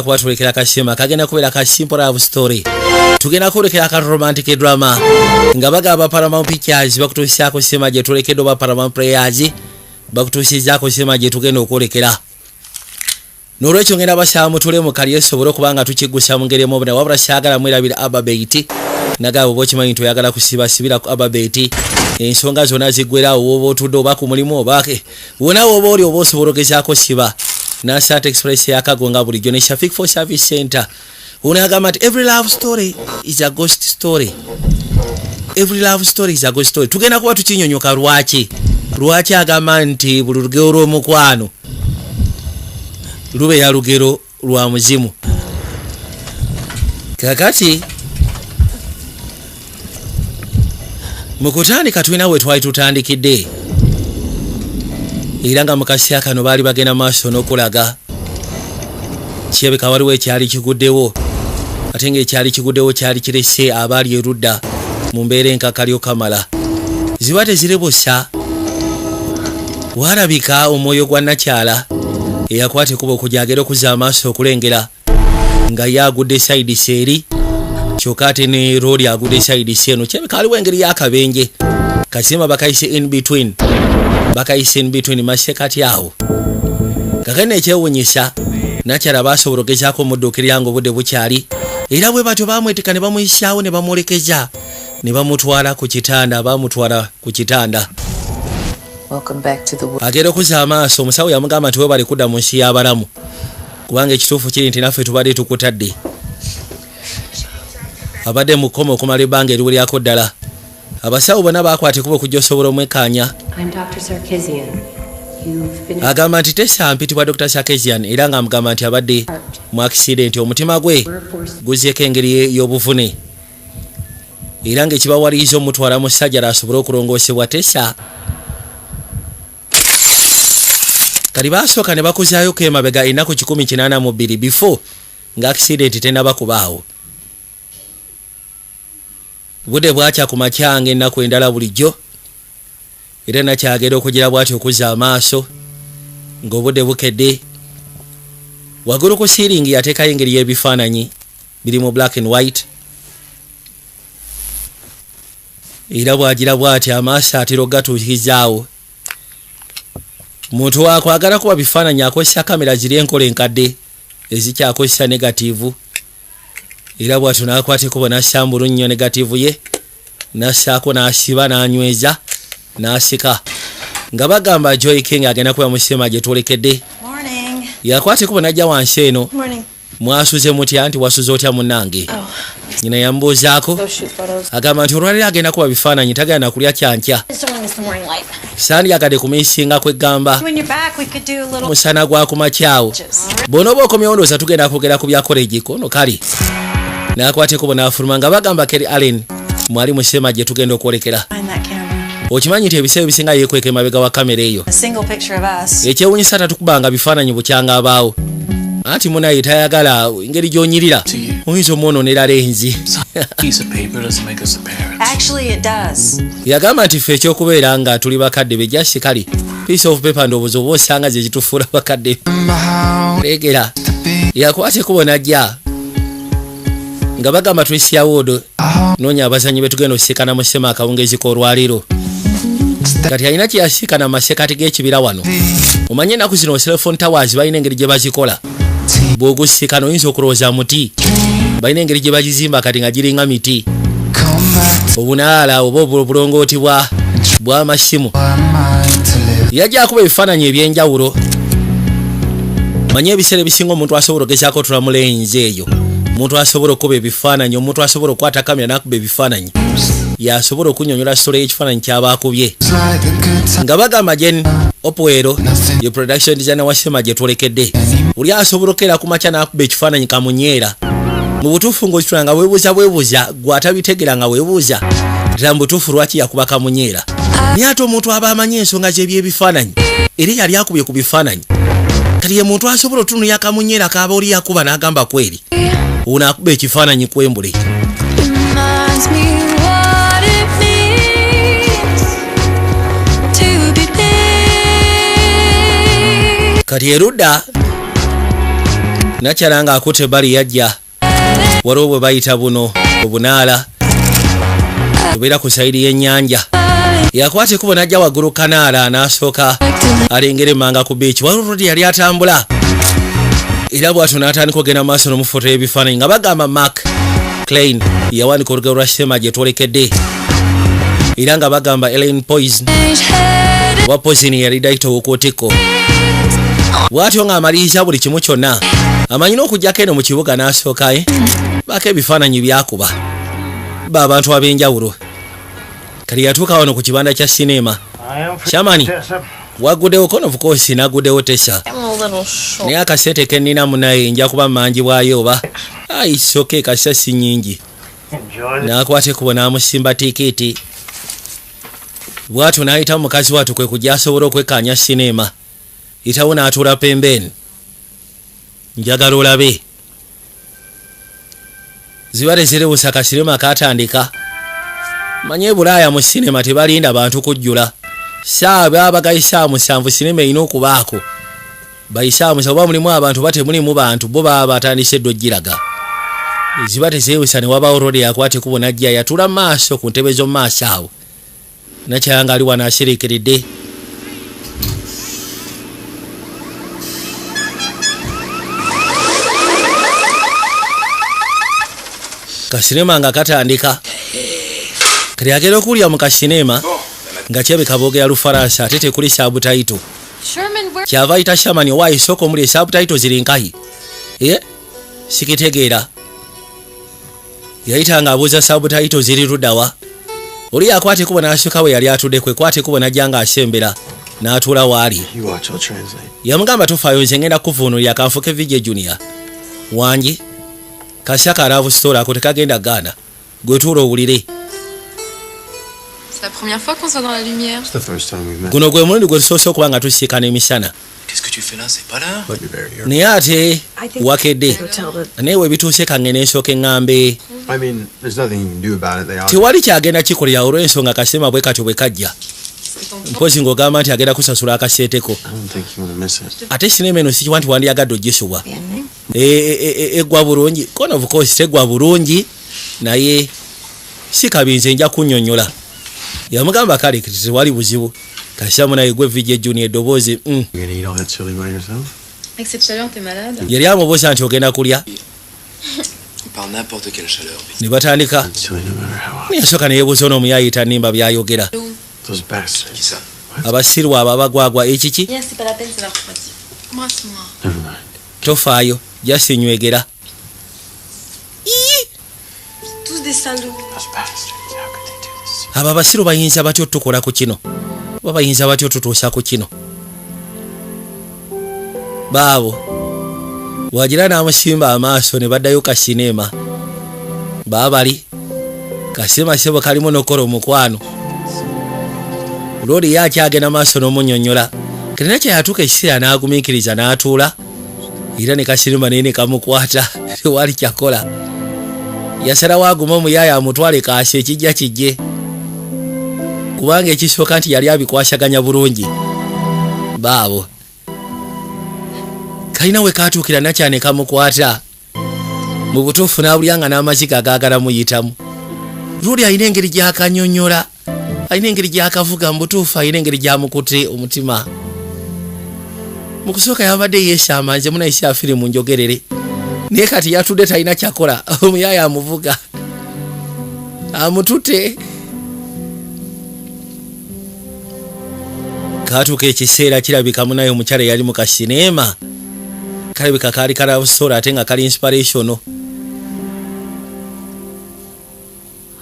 kuba tulekera akasema kagenda kubeera ka simple love story. Tugenda kulekera ka romantic drama nga bagamba Paramount Pictures bakutuusizaako sema gye tulekedde oba Paramount Players bakutuusizaako sema gye tugenda okwolekera. N'olwekyo ngenda basaba mutule mu kali esobole okubanga tukiggusa mu ngeri emu obuna wabula saagala mwerabira Ababeit nagabo bokimanyi nti oyagala kusibasibira ku Ababeit ensonga zonna ziggwerawo woba otudde oba ku mulimu obaake wona woba oli oba osobola ogezaako siba Nasat Express yakagonga bulijjo ne Shafik for Service Center. Unagamba nti every love story is a ghost story. Every love story is a ghost story. Tugenda kuba tukinyonyoka lwaki agamba nti buli lugero lw'omukwano lube ya lugero lwa muzimu. Kakati mukutandika tulina we twali tutandikidde era nga mukasya kano baali bagenda maaso n'okulaga kirabika waliwo ekyali kiguddewo ate ng'ekyali kiguddewo kyali kirese abaali erudda mu mbeera enkakalyo kamala ziba tezirebosa. Walabika omwoyo gwa nakyala eyakwata ekuba okujagera okuza amaaso okulengera nga ye agudde sayidi seeri kyokka ate ne rooli agudde sayidi seeno kirabika aliwo engeri y'akabenje kasima bakayise in between masekati awo kakene ekyewunyisa nakyala basobola ogezaako omudduukirira nga obudde bukyali era bwe batyo bamwetika ne bamuyisaawo ne bamwolekeza ne bamutwala ku kitanda agenda okuza amaaso omusawo yamugamba nti webali kudda mu nsi y'abalamu kubanga ekituufu kiri nti naffe tubadde tukutadde abadde mu koma okumala ebbanga eriwulyako ddala. Abasawo bonna bakwata ekuba okujja osobola omwekkaanya agamba nti Tessa mpitibwa Dr. Sarkeesian era nga amugamba nti abadde mu accident omutima gwe guzeeko engeri y'obuvune era ng'ekibawaliriza omutwala mu ssajjala asobole okulongoosebwa. Tessa kali basooka ne bakuzaayoko emabega ennaku 182 before nga accident tennaba kubaawo. Budde bwakya ku makyange ennaku endala bulijjo era nakyagera okugira bwati okuza amaaso ng'obudde bukedde. Waggulu ku siiringi yateekayo engeri y'ebifaananyi biri mu black and white era bwagira bwati amaaso atera okugatuukizaawo. Muntu wakwagala kuba bifaananyi akozesa kamera ziri enkola enkadde ezikyakozesa negativu era bwatyo n'akwata ekuba n'assambulu nnyo negativu ye n'assaako n'asiba n'anyweza n'asika nga bagamba Joy King agenda kuba musema gye twolekedde. Yakwata ekuba n'ajja wansi eno. Mwasuze mutya nti wasuze otya munnange? Nyina yambuuzaako agamba nti olwaliro agenda kuba bifaananyi tagenda kulya kyankya sandyagadde kumisinga kweggamba musana gwa kumakyawo bona oba okomyewo ndowooza tugenda kwogera ku bya college kono kale n'akwata ekuba n'afuluma nga bagamba Kelly Allen mwali musema gye tugenda okwolekera. Okimanyi nti ebiseera ebisinga yeekweka emabega wa kamera eyo ekyewunyisa tatukubanga bifaananyi bukyanga abaawo anti munaye tayagala engeri gy'onyirira oyinza omwonoonera lenzi. Yagamba nti ffe ekyokubeera nga tuli bakadde bejasi kale piece of paper ndowooza oba osanga ze zitufuula bakadde legera. Yakwata ekuba n'ajja nga bagamba Tracy Award noonya abazanyi betugenda okusikana mu ssema akawungezi k'olwaliro kati alina kyeyasiikana mu masekati g'ekibira wano. Omanye ennaku zino cellphone towers balina engeri gye bazikola bw'ogusikana oyinza okulowooza muti balina engeri gye bagizimba kati nga giringa miti obunaala oba obulongooti bw'amasimu. Yajja akuba ebifaananyi ebyenjawulo. Manye ebiseera ebisinga omuntu asobola ogezaako tulamulenzi eyo omuntu asobola okuba ebifaananyi omuntu asobola okukwata kamera n'akuba ebifaananyi yasobola okunyonyola sitole y'ekifaananyi ky'aba akubye nga bagamba Jen Opwero ye production designer wa ssema gye twolekedde oli asobola okera ku makya n'akuba ekifaananyi kamunyeera mu butuufu ng'okitula nga weebuuza gwe atabitegera nga weebuuza ddala mu butuufu lwaki yakuba kamunyeera naye ate omuntu aba amanyi ensonga z'ebyebifaananyi era yali akubye ku bifaananyi kati ye muntu asobola otunuya kamunyeera kaaba oli yakuba n'agamba kweri ono akuba ekifaananyi kwembule. Kati erudda nakyalanga akutte bali yajja waliwo bwe bayita buno obunaala tubeera ku sayidi y'ennyanja yakwata ekkubo n'ajja waggulu kanaala n'asooka alengera emmanga ku biiki waliwo yali atambula era bw'atyo n'atandika ogenda mu maaso n'omufoto y'ebifaananyi nga bagamba Mark Klein yawanika olugero lwa Shema gye twolekedde era nga bagamba Ellen Poison wa Poison yali dayito wokotiko bw'atyo ng'amaliriza buli kimu kyonna amanyi n'okujjako eno mu kibuga n'asooka baako ebifaananyi byakuba ba abantu ab'enjawulo kali yatuuka wano ku kibanda kya sinema Shamani waguddewo kono of course naguddewo Tessa naye akasete kennina munaye nja kuba mangi bwayo oba aisoke kasa si nyingi nakwate kubo n'amusimba tikiti bw'atyo n'ayita mukazi watu kwe kujja asobola okwekkaanya sinema yitawo n'atuula pembeni njagala olabe zibale zirebusa kasinema katandika manye Bulaaya mu sinema tebalinda bantu kujjula saaba bagayisa musanvu sinema ino okubaako bayisa musanvu mulimu abantu bate mulimu bantu bo baba batandise dojjiraga zibate zeewusa ne wabaawo rodi yakwate kubo najja yatula maaso ku ntebe z'omu maaso awo nakyanga ali wano asiriikiridde kasinema nga katandika kali agera okulya mu kasinema nga kyebeka boogera Lufaransa ate tekuli sabutaito kyava ayita Shamani owaayi sooka omuli esabutaito ziri nkahi sikitegeera yayita nga abuuza sabutaito ziri luddawa oli yakwate kubo n'asooka we yali atudde kwe kwate kubo najja nga asembera n'atuula waali yamugamba tofaayo nze ngenda kuvuunulira kanfuke Vijay Junior wangi kasaka love story ako tekagenda gaana gwe tuula owulire. C'est la première fois qu'on soit dans la lumière. C'est the first time we've met. Guno gwe mulundi gwe tusoose okuba nga tusiikana emisana. Qu'est-ce que tu fais là? C'est pas là. Naye ate wakedde naye we bituuse kangene ensooka eŋŋambe I mean, there's nothing you can do about it. They are. tewali kyagenda kikolera olw'ensonga kasema bwe katyo bwe kajja mpozi ng'ogamba nti agenda kusasula akaseeteko I don't think you want to miss it. ate sinema eno sikiwa nti wandiyagadde ogisubwa eggwa bulungi kona of course teggwa bulungi naye si kabinze nja kunnyonnyola yamugamba kale tewali buzibu kashamu naye gwe Vijay Junior eddoboozi You're gonna eat all that chili by yourself? Avec cette chaleur, t'es malade. yali amubuuza nti ogenda kulya Par n'importe quelle chaleur. ne batandika It's chili no matter how hot. neyasooka neyebuuza onomuyaayi tanimba byayogera Those bastards. Qui ça? abasirwa abo abagwagwa ekiki Viens, c'est pas la peine, ça va refroidir. Embrasse-moi. Never mind. tofaayo jasinywegera Tous des salauds. Those bastards. How could they do this? abo abasiru bayinza batyo tukola ku kino oba bayinza batyo tutuusa ku kino baabo wagira n'amusimba amaaso ne baddayo kasinema baabali kasema sebo kalimu nokola omukwano looli yakyagenda maaso n'omunnyonnyola kirina kyeyatuuka ekiseera n'agumiikiriza n'atuula era ne kasinema naye ne kamukwata tewali kyakola yasalawo aguma omuyaaya amutwale kaasi ekijja kijje kubanga ekisooka nti yali abikwasaganya bulungi baabo kalina we katuukira nakyane kamukwata mu butuufu n'abulyanga n'amaziga agaagala muyitamu luli alina engeri gy'akanyonnyola alina engeri gy'akavuga mu butuufu alina engeri gy'amukutte omutima mu kusooka yabadde yeesamba nze munayise afiri mu njogerere naye kati yatudde talina kyakola omuyaaya amuvuga amututte katuuka ekiseera kirabika munaye omukyala yali mu kasinema kalabika kaali kalabusola ate nga kali inspirational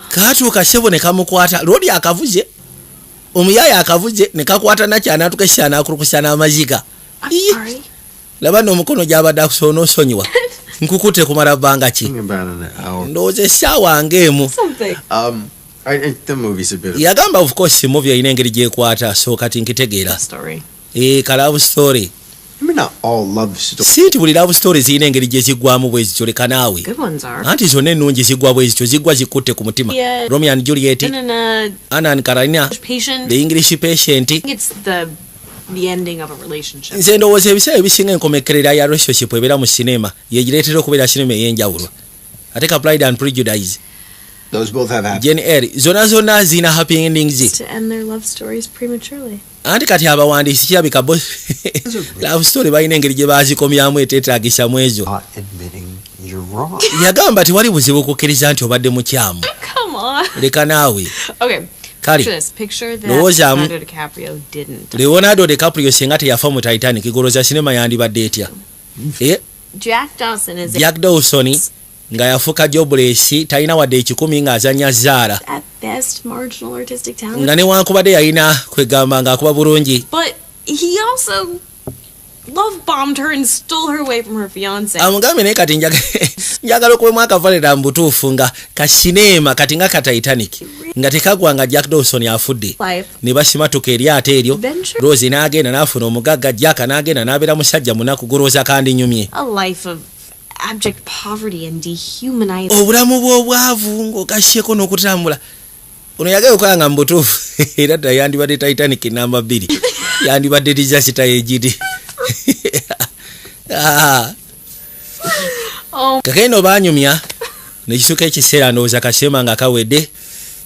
katuuka sebo ne kamukwata loodi akavuze omuyaaya akavuze ne kakwata nakyanaatuka ekiseera n'akulukusa n'amaziga laba n'omukono gy'abadde akusoona osonyiwa nkukutte kumala bbanga ki Thinking about it an hour. ndowooza essaawa ng'emu Something. The movie's a bit of. yagamba of course movie alina engeri gyekwata so kati nkitegeera Story. ka love story I mean, not all love stories. si nti buli love story zirina engeri gye ziggwamu bwe zityo leka naawe Good ones are. anti zonna ennungi ziggwa bwe zityo ziggwa zikutte ku mutima Yeah. Romeo and Juliet And then Anna and Karina patient. the English patient I think it's the the ending of a relationship. nze ndowooza ebiseera ebisinga enkomekerera ya relationship ebeera mu sinema yegireetera okubeera sinema ey'enjawulo ate ka Pride and Prejudice Those both have happy. Jane Eyre zonna zina happy endings To end their love stories prematurely. anti kati abawandiisi kirabika love story balina engeri gye baazikomyamu eteetagisa mu ezo Not admitting you're wrong. yagamba tewali buzibu okukkiriza nti obadde mukyamu Come on. leka naawe Okay. kale Picture this. Picture that Lowooza Leonardo DiCaprio didn't. Leonardo DiCaprio senga teyafa mu Titanic goloza sinema yandibadde etya Jack Dawson is Jack Dawson nga yafuuka jobless talina wadde ekikumi ng'azannya zaala at best marginal artistic talent. nga newankubadde yalina kwegamba ng'akuba bulungi But he also love bombed her and stole her away from her fiance. amugambe naye kati njagala okuwemu akavalera mu butuufu nga kasineema kati nga ka Titanic nga tekagwa nga Jack Dawson afudde Life. ne basimatuka eryato eryo Adventure. Rose n'agenda n'afuna omugagga Jack n'agenda n'abeera musajja munaku gulooza kandi nyumye A life of abject poverty and dehumanizing. obulamu bw'obwavu ng'ogasyeko n'okutambula ono yagala okukola nga mu butuufu era ddala yandibadde Titanic namba 2 yandibadde disaster egiri kakendo baanyumya nekisuka ekiseera ndowooza kaseema nga kawedde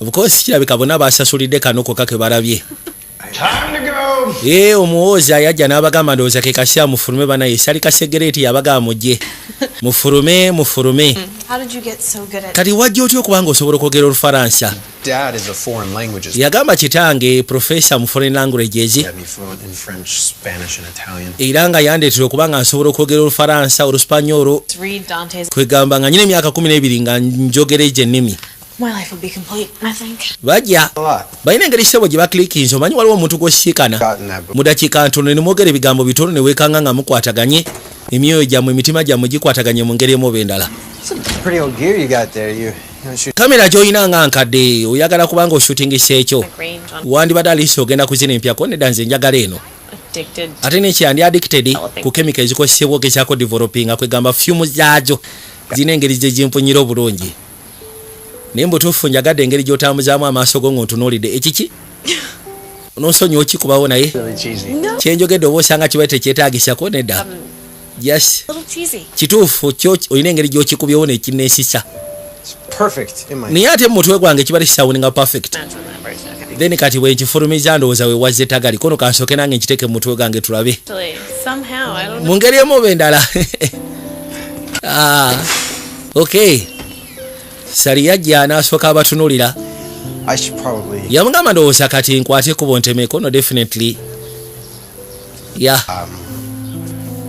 obukosi kirabika bonna basasulidde kanoko kake balabye omuwooza yajja n'abagamba ndowooza ke kasya mufulume banaye sali kasegereti yabagamba mujje mufulume How did you get so good at kati wajja otya okubanga osobola okwogera Olufalansa Dad is a foreign languages. yagamba kitange professor mu foreign languages Had me fluent in French, Spanish, and Italian. era nga yandeetera okubanga nsobola okwogera Olufalansa Olusupanyolo read Dante's? kwegamba nga nyina emyaka 12 nga njogera egyo ennimi My life would be complete, I think. bajja A lot. balina engeri ssebo gye baklikinze omanyi waliwo omuntu gw'osiikana Gotten that book. mu dakiika ntono ne mwogera ebigambo bitono ne weekanga nga mukwataganye emyoyo gyammwe emitima gyammwe gikwataganye mu ngeri emu oba endala Some pretty old gear you got there. You know, shoot. kamera gy'olina nga nkadde oyagala kubanga oshutingisa ekyo Range on wandibadde alisi ogenda kuzina empya koneda nze njagala eno addicted. ate nekyandi addicted ku chemical ezikozesebwa ogezaako developing kwegamba fumu zaazo zina engeri gye zimpunyira obulungi naye mbutuufu njagadde engeri gy'otambuzaamu amaaso go ng'ontunuulidde ekiki onosonyiwa okikubawo naye Really cheesy. kyenjogedde oba osanga kiba tekyetaagisako nedda yes A little teasy. kituufu kyo olina engeri gy'okikubyewo nekinneesisa It's perfect in my. naye ate mu mutwe gwange kiba tekisawuninga perfect That's what that version. Okay. then kati bwenkifulumiza ndowooza weewazze tagali kono kansooke nange nkiteeke mu mutwe gwange tulabe Actually, somehow, I don't know. mu ngeri emu oba endala okay sali yajja n'asooka abatunuulira I should probably. yamugamba ndowooza kati nkwate kubo ntemeeko no definitely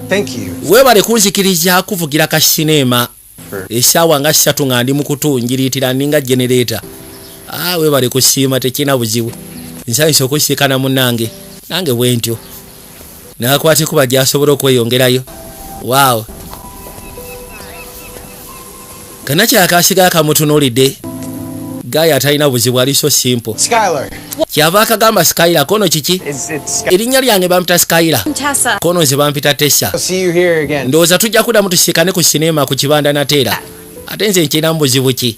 Thank you. weebale kunzikiriza kuvugira ka sineema For essaawa nga 3 nga ndi mu kutunjiriitira ninga generator weebale kusiima tekina buzibu nsanyusa okusiikana munnange nange bwentyo naakwate kuba gyasobola okweyongerayo waawo kanakyakasigala kamutunuulidde gaya atalina buzibu ali so simple Skylar. kyava akagamba Skylar kono kiki It's. erinnya lyange bampita Skylar Tessa. kono nze bampita Tessa I'll see you here again. ndowooza tujja kuddamu tusiikane ku sineema ku kibanda nateera ate nze nkinamu buzibu ki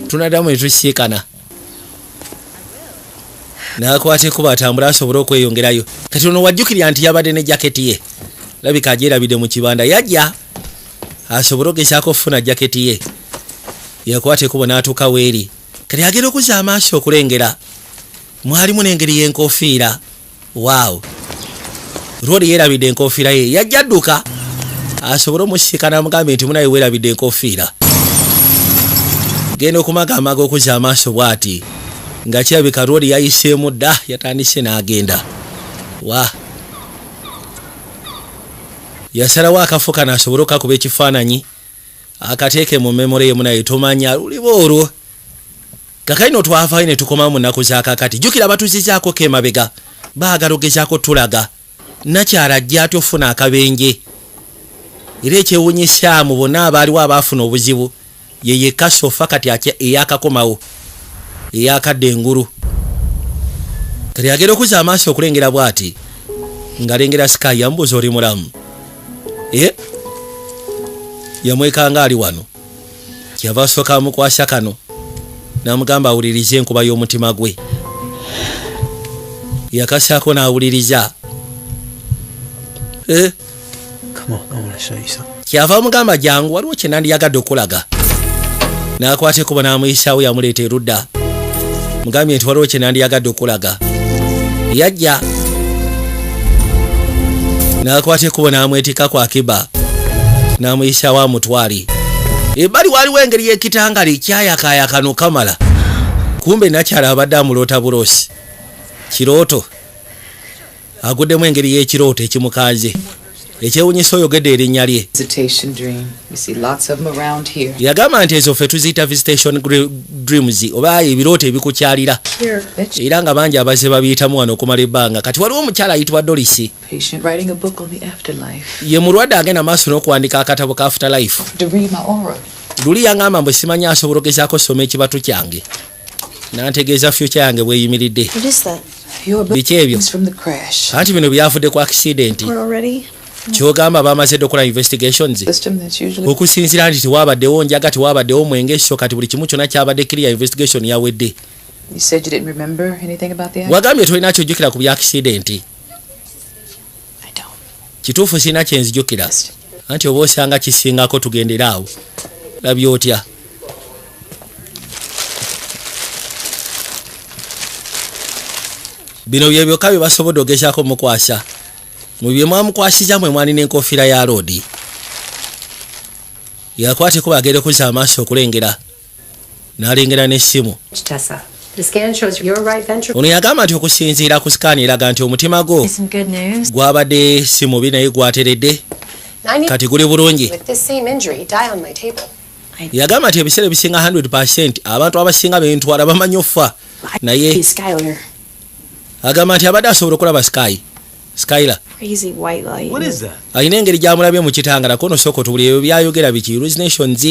tunaddamu ne tusiikana n'akwata ekuba atambula asobole okweyongerayo kati ono wajjukirya nti yabadde ne jaketi ye labika agyerabidde mu kibanda yajja asobole ogezaako okufuna jaketi ye yakwata ekuba n'atuuka weeri kati agenda okuzza amaaso okulengera mwalimu n'engeri y'enkofiira waawo Rodi yeerabidde enkofiira ye yajja adduka asobole omusiikana amugambe nti munaye weerabidde enkofiira genda okumagamaga okuzza amaaso bw'ati nga kirabika Rodi yayiseemu dda yatandise n'agenda wa yasalawo akafo kano asobole okakuba ekifaananyi akateeke mu memore yemu naye tomanya luliba olwo kakalina otwavaayo ne tukoma mu nnaku zaakakati jjukira batuzizaako kemabega baagala ogezaako tulaga nakyala ajja ati ofuna akabenje era ekyewunyisaamu bonna abaaliwo abaafuna obuzibu ye yekka sofa kati eyakakomawo eyakadde engulu kati agenda okuzza amaaso okulengera bw'ati ng'alengera Sky yamubuuza oli mulamu yamwekanga ali wano kyava asooka amukwasa kano n'amugamba awulirize enkuba y'omutima gwe yakasaako n'awuliriza Come on, I want to show you something. kyava mugamba jangu waliwo kye nandiyagadde okulaga n'akwata ekkubo n'amuyisaawo yamuleeta erudda mugambye nti waliwo kye nandiyagadde okulaga yajja n'akwata ekkubo n'amwetikako akiba n'amuyisaawo amutwali ebbali waliwo engeri y'ekitangali kyayakaayakano kamala kumbe nakyala abadde amuloota buloosi kirooto aguddemu engeri y'ekirooto ekimukanze ekyewunyisa oyogedde erinnya lye yagamba nti ezo ffe tuziyita visitation dreams oba ebirooto ebikukyalira era nga bangi abazze babiyitamu wano okumala ebbanga kati waliwo omukyala ayitibwa Dorisi ye mulwadde agenda maaso n'okuwandika akatabo ka afterlife luli yangamba mbwe simanyi asobola ogezaako soma ekibatu kyange nantegeeza future yange bweyimiridde biki ebyo anti bino byavudde ku accident kyogamba bamaze okukola investigations okusinziira nti tewabaddewo njaga tewabaddewo mwenge so kati buli kimu kyonna kyabadde clear investigation yawedde wagambye tolina kyojjukira ku bya accident kituufu sirina kyenzijjukira anti oba osanga kisingako tugenderaawo labye otya bino bye byokka bye basobodde ogezaako mukwasa mu bye mwamukwasiza mwe mwalina enkofiira ya loodi yakwateko bagere kuza amaaso okulengera n'alengera n'essimu ono yagamba nti okusinziira ku sikaani eraga nti omutima gwo gwabadde si mubi naye gwateredde kati guli bulungi yagamba nti ebiseera ebisinga 100% abantu abasinga bentwala bamanyi ofa naye agamba nti abadde asobola okulaba Skylar alina engeri gyamulabye mu kitangala kono soko tubuli ebyo byayogera biki hallucinations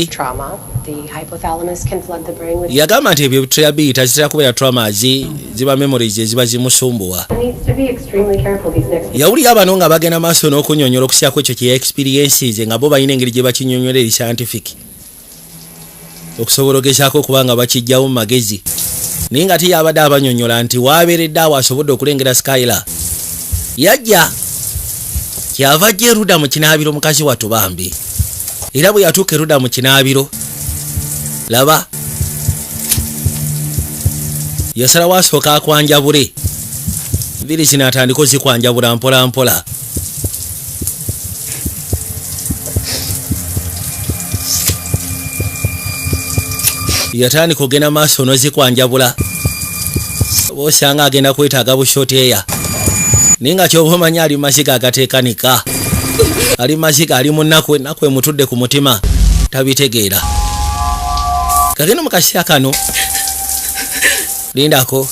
yagamba nti ebyo bitera biyita zitera kubeera traumas ziba memories eziba zimusumbuwa yawulira abano nga bagenda maaso n'okunyonyola okusyako ekyo kye experiences nga bo balina engeri gye bakinyonyola eri scientific okusobola ogezaako okuba nga bakijjawo mu magezi naye nga tiyabadde abanyonyola nti waabeeredde awo asobodde okulengera Skylar yajja kyava ajja erudda mu kinaabiro mukazi wattu bambi era bwe yatuuka erudda mu kinaabiro laba yasalawo asooka akwanjabule viri zino atandika ozikwanjabula mpola mpola yatandika ogenda maaso n'ozikwanjabula osanga agenda kwetaaga bushoteeya naye nga kyoba omanyi ali mumasiga agateekanika ali mumasiga ali munaku enaku emutudde ku mutima tabitegeera kagenda mu kaseera kano lindako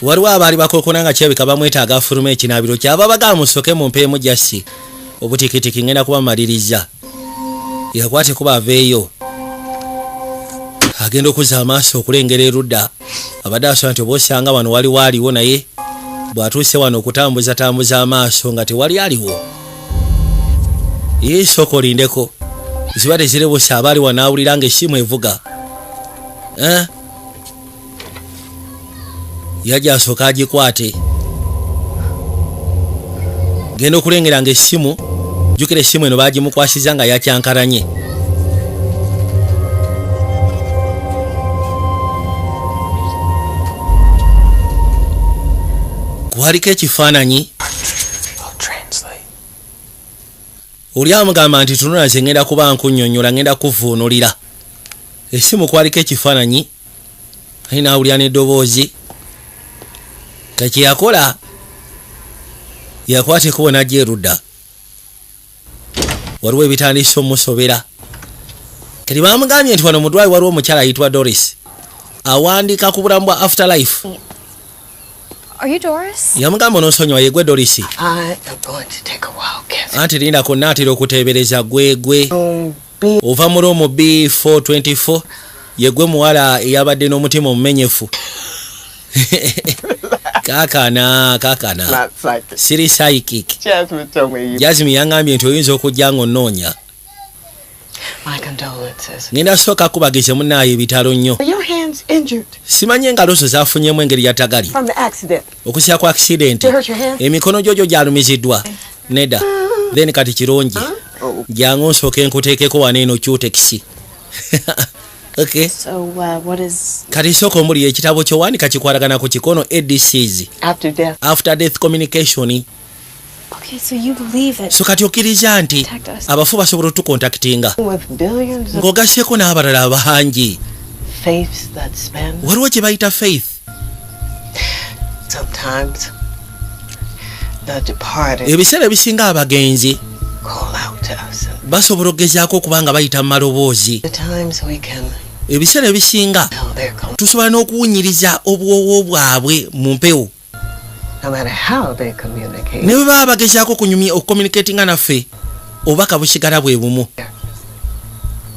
waliwo abaali bakokona nga kyebika bamwetaaga afuluma ekinaabiro kyaba bagaa musoke mu mpeemu jasi obutikitiki ngenda kubamaliriza yakwate kuba aveeyo agenda okuzza amaaso okulengera erudda abadde asobola nti oba osanga wano waliwo aliwo naye bw'atuuse wano okutambuza amaaso nga tewali aliwo sooka olindeko ziba tezirebusa aba aliwo n'awulira nga essimu evuga yajja asooka agikwate genda okulengera nga essimu jjukira essimu eno baagimukwasiza nga yakyankaranye kwaliko ekifaananyi oli amugamba nti tunula nze ngenda kuba nkunyonyola ngenda kuvuunulira essimu kwaliko ekifaananyi ali naawulira n'eddoboozi tekyeyakola yakwata ekkubo n'ajja erudda waliwo ebitandisa omusobera kati bamugambye nti wano mudwali waliwo omukyala ayitibwa Doris awandiika ku bulamu bwa afterlife yamugamba onoosonyiwa yegwe Doris anti lindako naatera okuteebereza gwegwe ova mu Romo B424 yegwe muwala eyabadde n'omutima omumenyefu kakana siri psychic Jasmine yangambye nti oyinza okujja nga onnoonya ngenda sooka kubagize munnaayo ebitalo nnyo hands injured simanye engalo zo zafunyemu engeri yatagali from the accident. okusya kwa accident You hurt your hand? emikono gyojo gyalumiziddwa nedda then kati kirungi jangu nsooke nkuteekeko wano eno cutex okay So, what is... kati sooka omuli ekitabo kyowanika kikwatagana ku kikono ADCs after death communication. Okay, so you believe it. So kati okkiriza nti abafu basobola otukontaktinga ng'ogasseeko n'abalala bangi. Faiths that span. Waliwo kye bayita faith. Sometimes the departed ebiseera ebisinga abagenzi call out to us. basobola okugezaako okuba nga bayita mu maloboozi. The times we can ebiseera ebisinga tell their tusobola n'okuwunyiriza obwowo bwabwe mu mpewo no matter how they communicate. ne bwe baba bagezaako okucommunicatinga naffe obubaka busigala bwe bumu.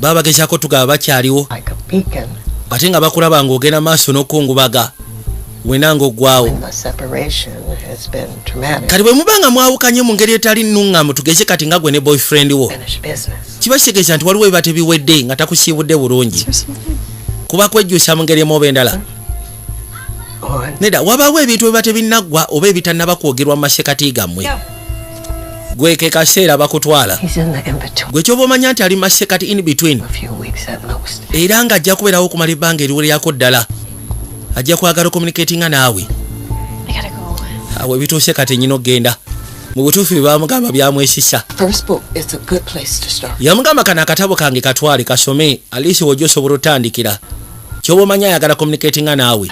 baba bagezaako tugaba bakyaliwo Like a beacon ate nga bakulaba ng'ogenda maaso n'okungubaga wena ng'oggwawo. when the separation has been traumatic. kati bwe muba nga mwawukanye mu ngeri etali nnuŋŋamu tugeze kati nga gwe ne boyfriend wo Finish business. kiba kitegeeza nti waliwo ebiba tebiwedde nga takusiibudde bulungi kuba kwejjusa mu ngeri emu oba endala. On nedda wabaawo ebintu ebiba tebinnaggwa oba ebitannaba kwogerwa mu masekati gammwe gwe ke kaseera bakutwala he's in the in-between. gwe kyoba omanya nti ali mu masekati in between A few weeks at most. era ng'ajja kubeerawo okumala ebbanga eriwererako ddala ajja kwagala communicatinga naawe I gotta go. awo ebituuse kati nyina okgenda mu butuufu bye bamugamba byamwesisa. First book is a good place to start. yamugamba kano akatabo kange katwale kasome aliisi wojja osobola otandikira kyoba omanya ayagala communicatinga naawe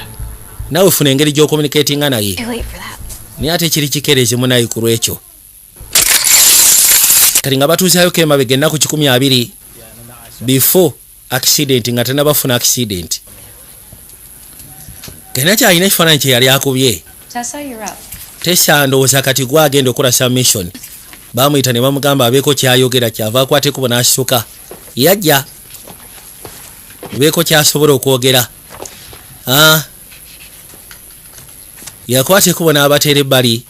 funa engeri gy'ocommunicatinga naye Too late for that. naye ate kiri kikeerezi munayi ku lwekyo. kati nga batuuzaayoko emabega ennaku 20 before accident nga tannabafuna accident. kena kyalina ekifaananyi kye yali akubye Tessa, you're up. Tessa ndowooza kati gwe agenda okukola submission. Bamuyita ne bamugamba abeeko kyayogera kyava akwateko n'asituka yajja beeko kyasobola okwogera. yakwateko bona abateera ebbali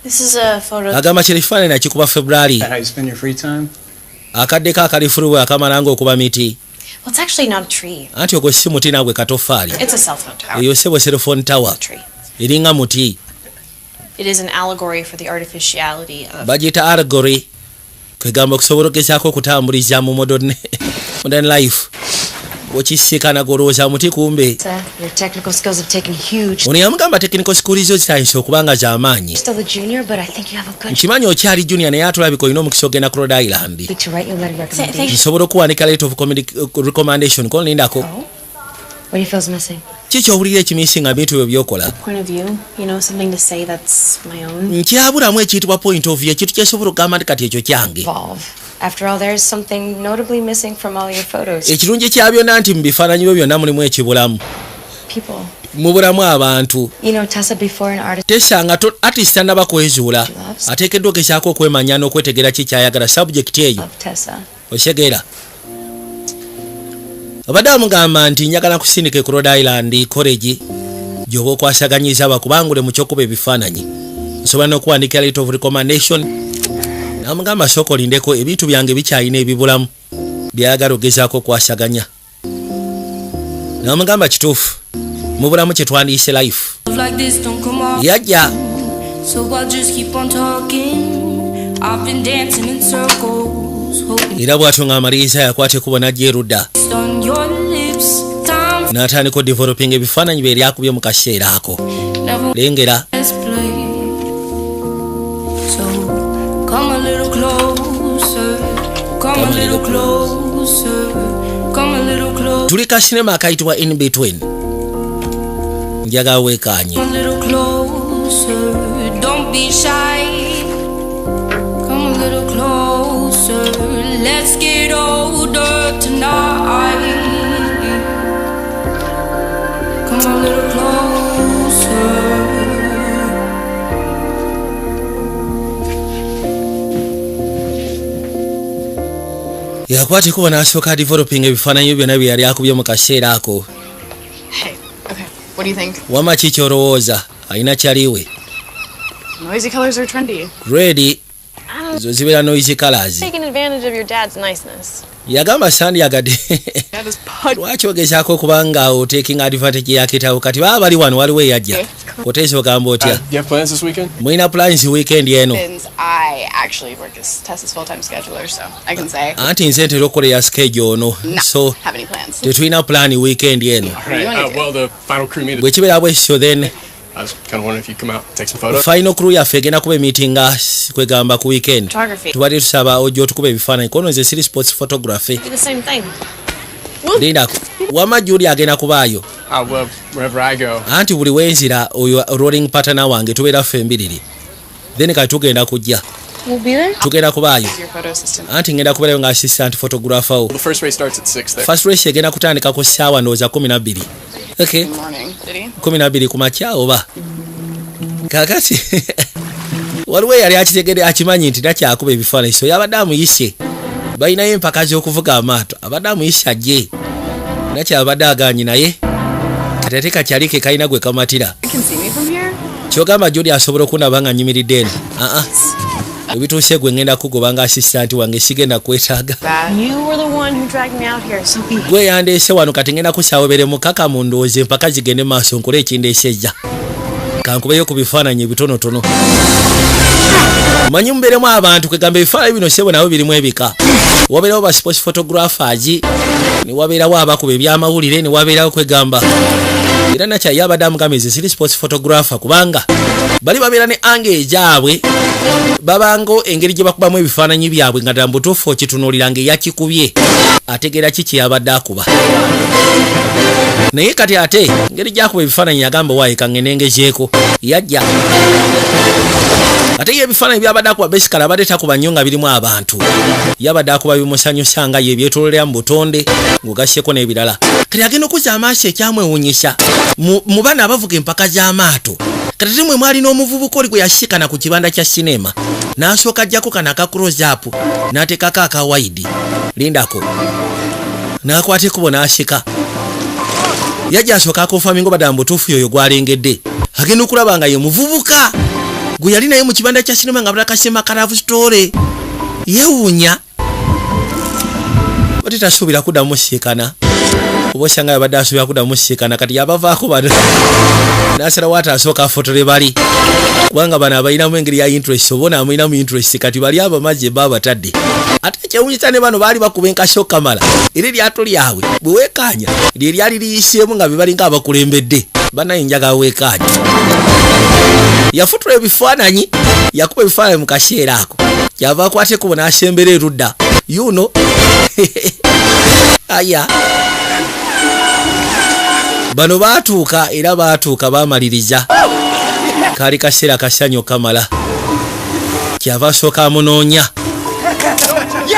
This is a photo. agamba kino ekifaananyi nakikuba February How you spend your free time? akaddeko akalifuluwe akamala ng'okuba miti Well, it's actually not a tree. anti ogwo si muti naagwe katoffaali It's a cell phone tower. eyo sebo cellphone tower Tree. eringa muti It is an allegory for the artificiality of bagiyita allegory kwegamba okusobola okugezaako okutambuliza mu modern life bw'okisiikana golowooza muti kumbe. Your technical skills have taken huge. ono yamugamba technical school zo zitandise okuba nga z'amaanyi. Still a junior, but I think you have a good. nkimanyi okyali junior naye atulabika olina omukisa ogenda ku Rhode Island. To write your letter of recommendation. nsobola okuwanika letter of recommendation kolindako. What do you feel's missing? kiki owulira ekimisi nga bintu byo byokola. Point of view, you know, something to say that's my own. nkyabulamu ekiyitibwa point of view ekintu kyesobola okugamba nti kati ekyo kyange. Evolve. After all, there's something notably missing from all your photos. ekirungi kya byonna nti mu bifaananyi byo byonna mulimu ekibulamu. People. mu bulamu abantu. You know, Tessa, before an artist. Tessa nga artist tannaba kwezuula ateekeddwa ogezaako okwemanya n'okwetegera ki kyayagala subject eyo. Love Tessa. osegeera obadde amugamba nti njagala kusindika ku Rhode Island college gy'oba okwasaganyiza abakubangule mu kyokuba ebifaananyi nsobola n'okuwandikira letter of recommendation namugamba sooka olindeko ebintu byange bikyalina ebibulamu byayagala ogezaako okwasaganya. namugamba kituufu mu bulamu kye twandiise life yajja era bw'atyo ng'amaliriza yakwate kubona gyerudda n'atandika developing ebifaananyi bye eryakubye mu kaseera ako. lengera tuli ka sinema akayitibwa in between njagala weekanye. Let's get older tonight. Come a little closer. yakwate kuba n'asooka developing ebifaananyi byonna bye yali akubye mu kaseera ako. Hey, okay. What do you think? wama ki kyolowooza alina kyaliwe. Noisy colors are trendy. Red zo zibeera noisy colors. Taking advantage of your dad's niceness. yagamba sandyagadde lwaki ogezaako kubanga otaking advantage ya kitabo kati baba bali wano waliwo eyajja oteesa ogamba otya You have plans this weekend? mulina plans weekend eno I actually work as Tessa's full-time scheduler, so I can say anti nze ntera okukola ya schedule ono so have any plans. tetulina plan weekend eno Well, the final crew meeting. bwe kibeera bwekityo then I was kind of wondering if you come out and take some photos. final crew yaffe egenda kuba emitinga kwegamba ku weekend Photography. tubadde tusaba ojja otukuba ebifaananyi kono nze siri sports photography Do the same thing. lindako wama juli agenda kubaayo Well, wherever I go. anti buli wenzira oyo rolling partner wange tubeera ffe embiriri then kati tugenda kujja We'll be there. tugenda kubaayo Your photo assistant. anti ngenda kubeerayo nga assistant photographer wo The first race starts at 6 there. first race egenda kutandika ku ssaawa ndowooza 12 okay Good morning. Did he? 12 ku makya oba kakati waliwo eyali akitegedde akimanyi nti nakyakuba ebifaananyi so yabadde amuyise balinayo empaka z'okuvuga amaato abadde amuyise ajje nakyabadde aganyi naye kati ate kakyali ke kalina gwe kamatira You can see me from here. kyogamba jodi asobola okundaba nga nyimiridde eno ebituuse gwe ngenda kugoba nga assistant wange sigenda kwetaaga Bad. You were the one who dragged me out here, so be gwe yandeese wano kati ngenda kusawobere mukaka mu ndowooza empaka zigende maaso nkole ekindeesejja kankubeyo ku bifaananyi ebitonotono manyi mubeeremu abantu kwegamba ebifaananyi bino sebo nabo birimu ebika wabeerawo ba sports photographers ne wabeerawo abakuba ebyamawulire ne wabeerawo kwegamba era nakyaye abadde amugamba eze siri sports photographer kubanga bali babeera ne ange ejaabwe babango engeri gye bakubamu ebifaananyi byabwe nga ddala mbutuufu okitunuulira ng'eyakikubye ategeera ki kye yabadde akuba naye kati ate ngeri gyakuba ebifaananyi yagamba waayeka ngenengezeeko yajja ate ye ebifaananyi byabadde akuba besikala abadde takuba nnyo nga birimu abantu yabadde akuba bimusanyusa nga ye ebyetoololera mu butonde ng'ogasseko n'ebirala kati agenda okuzza amaaso ekyamwewunyisa mu bana abavuga empaka z'amaato kati ate mwe mwali n'omuvubuka oli gwe yashikana ku kibanda kya sinema n'asooka ajjako kano aka close up n'ateekako aka wide lindako n'akwata ekubo n'ashika yajja asooka akonfaminga obadde mu butuufu yoyo gwalengedde agenda okulaba nga ye muvubuka gwe yali naye mu kibanda kya sinema nga batakasema kalavu sitole yeewuunya oti tasuubira kuddamu musiikana oba osanga yabadde asuubira kuddamu musiikana kati yabavaako bano n'asalawo ate asooka afotole bali kubanga bano abalinamu engeri ya interest obona amulinamu interest kati bali abamazzi eba abatadde ate ekyewunyisa ne bano baali bakuba enkasho kamala era eryato lyabwe bwe weekaanya lye lyali liyiseemu nga be balinga abakulembedde banaye njagala weekaanya yafutula ebifaananyi yakuba ebifaananyi mu kaseera ako kyava akwateko n'asembera erudda yuno aya bano baatuuka era baatuuka bamaliriza kaali kaseera kasanyo kamala kyava asooka amunoonya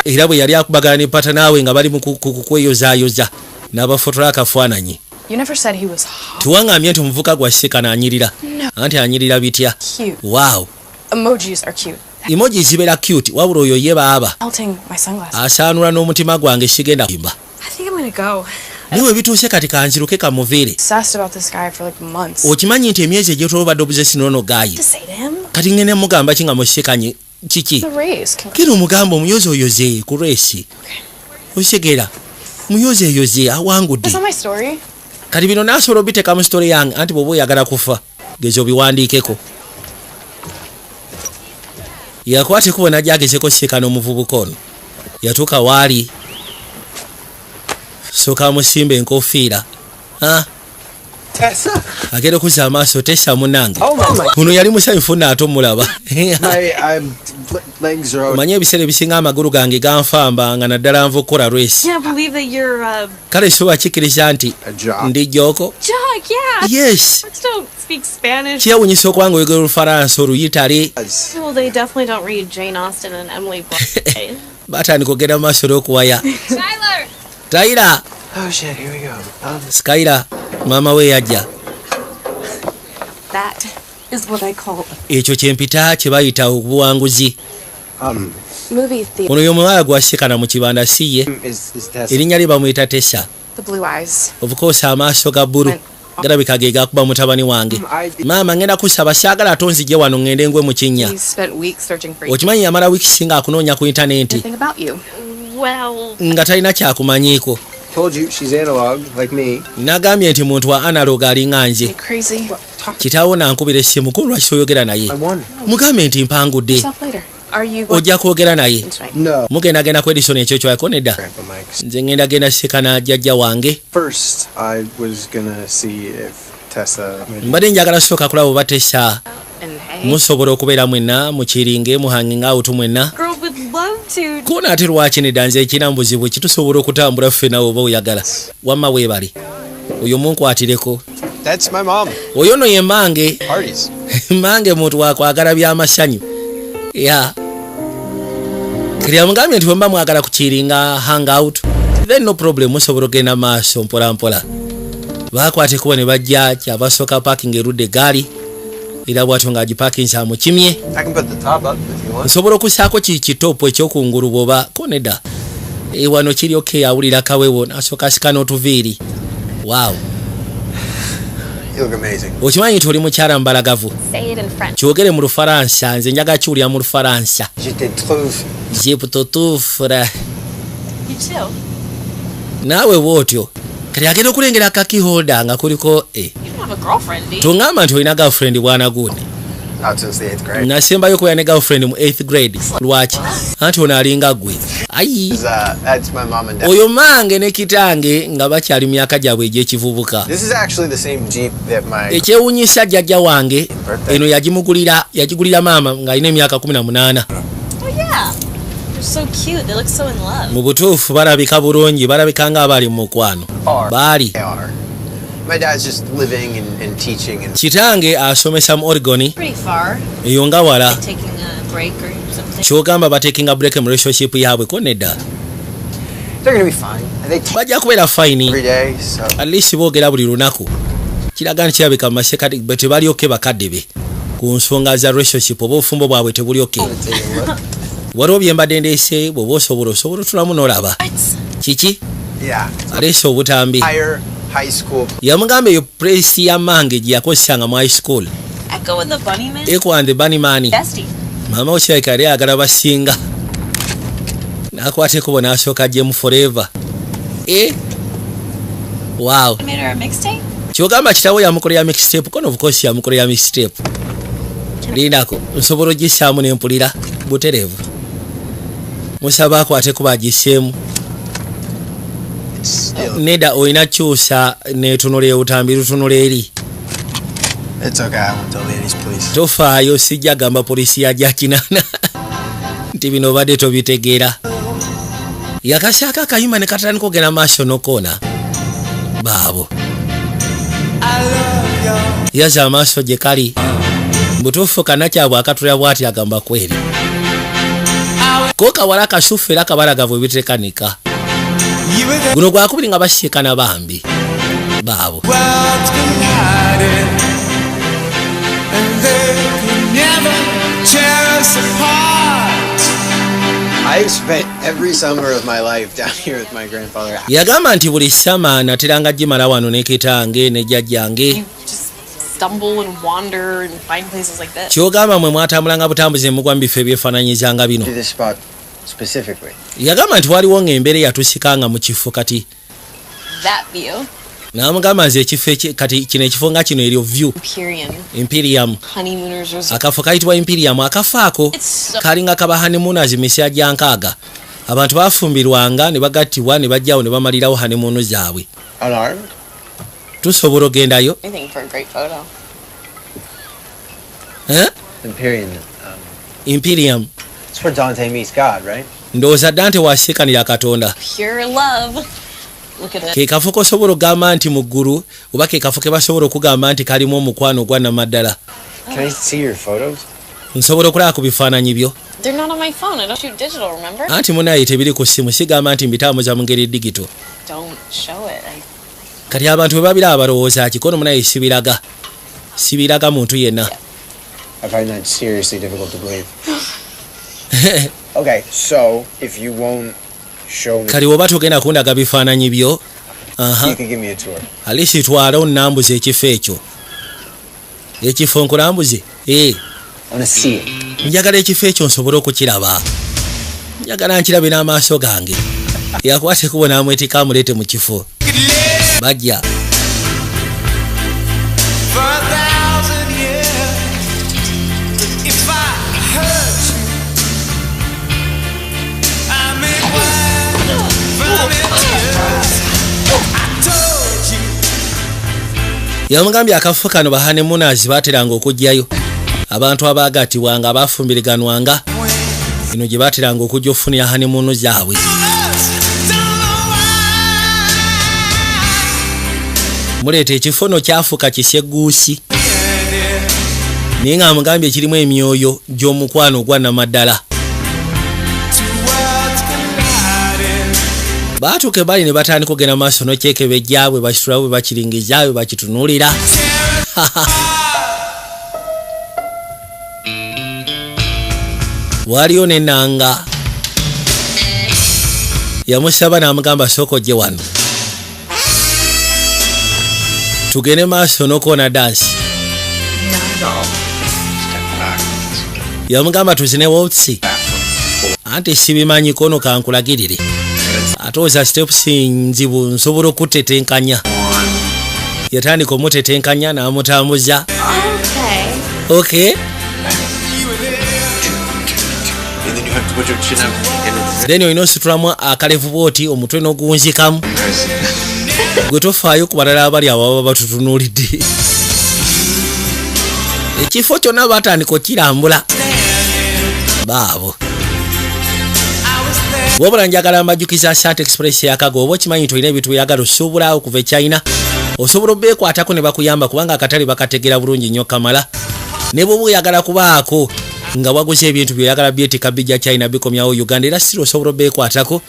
era bwe yali akubagana ne pata naawe nga bali mu kweyozaayoza n'abafotola akafaananyi You never said he was hot. tuwangambye nti omuvuka gwasikana anyirira anti anyirira bitya Cute. wow Emojis are cute. emoji zibeera cute wabula oyo ye baaba Melting my sunglasses. asaanula n'omutima gwange sigenda kuyimba I think I'm gonna go. niwe bituuse kati kanziruke kamuviire Obsessed about this guy for like months. okimanyi nti emyezi egyetoolo badde obuzesi nono gayi To say to him, kati ngene mugamba ki nga musikanye kiki the race. kino omugamba omuyozi oyoze ku reesi osigera muyozi eyoze awangudde Is that my story? kati bino nasobola obiteeka mu sitole yange anti bw'oba oyagala kufa gezi obiwandiikeko yakwata kubona gyagezeko sikana omuvubuka ono yatuuka waali sooka amusimba enkofiira Tessa? agenda okuzza amaaso Tessa munange Oh my! ono yali musanyufu nate omulaba My legs are out. omanye ebiseera ebisinga amagulu gange ganfamba nga naddala nva okukola resi Can't believe that you're kale soba kikkiriza nti A job. ndi joko Jack, yeah. yes Folks don't speak Spanish. kyewunyisa okubanga oyogera olufalansa oluyitale Well, they definitely don't read Jane Austen and Emily Blunt. batandika okugenda mu maaso olw'okuwaya Tyler! tayira Oh shit! Here we go. skyira maama we yajja That is what I call ekyo kyempita kye bayita obuwanguzi Movie theater. ono y'omuwala gwasikana mu kibanda si ye Is Tessa? erinnya lye bamuyita Tessa The blue eyes. obukoosi amaaso ga bbulu galabika ge gakuba mutabani wange maama ngenda kusaba saagala atonzije wano ngende ngwe mu kinnya He spent weeks searching for you. okimanyi yamala wiiki singa akunoonya ku intaneti Anything about you? Well, nga talina kyakumanyiiko. Told you she's analog, like me. Nagambye nti muntu wa analog alinga nze. Crazy. Kitaawo nankubira essimu ko lwaki toyogera naye. I won. Mugambe nti mpangudde. Talk later. Are you Ojja kwogera naye. No. Mugendagenda ku Edison ekyo kyako nedda. Grandpa Mike's. Nze ngenda sekana jjajja wange. First, I was gonna see if Tessa. Mbadde njagala sooka kulaba oba Tessa and hey? musobola okubeera mwenna mukiringe muhanging out mwenna. girl would love to. Koona ate lwaki nedda nze ekina mbuzibu kitusobola okutambula ffe nawe oba oyagala. Wamma weebali. Oyo munkwatireko. That's my mom. Oyo no ye mange. Parties. Mange muntu wakwagala by'amasanyu. Ya. Kiriya mugambye nti bwemba mwagala kukiringa hangout. Then no problem musobola okugenda maaso mpola mpola. Bakwate kuba ne bajja kyabasooka parking erudde gaali. Era bw'atyo ng'agipakinsa mu kimye. I can put the top up if you want. Nsobola okusaako kitopu ekyokungulu bw'oba ko nedda. Wano kiri okay awulira kawewo n'asooka sikana otuviiri. Wow. You look amazing. Okimanyi nti oli mukyala mbalagavu. Say it in French. Kyogere mu Lufalansa nze njagala kiwulira mu Lufalansa. Je te trouve. Je te trouve. You too. Naawe bw'otyo. Kati agenda okulengera akakiholda nga kuliko You don't have a girlfriend, do you? tungamba nti olina girlfriend bwana gundi. Out since the 8th grade. Nasembayo kuba ne girlfriend mu 8th grade. Lwaki? Anti ono alinga gwe. Ayi. That's my mom and dad. Oyo mange ne kitange nga bakyali myaka gyabwe egy'ekivubuka. This is actually the same Jeep that my Ekyewuunyisa jjajja wange eno yagigulira maama ng'alina emyaka 18. Oh yeah. They're so cute. They look so in love. Mu butuufu balabika bulungi, balabika ng'abali mu mukwano. Baali. They are. My dad's just living and teaching and Kitange asomesa mu Oregon. Pretty far. Eyo nga wala. Taking a break or something. Kyogamba batekinga break mu relationship yaabwe ko nedda. they're gonna be fine. They talk Bajja kubeera fine. every day, so At least boogera buli lunaku. Kiraga nti kirabika mu maseka be tebali oke bakadde be. Ku nsonga za relationship oba obufumbo bwabwe tebuli oke. Waliwo bye mbadde ndeese bw'oba osobola otulamu n'olaba. Kiki? yeah. Aleese obutambi. Higher high school. Yamugamba eyo place ya mange gye yakozesanga mu high school. Echo with the bunny man. Echo and the Bunny Man. Bestie. Maama okirabika yali ayagala basinga. N'akwateko bo n'asooka ajjemu forever. Wow. I made her a mixtape. Kyogamba kitawo yamukolera mixtape kono of course yamukolera mixtape. Lindako nsobola ogissaamu n'empulira butereevu. Musaba akwate kuba agisseemu. Nedda olina kyusa n'etunula ewutambi lutunula eri. It's okay. I won't tell ladies, please. Tofaayo sijja gamba polisi yajja kinana. Nti bino obadde tobitegeera. Yakasyako akayuma ne katandika okugenda maaso n'okoona. Baabo. Yaza amaaso gye kali. Butuufu kannakyabwe akatulira bw'ati agamba kweri. Ko kawala kasufu era kabalagavu ebitekanika. Guno gwakubiri nga basiikana bambi. Baabo. I spent every summer of my life down here with my grandfather. Yagamba nti buli sama nateranga gimala wano ne kitange ne jjajjange. You just stumble and wander and find places like this. Kyogamba mwe mwatambulanga butambuzi mugwa mu bifo ebyefaananyizanga bino. To this spot specifically. Yagamba nti waliwo ng'embeera eyatusikanga mu kifo kati. That view. N'amugamba nze ekifo kati kino ekifo nga kino eryo view. Imperium. Honeymooners was Akafo kayitibwa Imperium. Akafo ako kalinga kaba honeymooners emisya gya nkaaga. Abantu bafumbirwanga ne bagattibwa ne bajjawo ne bamalirawo honeymoon zaabwe. Unarmed? Tusobola ogendayo. anything for a great photo. Imperium. Imperium. It's where Dante meets God, right? Ndowooza Dante wasiikanira Katonda. Pure love. Look at it. Ke kafo kosobola okugamba nti mu ggulu oba ke kafo ke basobola okugamba nti kalimu omukwano ogwa namaddala. Can I see your photos? Nsobola okulaba ku bifaananyi byo. They're not on my phone. I don't shoot digital, remember? Anti munaye tebiri ku ssimu sigamba nti mbitambuza mu ngeri digito. Don't show it. Kati abantu bwe babiraba balowooza kikono munaye sibiraga muntu yenna. I find that seriously difficult to believe. Okay, so if you won't show me, Kali oba togenda kundaga bifaananyi byo. you can give me a tour. Alisi twala onnambuza ekifo ekyo. Ekifo nkulambuze? I want to see it. Njagala ekifo ekyo nsobole okukiraba. Njagala nkirabe n'amaaso gange. yakwate kubona amwetika amulete mu kifo bajja yamugambye akafo kano bahanemunazi bateranga okujjayo abantu abagatibwanga abafumbiriganwanga ino gye bateranga okujja ofunira hanemuno zaabwe muleeta ekifono kyafuka kisegguusi naye nga amugambye kirimu emyoyo gy'omukwano gwa namaddala baatuuke bali ne batandika okugenda maaso n'okyekebejja bwe bakitula bwe bakiringiza bwe bakitunuulira waliyo nenanga yamusaba n'amugamba sooka gye wano tugende maaso n'okuwona dansi yamugamba tuzine waltsi anti sibimanyi kono kankulagirire ate oza steps nzibu nsobola okutetenkanya yatandika omutetenkanya n'amutambuza okay then olina ositulamu akalevu bwoti omutwe n'ogunzikamu gwe tofaayo ku balala abali abo baba batutunuulidde ekifo kyonna batandika okirambula baabo wabula njagala mbajjukiza Asante Express yakago oba okimanyi nti olina ebintu byeyagala osuubula okuva e China osobola obeekwatako ne bakuyamba kubanga akatale bakategera bulungi nnyo kamala ne bw'oba oyagala kubaako nga waguze ebintu byeyagala byetika bijja China bikomyawo Uganda era siro osobola obeekwatako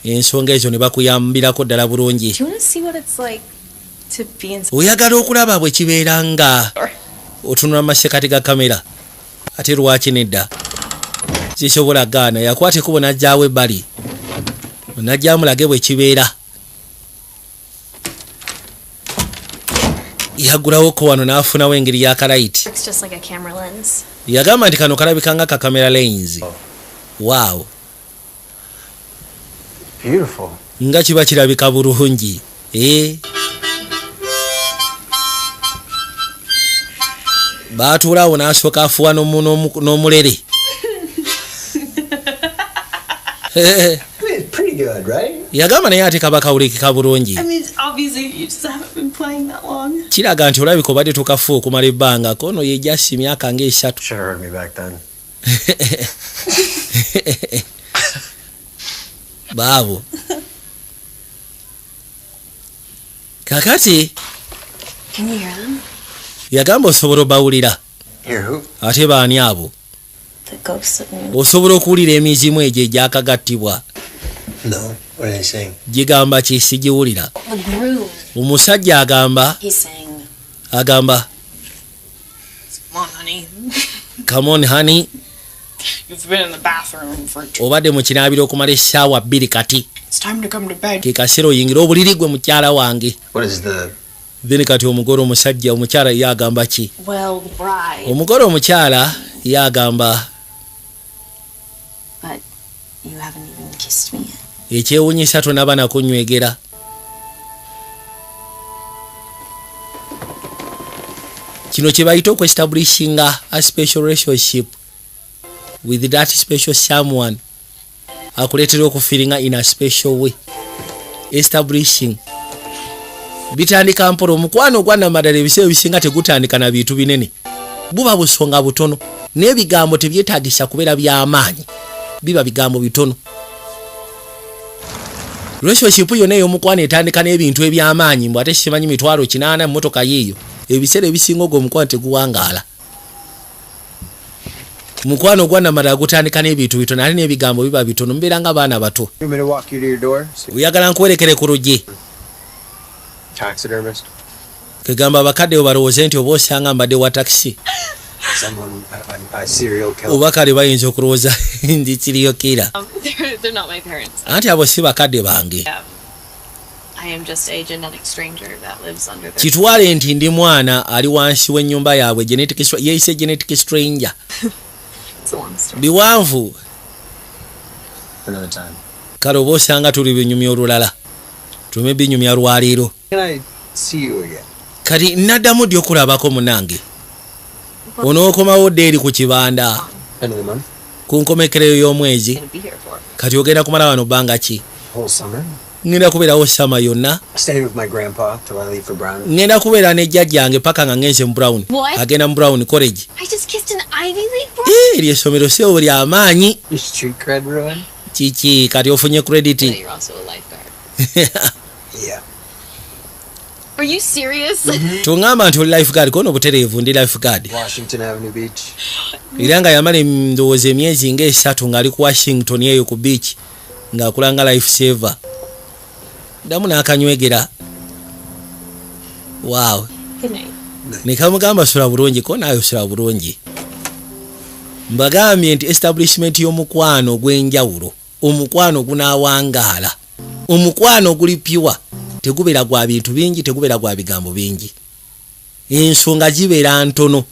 ensonga ezo ne bakuyambirako ddala bulungi oyagala okulaba bwe kibeera nga otunula masekati ga kamera ate lwaki nedda zisobola gaana yakwate kubo najjaawo ebbali najjaamu lage bwe kibeera yagulawo ko wano n'afunawo engeri y'akalaiti yagamba nti kano kalabika nga ka camera lens wow Beautiful. nga kiba kirabika bulungi baatuulaawo n'asooka afuwa n'omulere Pretty good, right? yagamba naye ate kaba kawulikika bulungi kiraga nti olabika obadde tukafu okumala ebbanga kono yejasi myaka nga3 Should have heard me back then. baabo kakati yagamba osobola obawulira Here, who? ate baani abo osobola okuwulira emizimu egyo egyakagattibwa No. What are they saying? gigamba kisi giwulira omusajja agamba Come on, honey. come on honey You've been in the bathroom for obadde mu kinaabiro okumala essaawa 2 kati It's time to come to bed. ke kaseera oyingira obuliri gwe mukyala wange What is the... then kati omugole omusajja omukyala ye agamba ki Well, the bride. omugole omukyala ye agamba But you haven't even kissed me yet. ekyewunyisa tonaba nakunywegera kino kye bayita okuestablishinga a special relationship with that special someone akuleetera okufiringa in a special way establishing bitandika mpola omukwano ogwanamadala ebiseera ebisinga tegutandika na bintu binene buba busonga butono n'ebigambo tebyetaagisa kubeera by'amaanyi biba bigambo bitono relationship yonna ey'omukwano etandika n'ebintu eby'amaanyi mbw ate simanyi 800 emmotoka yiiyo ebiseera ebisinga ogwo omukwano teguwangaala mukwano ogwanamadala gutandika n'ebintu bitono ate n'ebigambo biba bitono mubeera nga baana bato You want me to walk you to your door? oyagala nkuwerekere ku luggi Taxidermist? kegamba abakadde balowooze nti oba osanga mbadde wa takisi Someone, a serial killer. oba kale bayinza okulowooza ndi kiriyokera They're not my parents. anti abo si bakadde bange I am just a genetic stranger that lives under their... kitwale nti ndi mwana ali wansi w'ennyumba yaabwe yeeyise genetic stranger It's a long story. biwanvu Another time. kale oba osanga tuli binyumya olulala tume binyumya lwaleero. Can I see you again? Kati naddamu ddi okulabako munange onookomawo ddi eri ku kibanda End of the month? ku nkomekereyo y'omwezi Gonna be here for kati ogenda kumala wano bbanga ki? Whole summer? Ngenda kubeerawo sama yonna. Staying with my grandpa till I leave for Brown. Ngenda kubeera ne jjajja yange paka nga ngenze mu Brown. What? Agenda mu Brown College. I just kissed an Ivy League boy. Eryo essomero si obuli amaanyi. Your street cred ruined? Kiki kati ofunye credit. You're also a lifeguard. Yeah. Are you serious? Tungamba nti oli lifeguard kono butereevu ndi lifeguard. Washington Avenue Beach. Era nga yamala ndowooza emyezi ng'esatu ng'ali ku Washington eyo ku beach ng'akulanga life saver. Damu n'akanywegera. Wow. Good night. Ne kamugamba sula bulungi ko naayo sula bulungi. Mbagambye nti establishment y'omukwano ogw'enjawulo. Omukwano gunaawangaala. Omukwano guli pure. Tegubeera gwa bintu bingi, tegubeera gwa bigambo bingi. Ensonga gibeera ntono.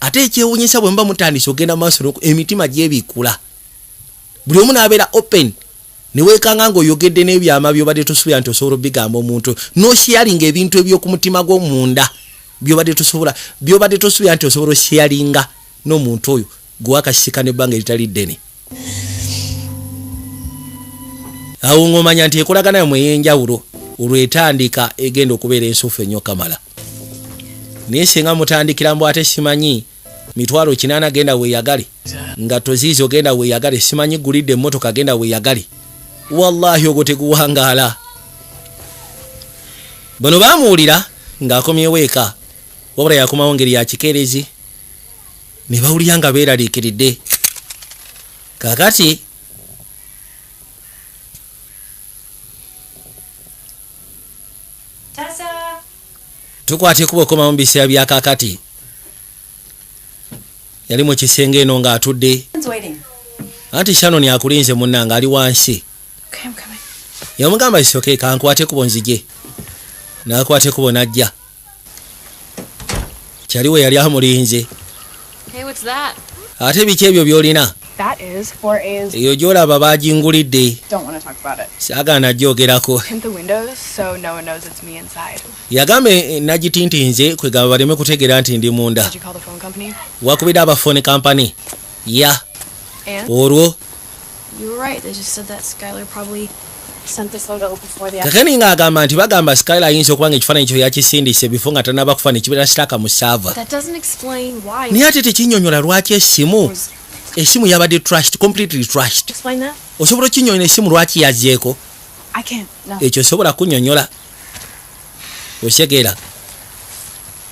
Ate ekyewuunyisa bwe mba mutandise ogenda maaso emitima gyebikula. Buli omu n'abeera open. Ne weekanga ng'oyogedde n'ebyama by'obadde tosobola nti osobola obigamba omuntu. N'osharinga ebintu eby'okumutima gw'omunda by'obadde tosobola nti osobola osharinga n'omuntu oyo gwe wakasika n'ebbanga eritali ddene. Awo ng'omanya nti ekolagana mu ey'enjawulo olwetandika egenda okubeera ensuufu ennyo kamala. Naye singa mutandikira mbu ate simanyi mitwalo 8 genda weeyagale nga toziizo genda weeyagale simanyi gulidde emmotoka genda weeyagale. Wallahi ogwo teguwangaala. Bano baamuwulira ng'akomyewo eka wabula yakomawo ngeri ya kikeerezi ne bawulira nga beeraliikiridde. Kaakati tukwate kuba okomamu mu biseera bya kaakati. Yali mu kisenge eno ng'atudde. Anti Shannon akulinze munnanga ali wansi. Okay, I'm coming. Yamugamba isoke kankwate kubo nzije. Nakwate kubo najja. Kyaliwe yali amulinze. Hey, what's that? Ate biki ebyo by'olina? That is 4A's. Eyo gy'olaba baagingulidde. Don't want to talk about it. Saagaana gyogerako. Tint the windows so no one knows it's me inside. Yagambe nagitintinze kwegamba baleme kutegeera nti ndi munda. Did you call the phone company? Wakubidde aba phone company. Yeah. And? Olwo. You were right. They just said that Skylar probably sent the photo before the Kakani ng'agamba nti bagamba Skylar ayinza okuba nga ekifaananyi kyo yakisindise before nga tannaba kufa ne kibeera sitaaka mu saava. That doesn't explain why. Naye ate tekinnyonnyola lwaki esimu yabadde trashed, completely trashed. Explain that? Osobola okinnyonnyola esimu lwaki yazzeeko? I can't. No. Ekyo osobola kunnyonnyola. Osegeera.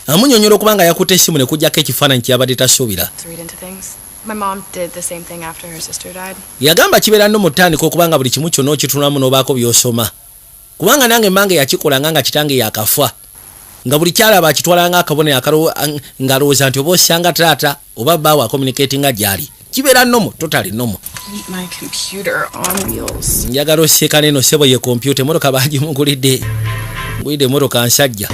Amunnyonnyola okuba nga yakutte essimu ne kujjako ekifaananyi kye yabadde tasuubira. To read into things. My mom did the same thing after her sister died. Yagamba kibeera nno mu ttandika okuba nga buli kimu kyonna okitunamu n'obaako by'osoma. Kubanga nange mmange yakikolanga nga kitange yakafa. Nga buli kyalaba akitwalanga akabonero ng'alowooza nti oba osanga taata oba bbaawe acommunicatinga gy'ali. Kibeera nnomo, totally nnomo. Meet my computer on wheels. Njagala osseeka neno ssebo ye kompyuta emmotoka baagimugulidde. Ngulidde emmotoka nsajja.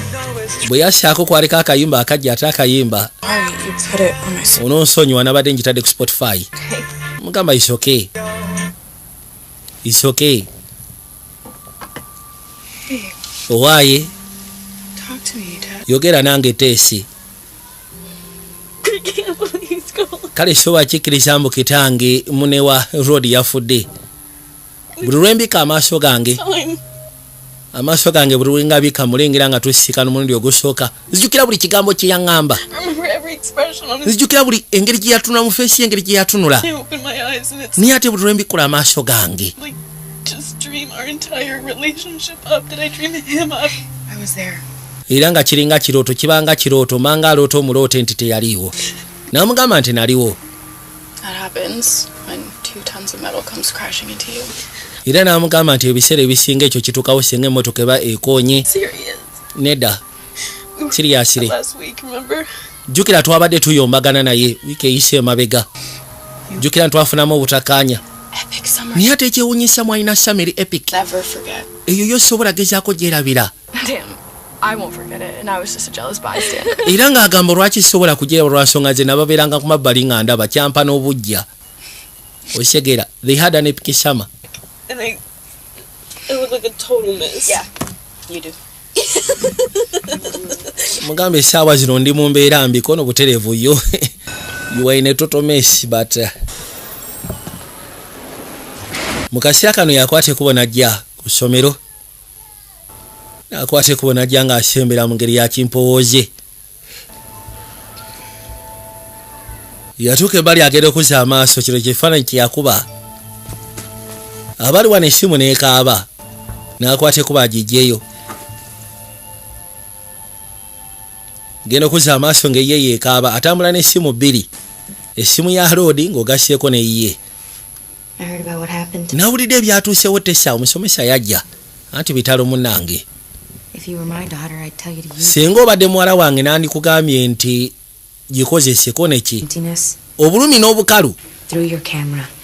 Bwe yassaako kwaleka akayimba akajja ate akayimba. Alright, you put it on my Ononsonyiwa nabadde njitadde ku Spotify. Mugamba it's okay. It's okay. Hey, Owaaye talk to me, Dad. yogera nange teesi. I can't believe he's gone. Kale soba kikkiriza mbu kitange mune wa road yafudde. Buli lwembika amaaso gange. Amaaso gange buli lwengabika mulengera nga tusika n'omulundi ogusooka. Nzijukira buli kigambo kye yaŋŋamba. Remember every expression on his Nzijukira buli engeri gye yatunula mu feesi engeri gye yatunula. I open my eyes and it's Naye ate buli lwembikula amaaso gange. like just dream our entire relationship up. Did I dream him up? I was there. Era nga kiringa kirooto kibanga kirooto manga aloota omulooto nti teyaliiwo. N'amugamba nti naliwo. That happens when 2 tons of metal comes crashing into you. Era n'amugamba nti ebiseera ebisinga ekyo kituukawo singa emmotoka eba ekoonye. Serious. Nedda. Siriyasire. Last week, remember? Jjukira twabadde tuyombagana naye wiiki eyise emabega. Jjukira twafunamu obutakkaanya. Epic summer. Naye ate ekyewuunyisa mwalina Samiri epic. Never forget. Eyo y'osobola gezaako gyerabira. Damn. I won't forget it, and I was just a jealous bystander. Era ng'agamba lwaki sobola kugyeraba lwa nsonga ze nababeeranga ku mabbali nga ndaba kyampa n'obujja. Osegera, they had an epic summer. And I I look like a total mess. Yeah, you do. Mugambe sawa zino ndi mu mbeera mbi kono buterevu yo. You are in a total mess, but mukasya kano yakwate kubona jja ku ssomero. Yakwate kubona jja nga asembera mu ngeri ya kimpooze. Yatuuka ebbali agenda okuza amaaso kino kifaananyi kye yakuba. Abali wano essimu n'ekaaba. N'akwate kuba agijjeyo. Genda okuza amaaso ng'eye yeekaaba atambula n'essimu bbiri. Essimu ya Lodi ng'ogasseeko n'eyiye. Nawulidde ebyatuusewo Tessa omusomesa yajja. Anti bitalo munnange. Singa obadde muwala wange nandikugambye nti gikozeseko neki. Obulumi n'obukalu.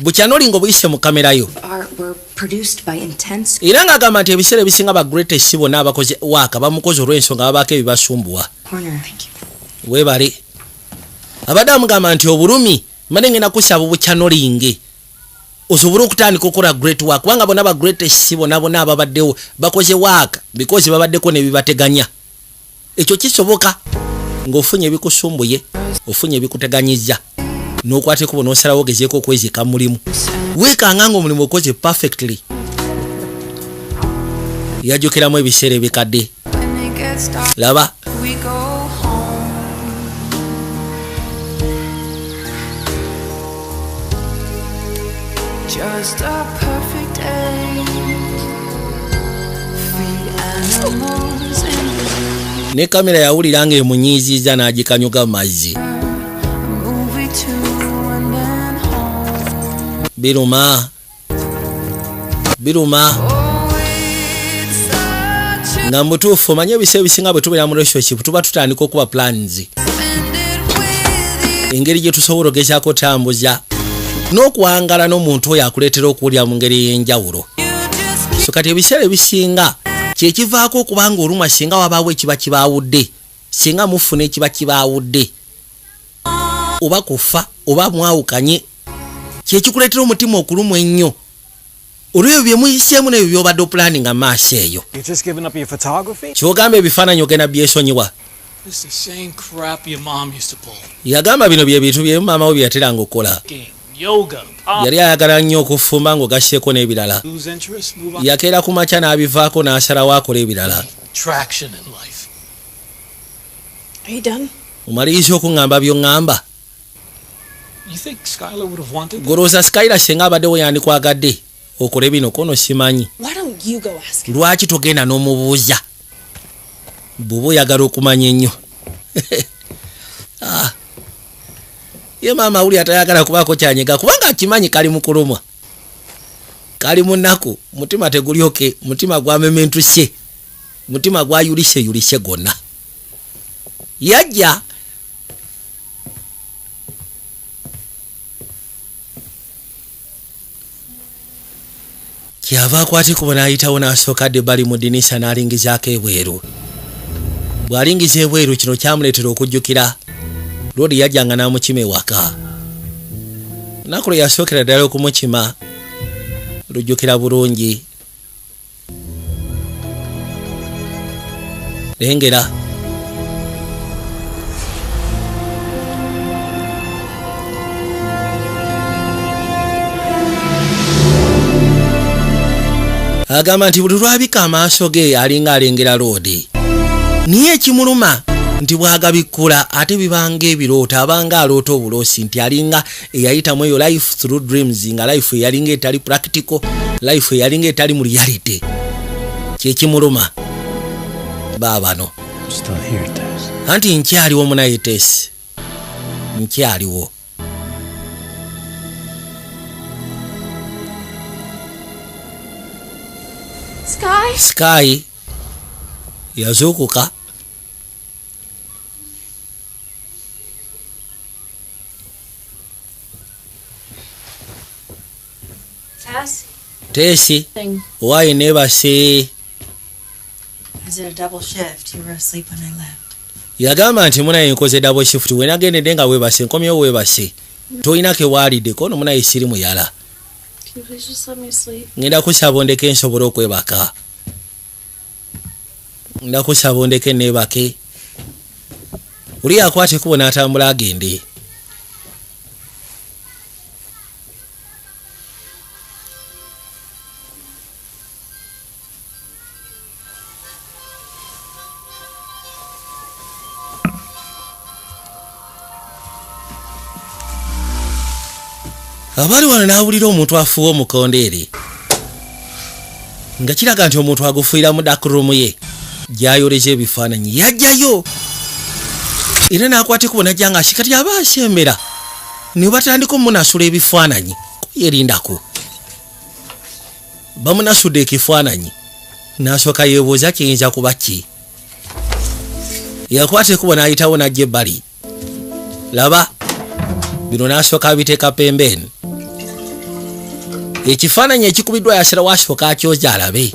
Bukyanoli ng'obuyise mu kamera yo. Era ng'agamba nti ebiseera ebisinga ba greatest bonna abakoze waaka bamukoze olw'ensonga babaako ebibasumbuwa. Weebale. Abadde amugamba nti obulumi mbadde ngenda kusaba bukyanolinge. Osobole okutandika okukola great work kubanga bonna ba greatest bonna ababaddewo bakoze waaka because babaddeko ne bibateganya. Ekyo kisoboka ng'ofunye ebikusumbuye, ofunye ebikuteganyizza. N'okwate kubo n'osalawo ogezeeko okwezika mulimu. Weekanga ng'omulimu okoze perfectly. Yajjukiramu ebiseera ebikadde. Laba. Just a perfect day. Feed animals in Ne kamera yawulira ng'emunyiizizza n'agikanyuga mu mazzi. Biruma. Nga mutuufu manye ebiseera ebisinga bwe tubeera mu relationship tuba tutandika okuba plans. Engeri gye tusobola ogezaako tambuza. N'okuwangala n'omuntu oyo akuleetera okuwulira mu ngeri y'enjawulo. So kati ebiseera ebisinga kye kivaako okubanga olumwa singa wabaawo ekiba kibaawudde. Singa mufuna ekiba kibaawudde. Oba kufa oba mwawukanye. Kye kikuleetera omutima okulumwa ennyo. Olw'ebyo bye muyiseemu n'ebyo by'obadde opulaninga maaso eyo. Ky'ogamba ebifaananyi ogenda byesonyiwa. Yagamba bino bye bintu bye maama we bye yateranga okukola. Yali ayagala nnyo okufumba ng'ogasseeko n'ebirala. Yakeera ku makya n'abivaako n'asalawo akola ebirala. Omaliriza okuŋŋamba by'oŋŋamba. Golooza Skylar singa abaddewo yandikwagadde okole bino kono simanyi. Lwaki togenda n'omubuuza? Bw'oba oyagala okumanya ennyo. Ye maama uli atayagala kubaako kyanyega kubanga akimanyi kali mu kulumwa. Kali mu nnaku mutima tegulyoke, mutima gwamementuse, mutima gwayulise gonna. Yajja kyava akwate kuba n'ayitawo n'asooka dde bali mu ddinisa n'alingizaako ebweru. Bw'alingiza ebweru kino kyamuleetera okujjukira Lodi yajjanga n'amukima ewaka. Nakulo yasookera ddala okumukima lujjukira bulungi. Lengera. Agamba nti buli lwabika amaaso ge alinga alengera Lodi. Niye ekimuluma nti bwagabikkula ate bibanga ebirooto abanga aloota obuloosi nti alinga eyayitamu eyo life through dreams nga life eyalinga etali practical, life eyalinga etali mu reality. Kyekimuluma baabano. Anti nkyaliwo munaye Tess. Nkyaliwo. Sky yazuukuka. Tessie, why never say? Is it a double shift? You were asleep when I left. Yagamba nti munaye nkoze double shift we nagendedde nga weebase nkomyewo weebase. Toyina ke waalidde kono munaye siri muyala. Can you please just let me sleep? ngenda kusaba ondeke nsobole okwebaka. Ngenda kusaba ondeke neebake. Uli akwate kubo n'atambula agende. Abali wano n'awulira omuntu afuwa omukondeere nga kiraga nti omuntu agufuira mu darkroom ye gy'ayoleza ebifaananyi yajjayo era n'akwate kubo najja nga ashikati aba ashembera ne batandika omunasula ebifaananyi yerindako bamunasudde ekifaananyi n'asooka yeebuuza kiyinza kuba ki yakwate kubo n'ayitawo n'ajja ebbali laba bino n'asooka abiteeka pembeni ekifaananyi ekikubiddwa yasalawo asooka akyoza alabe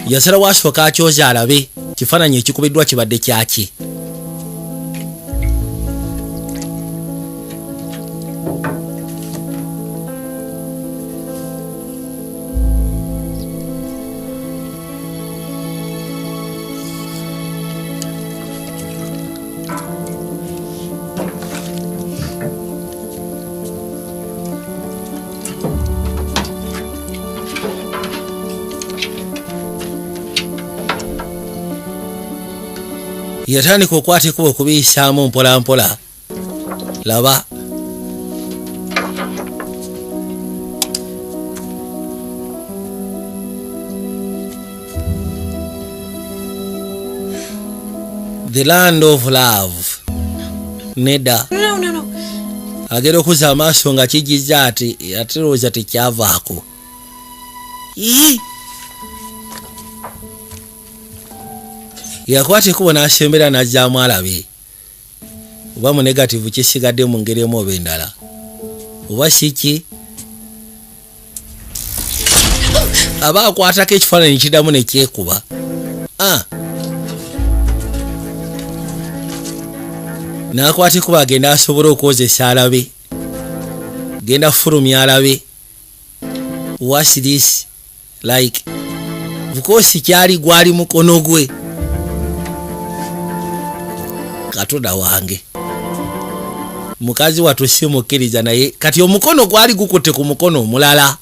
yasalawo asooka akyoza alabe kifaananyi ekikubiddwa kibadde kyaki yatandika okwata ekubo okubiyisaamu mpola mpola laba the land of love neda No. agera okuza amaaso nga kigiza ati yaterooza tekyavaako yakwata ekubo n'asembera n'ajjaamu alabe oba mu negativu kisigadde mu ngeri emu oba endala oba siki aba akwatako ekifaananyi kiddamu ne kyekuba n'akwata ekubo agenda asobole okwozesa alabe genda fulumya alabe what's this like vukosi kyali gwali mukono gwe Katonda wange mukazi watu simukkiriza naye kati omukono gwali gukutte ku mukono omulala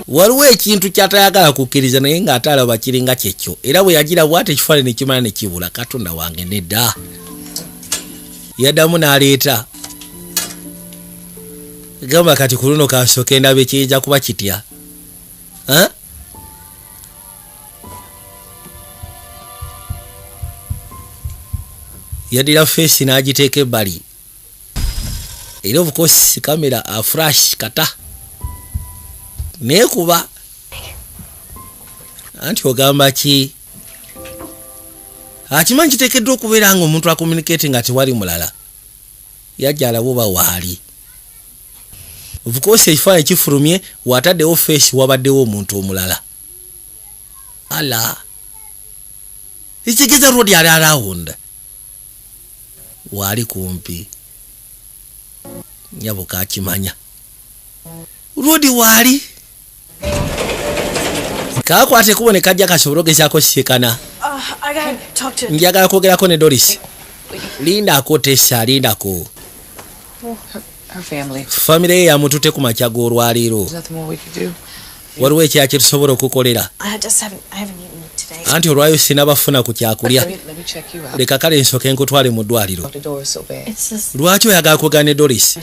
waliwo ekintu kyatayagala kukkiriza naye ng'ate alaba kiringa kyekyo era bwe yagira bwate ekifaananyi nekimala ne kibula Katonda wange nedda yaddamu n'aleeta gamba kati ku luno kansooka endaba ekiyinza kuba kitya yadira face n'agiteeka ebbali era of course kamera a flash kata neekuba anti ogamba ki akimanyi kiteekeddwa okubeera nga omuntu acommunicate nga tewali mulala yajja alaba oba waali of course ekifaananyi kifulumye wataddewo face wabaddewo omuntu omulala ala ekigeza lwodi ali arawunda wali kumpi nyabuka akimanya lwodi wali kakwate kubone kajja kasobole ogezaako sikana njagala kwogerako ne Doris lindako Tessa lindako famire ye yamutute ku makya g'olwaleero waliwo ekyaki tusobola okukolera anti olwayo sinabafuna ku kyakulya leka kale nsooke nkutwale mu ddwaliro lwaki oyagala kwogera ne Doris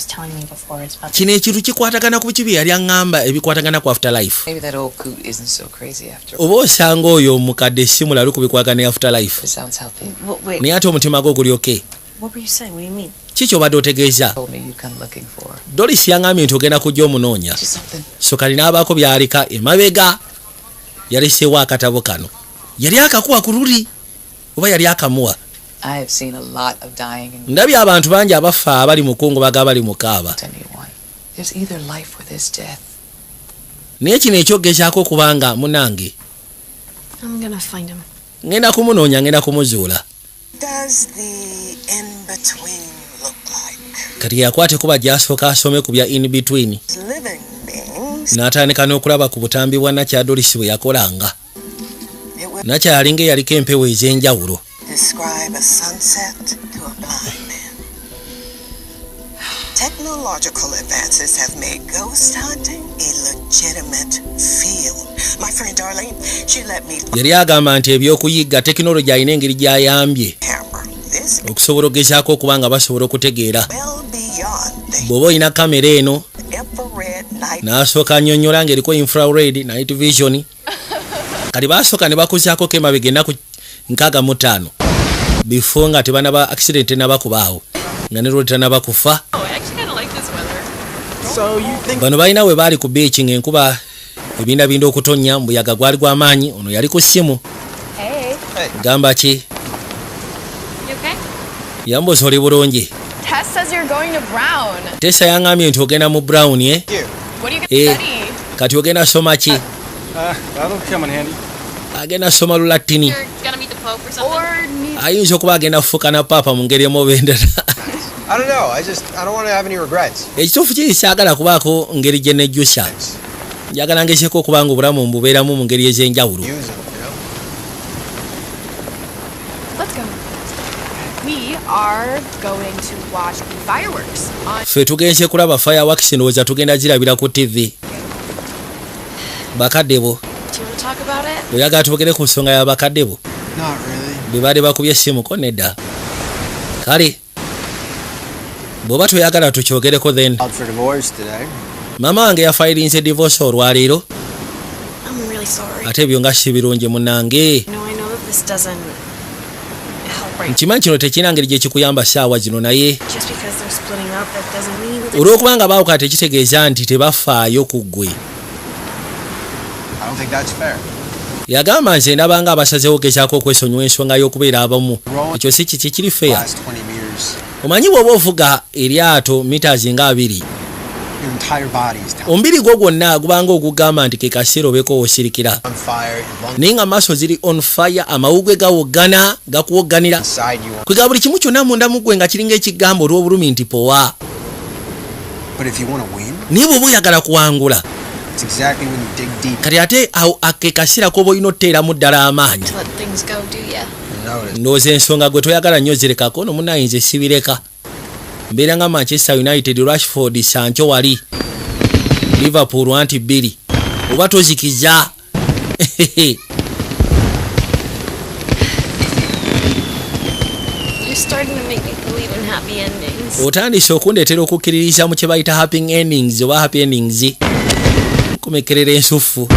kino ekintu kikwatagana ku biki bye yali aŋŋamba ebikwatagana ku afterlife oba osanga oyo omukadde si mulalu ku bikwatagana ne afterlife naye ate omutima gwo gulyoke kiki obadde otegeeza Doris yaŋŋambye nti ogenda kujja omunoonya so kali n'abaako byaleka emabega yaleseewo akatabo kano yali akakuwa ku luli oba yali akamuwa ndabye abantu bangi abafa abali mu kungubaga abali mu kaaba naye kino ekyogezaako okubanga munange ngenda kumunoonya ngenda kumuzuula does the in-between look like? kati yakwate kuba gyasooka asome ku bya in between Living beings. n'atandika n'okulaba ku butambi bwa Nakyadolisi bwe yakolanga. Nakyalinga eyaliko empewo ez'enjawulo. Describe a sunset to a blind man. Technological advances have made ghost hunting a legitimate field. My friend Darlene, she let me Yali agamba nti eby'okuyigga tekinologi alina engeri gy'ayambye camera. This okusobola okugezaako okuba nga basobola okutegeera. well beyond the Bw'oba olina kamera eno infrared night. n'asooka annyonnyola ng'eriko infrared night vision. Kati baasooka ne bakuzaako kemabega ennaku 65 before nga tebanaba accident enabakubaawo nga ne lwoli tanaba kufa. Oh, I actually kind of like this weather. So you think Bano balina we baali ku beach ng'enkuba ebindabinda okutonnya mbuyaga gwali gw'amaanyi. Ono yali ku ssimu. Hey. Gamba ki? You okay? Yambuza oli bulungi. Tess says you're going to Brown. Tessa yaŋŋambye nti ogenda mu Brown you? What are you going to Eh. study? Kati ogenda soma ki? That'll come in handy. Agenda soma Lulatini. You're gonna meet the Pope or something? Or meet Ayinza okuba agenda kufuuka na paapa mu ngeri emubendera. I don't know. I don't want to have any regrets. Ekituufu kiri kyagala kubaako ngeri gye nejjusa. Njagala ngezeeko okuba nga obulamu mbubeeramu mu ngeri ez'enjawulo. Use them, you know? Let's go. We are going to watch fireworks on Ffe tugenze kulaba fireworks ndowooza tugenda girabira ku TV. Bakadde bo. Do you want to talk about it? Oyagala twogere ku nsonga ya bakadde bo. Not really. Be baali bakubye essimuko nedda. Kale. Bw'oba toyagala tukyogereko then. Out for divorce today. Mama wange yafayirinze divorce olwaleero. I'm really sorry. Ate ebyo nga si birungi munnange. No, I know that this doesn't help right Nkimanyi kino tekirina ngeri gye kikuyamba ssaawa zino naye just because they're splitting up. That doesn't mean that olw'okubanga baawuka tekitegeeza nti tebafaayo ku ggwe. I don't think that's fair. Yagamba nze ndabanga abasazeewo gezaako okwesonyiwa ensonga y'okubeera abamu. Ekyo si kiki kiri fair. Last 20 meters. Omanyi bw'oba ovuga eryato meters nga 2. Your entire body is down. Omubiri gwo gwonna gubanga ogugamba nti ke kaseera obeeko w'osirikira. On fire. Your lungs Naye nga maaso ziri on fire, amawugwe gawoggana, gakuwogganira. inside you. Kwega buli kimu kyonna munda mu ggwe nga kiringa ekigambo olw'obulumi nti powa. But if you want to win, Naye bw'oba oyagala kuwangula, it's exactly when you dig deep. kati ate awo ake kaseera k'oba olina otteeramu ddala amaanyi. let things go, do ya? Notice. Ndowooza ensonga gwe toyagala nnyo zirekako ono munnayinza esibireka. Mbeera nga Manchester United, Rashford, Sancho wali. Liverpool anti 2. Oba tozikiza. You're starting to make me believe in happy endings. Otandise okundeetera okukkiririza mu kye bayita happy endings oba happy endings. Nkumekerera ensufu.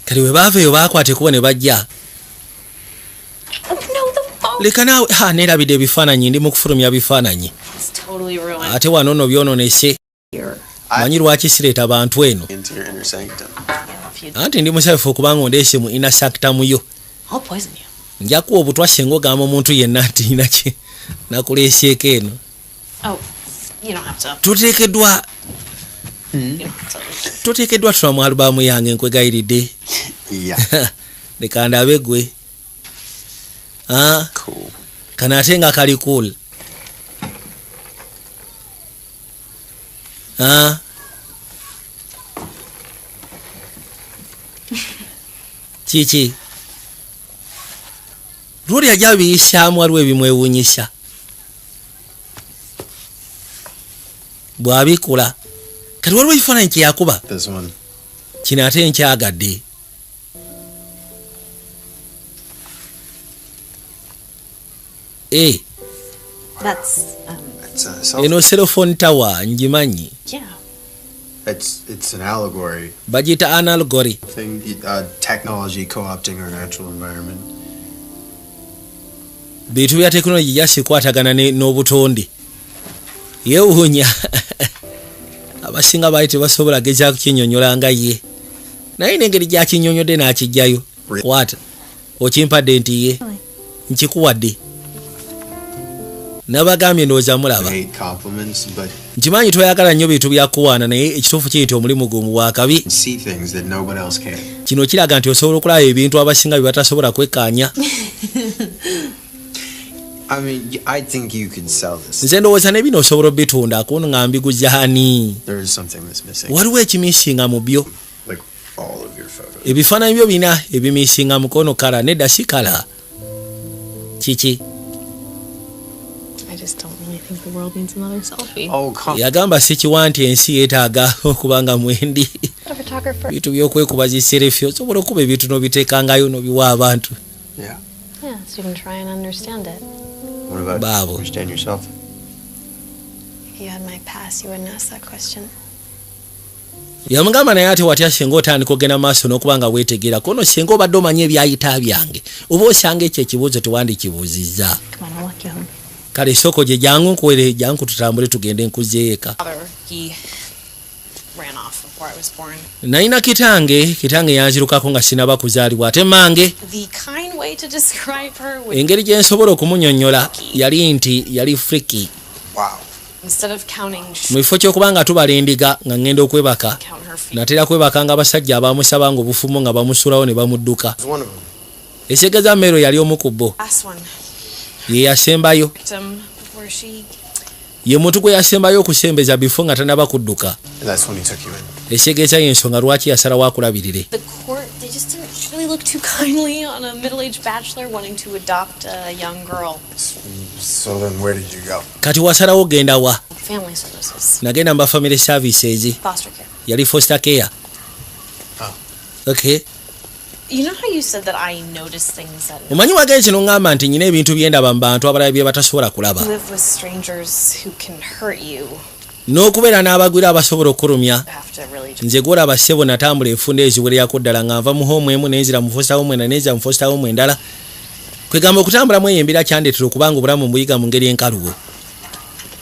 Kali we baava eyo baakwata ekubo ne bajja. Oh no, the phone! Leka naawe neerabidde ebifaananyi ndi mu kufulumya bifaananyi. It's totally ruined. Ate wano nno byonoonese. Here. Manyi lwaki sireeta bantu eno. Into your inner sanctum. If you, Anti ndi musanyufu okubanga ondeese mu inner sanctum yo. I'll poison you. Nja kuwa obutwa singa ogamba omuntu yenna nti nakuleeseeko eno. Oh, you don't have to. Tuteekeddwa You don't have to. tuteekeddwa tula mu alubamu yange nkwegayiridde. Yeah. Leka ndabe gwe. Cool. Kana ate nga kali cool. Kiki? Lwoli ajja biyisaamu waliwo ebimwewuunyisa. Bw'abikula. Kati waliwo ekifaananyi kye yakuba. This one. Kino ate nkyagadde. That's, It's eno cellphone tower ngimanyi. yeah. it's an allegory. Bagiyita analgory. Thing, technology co-opting our natural environment. Bintu bya tekinologi byasikwatagana n'obutonde. Yeewuunya. Abasinga baali tebasobola gezaako kinnyonnyola nga ye. Naye n'engeri gy'akinnyonnyodde n'akijjayo. Kwata. Okimpadde nti ye. Nkikuwadde. nabagambye ndowooza mulaba hate compliments, but nkimanyi toyagala nnyo bintu byakuwaana naye ekituufu kiri nti omulimu gumu wa kabi see things that nobody else can. kino kiraga nti osobola okulaba ebintu abasinga bye batasobola kwekkaanya. I mean, I think you could sell this. nze ndowooza ne bino osobola obitunda nga mbiguzaani. There is something that's missing. waliwo ekimisinga mu byo. Like all of your photos. ebifaananyi byo bina ebimisinga mukono kala nedda si kala. Kiki? I just don't really think the world needs another selfie. Oh, come. Yagamba sikiwa nti ensi yeetaaga okubanga mwendi. A photographer. Bintu by'okwekuba ziserefi osobola okuba ebintu n'obiteekangayo n'obiwa abantu. Yeah. Yeah, so you can try and understand it. What about Bravo. understand yourself? If you had my past, you wouldn't ask that question. Yamugamba naye ate watya singa otandika ogenda maaso n'okuba nga weetegeera kono singa obadde omanyi ebyayita byange oba osanga ekyo ekibuuzo tewandikibuuzizza. Come on, I'll walk you home. Kale soko gye jangu nkuwere jangu tutambule tugende nkuzeeyo eka. He ran off before I was born. Nalina kitange yanzirukako nga sinaba kuzaalibwa ate mange The kind way to describe her would engeri gye nsobola okumunyonnyola yali freaky. Wow. instead of counting mu kifo ky'okuba nga tubala endiga nga ngenda okwebaka count her feet. natera kwebaka nga abasajja abamusaba nga obufumo nga bamusulawo ne bamudduka. It's one of them. Esegeza Mero yali omu ku bo Last one. ye yasembayo Victim before she ye muntu gwe yasembayo okusembeza bifo nga tanaba kudduka. And that's when he took you in. Esegeza y'ensonga lwaki yasalawo akulabirire. the court they just didn't really look too kindly on a middle-aged bachelor wanting to adopt a young girl. So then where did you go? Kati wasalawo genda wa? Family services. Nagenda mba family services. Foster care. Yali foster care. Okay. You know how you said that I notice things that Omanyi wagenze n'ongamba nti nyina ebintu byendaba mu bantu abalala bye batasobola kulaba. live with strangers who can hurt you. N'okubeera n'abagwira abasobola okulumya. You have to really just Nze gwolaba ssebo natambula enfunda eziwererako ddala nga nva mu home emu nenzira mu foster home endala nenzira mu foster home endala. Kwegamba okutambulamu eyo embeera kyandeetera okubanga obulamu mbuyiga mu ngeri enkalubo.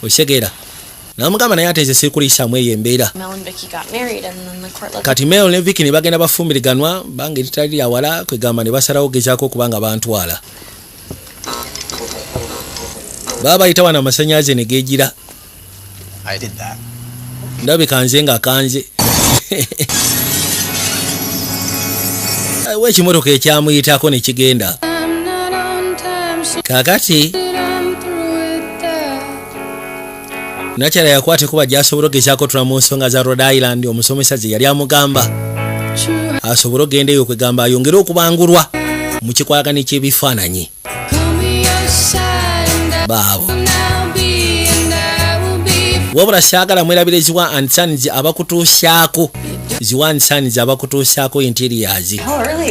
Osegeera. Namugamba naye ate nze sirikuliisamu eyo embeera. Mel and Vicky got married and then the court let Kati Mel ne Vicky ne bagenda bafumbiriganwa banga eritali lya wala kwegamba ne basalawo gezaako okubanga bantwala. Baba bayita wana amasannyalaze ne geegira. I did that. Ndabika nze nga kanze. Ekimotoka ekyamuyitako ne kigenda. Kakati Nakyala yakwate kuba gyasobola ogezaako tula mu nsonga za Rhode Island omusomesa ze yali amugamba asobola ogenda eyo kwegamba ayongere okubangulwa mu kikwagani ky'ebifaananyi. Baabo wabula saagala mwerabire ziwa ansanizi abakutuusaako ziwa ansanizi abakutuusaako interiors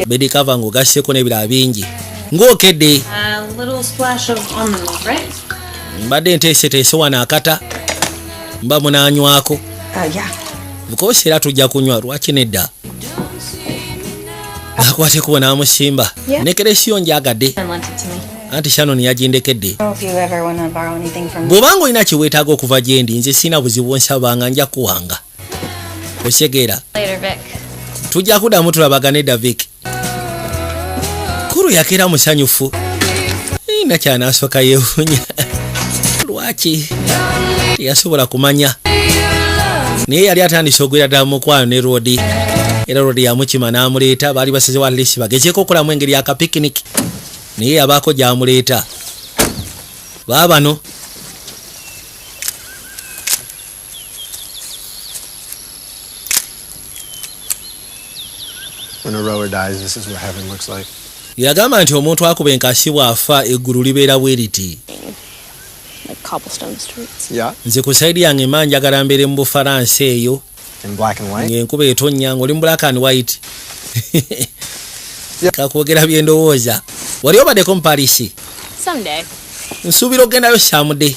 bedikava ng'ogasseeko n'ebirala bingi ng'okedde A little splash of almond milk, right? mbadde nteeseteese wano akata mba munaanywako Yeah. bukosi era tujja kunywa lwaki nedda akwate kuba n'amusimba nekeresiyo njagadde And lent it to me. anti Shannon yagindekedde. I don't know if you ever want to borrow anything from me. Bw'obanga olina kiweetaaga okuva gye ndi nze sina buzibu nsabanga nja kuwanga. Osegeera. Later, Vic. Tujja kuddamu tulabagane Davik. Kuru yakeera musanyufu. Nakyanaasooka yeewuunya. Lwaki? Yasobola kumanya. Naye yali atandise ogwira ddala mu mukwano ne Rodi. Era Rodi yamukima n'amuleeta baali basazewo alisi bagezeeko okulamu engeri y'akapikiniki. Naye yabaako gy'amuleeta. Baabano. When a rower dies, this is what heaven looks like. Yagamba nti omuntu akuba enkasi bw'afa eggulu libeera bwe riti. like cobblestone streets. Yeah. Nze ku saidi yange mma njagala mbeere mu Bufalansa eyo. In black and white. Ng'enkuba etonnya ng'oli mu black and white. Kakwogera bye ndowooza. Wali obaddeko mu Paris? Someday. Nsuubira ogendayo samde.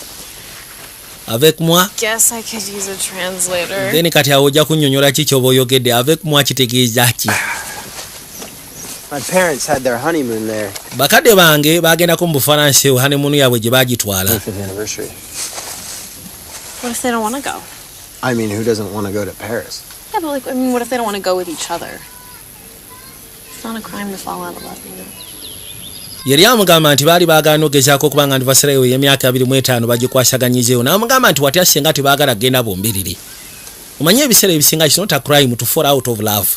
Avec moi? Guess I could use a translator. Then kati awo ojja kunnyonnyola ki ky'oba oyogedde. Avec moi kitegeeza ki? My parents had their honeymoon there. Bakadde bange bagendako mu Bufalansa eyo honeymoon yaabwe gye baagitwala. 5th anniversary. What if they don't want to go? I mean, who doesn't want to go to Paris? Yeah, but like, I mean, what if they don't want to go with each other? It's not a crime to fall out of love, you know. yali amugamba nti baali baagala ogezaako kubanga anniversary y'emyaka 25 bagikwasaganyizeewo n'amugamba nti wati asenga tebaagala genda bombiriri. Omanye ebiseera ebisinga it's not a crime to fall out of love.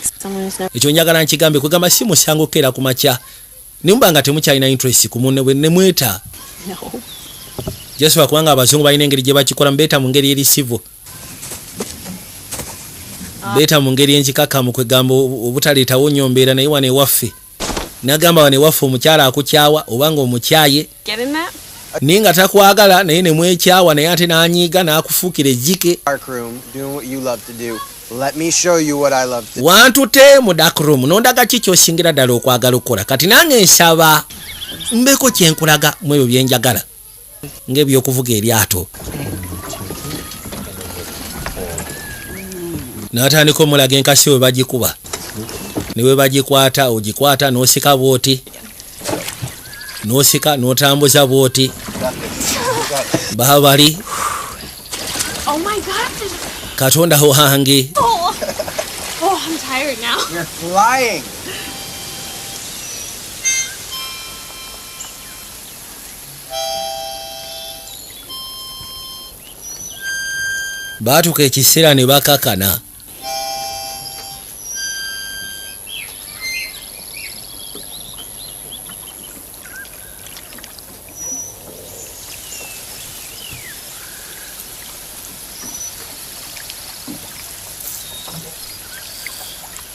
Ekyo njagala nkigambe kugamba si musango keera ku makya nimba nga temukyalina interest ku munne bwe ne mweta. Yesu kubanga abazungu balina engeri gye bakikola mbeeta mu ngeri erisivu. Beeta mu ngeri enkikaka mu kwegamba obutaleetawo nyombeera naye wane waffe. Nagamba wane waffe omukyala akukyawa obanga omukyaye. Ninga takwagala naye ne mwekyawa naye ate n'anyiiga n'akufuukira ejjike. Wantute mu dark room nondaga kiki osingira ddala okwagala okukola kati nange nsaba mbeko kyenkulaga mu ebyo byenjagala ng'ebyokuvuga eryato. N'atandika omulaga enkasi we bagikuba ne we bagikwata ogikwata n'osika bwoti n'osika n'otambuza bwoti baabali. Oh my God. Katonda wange. Oh, I'm tired now. You're flying. Baatuka ekiseera ne bakakana.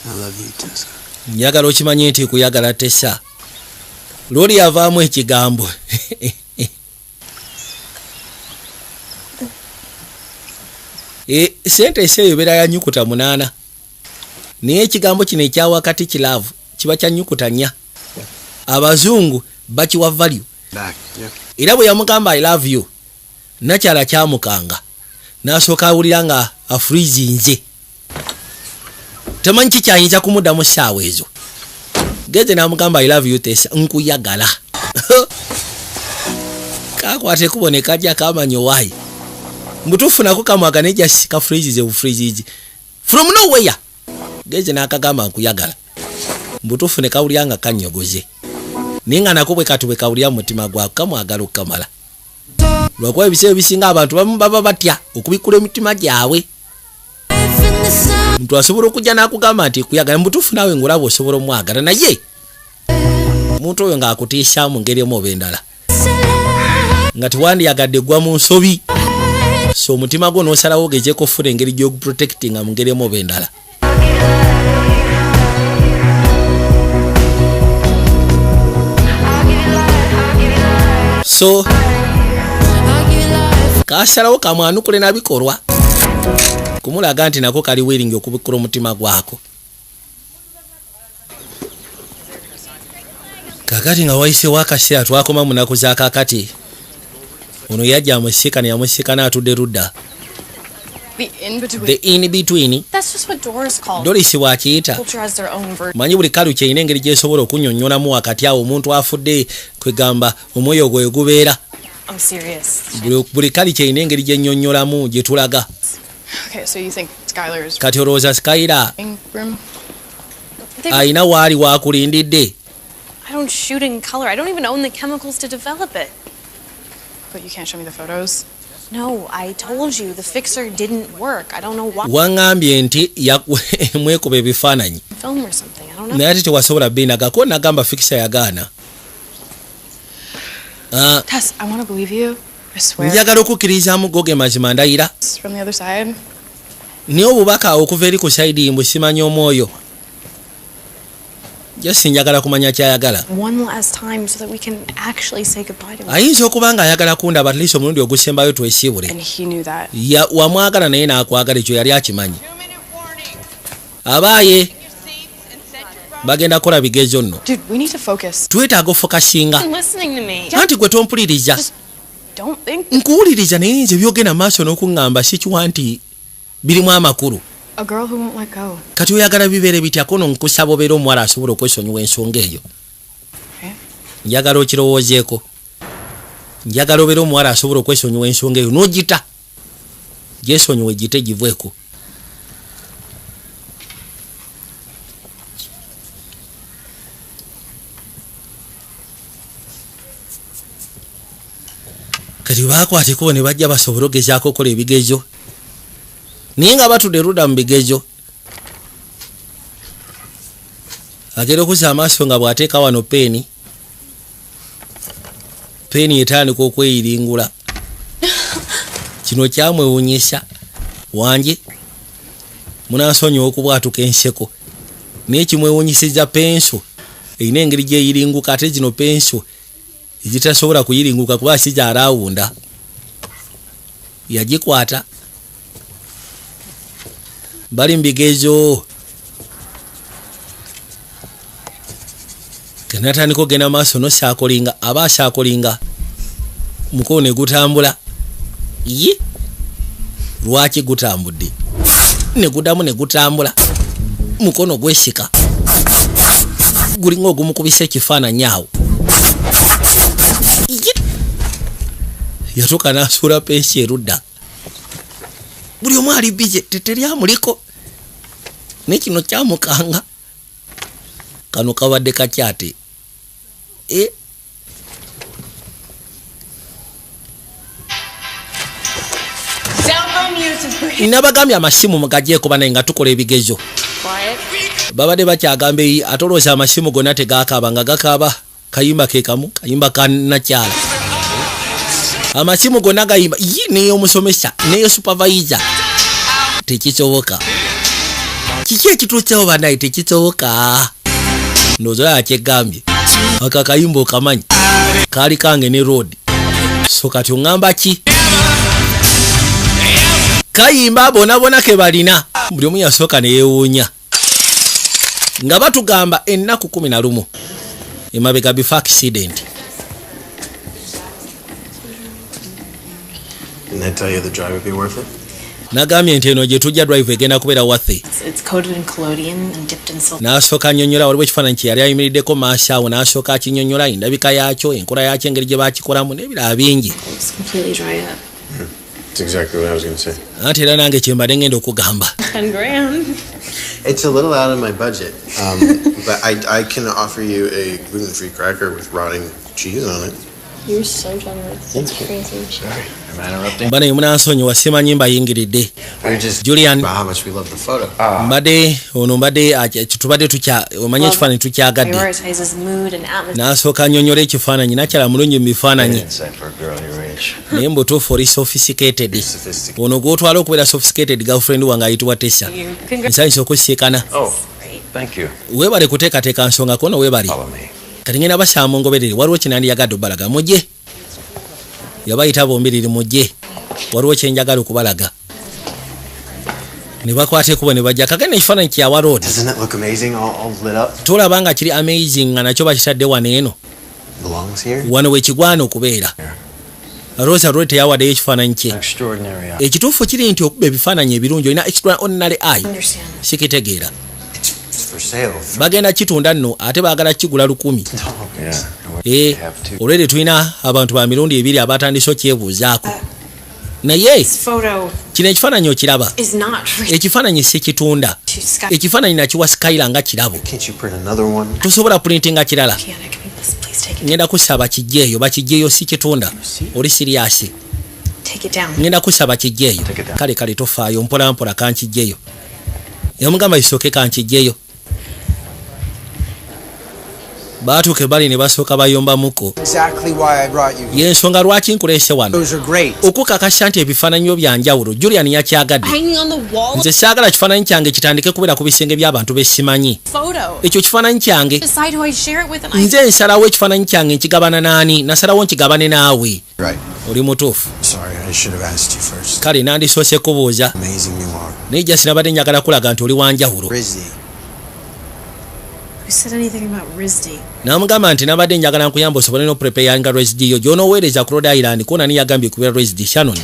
I love you, Tessa. Njagala okimanye nti kuyagala Tessa. Lori yavaamu ekigambo. Sentence eyo ebeera ya nnyukuta 8 naye ekigambo kino ekya wakati kilaavu kiba kya nnyukuta 4. Abazungu bakiwa value. Era bwe yamugamba I love you nakyala kyamukanga n'asooka awulira nga afurizinze. Temanyi kikyayinza kumuddamu ssaawa ezo. Genze n'amugamba I love you Tessa nkuyagala. Kakwate kuboneka ajja kamanya owayi. Mbutufu nako kamwaga neja sika freezes from nowhere. Genze n'akagamba nkuyagala. Mbutufu ne kawulya nga kanyogoze. Ninga nako bwe katube kawulya mu mutima gwa kamwagala okamala. Lwakuba ebiseera bisinga abantu bamu baba batya okubikula emitima gyabwe. Muntu asobola okujja n'akugamba nti kuyagala mbutufu nawe ngulaba osobola omwagala naye omuntu oyo ng'akutiisha mu ngeri emu oba endala nga tewandiyagadde gwa mu nsobi so omutima gwo n'osalawo ogezeeko ofuna engeri gy'oguprotectinga mu ngeri emu oba endala. So kasalawo kamwanukule nabikolwa kumulaga nti nako kali willing okubikula omutima gwako. Kakati nga wayiseewo akaseera twakoma mu nnaku za kakati ono yajja amusika ne yamusika n'atudde ludda. The in between. That's just what Doris called. Doris bw'akiyita. Culture has their own version. Manyi buli kalu kyeyina engeri gy'esobola okunnyonnyolamu wakati awo omuntu afudde kwegamba omwoyo gwe gubeera. I'm serious. Buli kali kyeyina engeri gy'ennyonnyolamu gye tulaga. Okay, so you think Skylar's kati olowooza Skylar room? ayina waali waakulindidde. I don't shoot in color. I don't even own the chemicals to develop it. But you can't show me the photos? No, I told you the fixer didn't work. I don't know why. Wangambye nti mwekuba ebifaananyi. Film or something. I don't know. Naye ate tewasobola binagako nagamba fixer yagaana. Tess, I want to believe you. I swear. Njagala okukkiririzaamu goge mazima ndayira. From the other side. Niyo obubaka okuva eri ku sayidi mbu simanyi omwoyo. Just njagala kumanya kyayagala. One last time so that we can actually say goodbye to him. Ayinza okuba nga ayagala kundaba at least omulundi ogusembayo twesiibule. And he knew that. Wamwagala naye n'akwagala ekyo yali akimanyi. Abaaye bagenda kukola bigezo nno. Dude, we need to focus. Twetaaga ofokasinga. Listening to me. Anti gwe tompuliriza. Don't think. Nkuwuliriza naye nze byogenda maaso n'okuŋŋamba sikiwa nti birimu amakulu. A girl who won't let go. Kati oyagala bibeere bitya kono nkusaba obeera omuwala asobola okwesonyiwa ensonga eyo. Njagala okirowoozeeko. Njagala obeera omuwala asobola okwesonyiwa ensonga eyo n'ogita. Gyesonyiwe gite givweko. kati bakwateko ne bajja basobole okugezaako okukola ebigezo naye nga batudde ludda mu bigezo agenda okuzza amaaso nga bw'ateeka wano peeni etandika okweyiringula kino kyamwewunyisa wange munansonyiwa okubwatuka enseko naye kimwewunyisiza penso erina engeri gyeyiringuka ate zino penso ezitasobola kuyiringuka kuba kijja arawunda yagikwata bali mu bigezo kanatandika ogenda maaso nosaakolinga aba asaakolinga mukono ne gutambula ye lwaki gutambudde ne gudamu ne gutambula mukono gwesika gulinga ogumukubisa ekifaananyi awo yatuuka n'asuula pensi erudda buli omu ali bije teteryamuliko ne kino kyamukanga kano kabadde kakyate nabagambye amasimu mugajeeko banaye nga tukola ebigezo babadde bakyagamba ate olowooza amasimu gonna tegakaaba nga gakaaba kayimba kekamu kayimba kanakyala amasimu gonna gayimba neyo omusomesa neyo supervisor tekisoboka kiki ekituusewo banaye tekisoboka ndowooza yakyegambye aka kayimba okamanyi kaali kange ne road so kati oŋŋamba ki kayimba bonabona ke balina buli omu yasooka neyewuunya nga batugamba ennaku 11 emabega before accident. Didn't they tell you the drive would be worth it? Nagambye nti eno gye tujja drive egenda kubeera wathe. It's coated in collodion and dipped in silver. N'asooka annyonnyola waliwo ekifaananyi kye yali ayimiriddeko maaso awo n'asooka akinnyonnyola endabika yaakyo enkola yaakyo engeri gye baakikolamu n'ebirala bingi. It's completely dry up. That's exactly what I was going to say. Anti era nange kye mbadde ngenda okugamba. $10,000. It's a little out of my budget, but I can offer you a gluten-free cracker with rotting cheese on it. You're so generous. That's crazy. Sorry, am I interrupting? Bana munansonyiwa simanyi mbayingiridde. We're just Julian, about how much we love the photo. mbadde ono mbadde tubadde omanye ekifaananyi tukyagadde. Prioritizes mood and atmosphere. N'asooka annyonnyola ekifaananyi nakyala mulungi mu bifaananyi naye mbutuufu oli sophisticated. Ono gw'otwala okubeera sophisticated girlfriend wange ayitibwa Tessa. Nsanyusa okusiikana. Weebale kuteekateeka nsonga kono weebale. Kati ngenda basaamu ngoberere waliwo kinandiyagadde obbalaga mujje yabayita bombiriri mujje waliwo kyenjagala okubalaga ne bakwata ekubo ne bajja kagenda ekifaananyi kyawa road. Doesn't it look amazing, all lit up? Tolaba nga kiri amazing nga nakyo bakitadde wano eno Belongs here. wano wekigwana okubeera. Rosa road teyawaddeyo ekifaananyi kye. Ekituufu kiri nti okuba ebifaananyi ebirungi olina extraordinary eye sikitegeera. For sale. Bagenda kitunda nno ate baagala kigula 10,000. Olwedde tulina abantu ba mirundi 2 abatandise okyebuuzaako naye kino ekifaananyi okiraba ekifaananyi si kitunda ekifaananyi nakiwa Skylar nga kirabo tosobola printinga kirala ngenda kusaba kijjeeyo bakijjeeyo si kitunda oli siriasi ngenda kusaba kijjeeyo kale tofaayo mpolampola kankijjeeyo yamugamba isooke kankijjeeyo baatuuke bali ne basooka bayombamuko y'ensonga lwaki nkuleese wano okukakasa nti ebifaananyi byo byanjawulo. Julian yakyagadde nze saagala kifaananyi kyange kitandike kubeera ku bisenge by'abantu besimanyi ekyo kifaananyi kyange nze nsalawo ekifaananyi kyange nkigabana naani nasalawo nkigabane naawe oli mutuufu kale nandisoose kubuuza naye jasi nabadde njagala kulaga nti oli wanjawulo. Said anything about RISD? Namugamba nti nabadde njagala nkuyamba osobole no prepare nga RISD yo gy'onooweereza ku Rhode Island kona ni yagambye kubeera RISD Shannon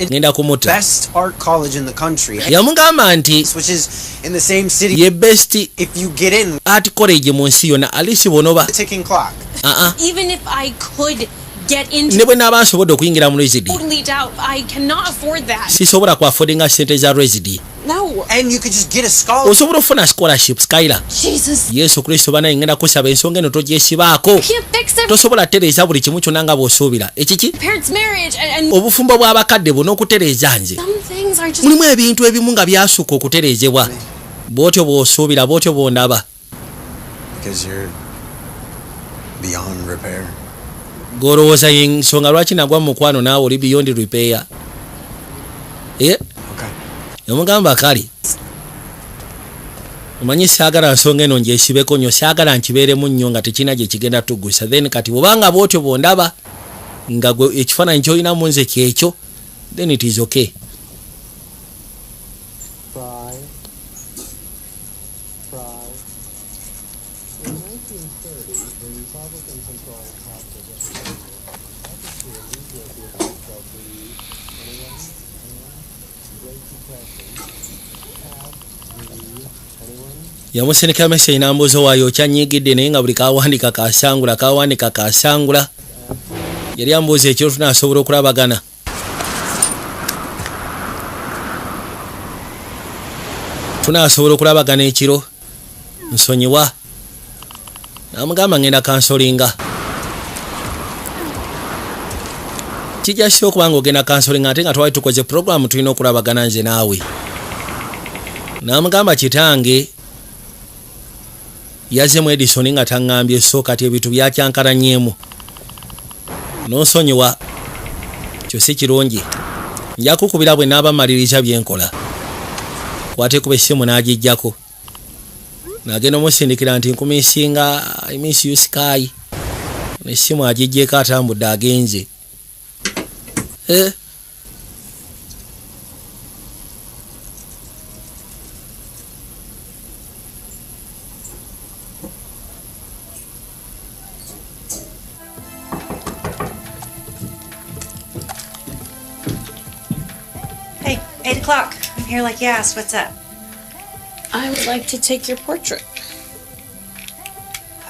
ngenda kumuta. Best art college in the country. Yamugamba nti Which is in the same city. ye best If you get in, art college mu nsi yonna alisi bonoba ticking clock. Even if I could get into ne bwe naaba nsobodde okuyingira mu RISD totally doubt I cannot afford that. sisobola ku affordinga sente za RISD. No. And you could just get a scholarship. osobola ofuna scholarship Skylar. Jesus. Yesu Kristo bana ngenda kusaba ensonga eno togyesibaako. Can't fix it. Tosobola tereza buli kimu kyonna nga bw'osuubira. Ekiki? Parents' marriage and Obufumbo bw'abakadde buno okutereeza nze. some things are just. Mulimu ebintu ebimu nga byasukka okutereezebwa. Bw'otyo bw'osuubira, bw'otyo bw'ondaba. Because you're beyond repair. Golowooza ensonga lwaki nagwa mu mukwano naawe oli beyond repair. Okay. Yamugamba kali. Omanyi saagala nsonga eno ngyesibeko nnyo, saagala nkibeeremu nnyo nga tekina gye kigenda tugusa. Then kati bw'obanga bw'otyo bw'ondaba nga gwe ekifaananyi ky'olinamu nze kyekyo, then it is okay. Yamusindika message n'ambuuza waayo kyanyigidde naye nga buli kawandiika kasangula. Yali ambuuza ekiro tunaasobola okulabagana. Tunaasobola okulabagana ekiro. Nsonyiwa. Namugamba ngenda kansolinga. Kijja sio kubanga ogenda kansolinga ate nga twali tukoze program tulina okulabagana nze naawe. Namugamba kitange yazemu Edison nga tangambye so kati ebintu byakyankalanyeemu. N'onsonyiwa kyo si kirungi. Nja kukubira bwe n'abamaliriza byenkola. Kwate kuba essimu n'agijjako. Nagenda omusindikira nti nkumisinga I miss you Sky. N'essimu agijjeko atambudde agenze. Hey, 8 o'clock. I'm here like you asked. What's up? I would like to take your portrait.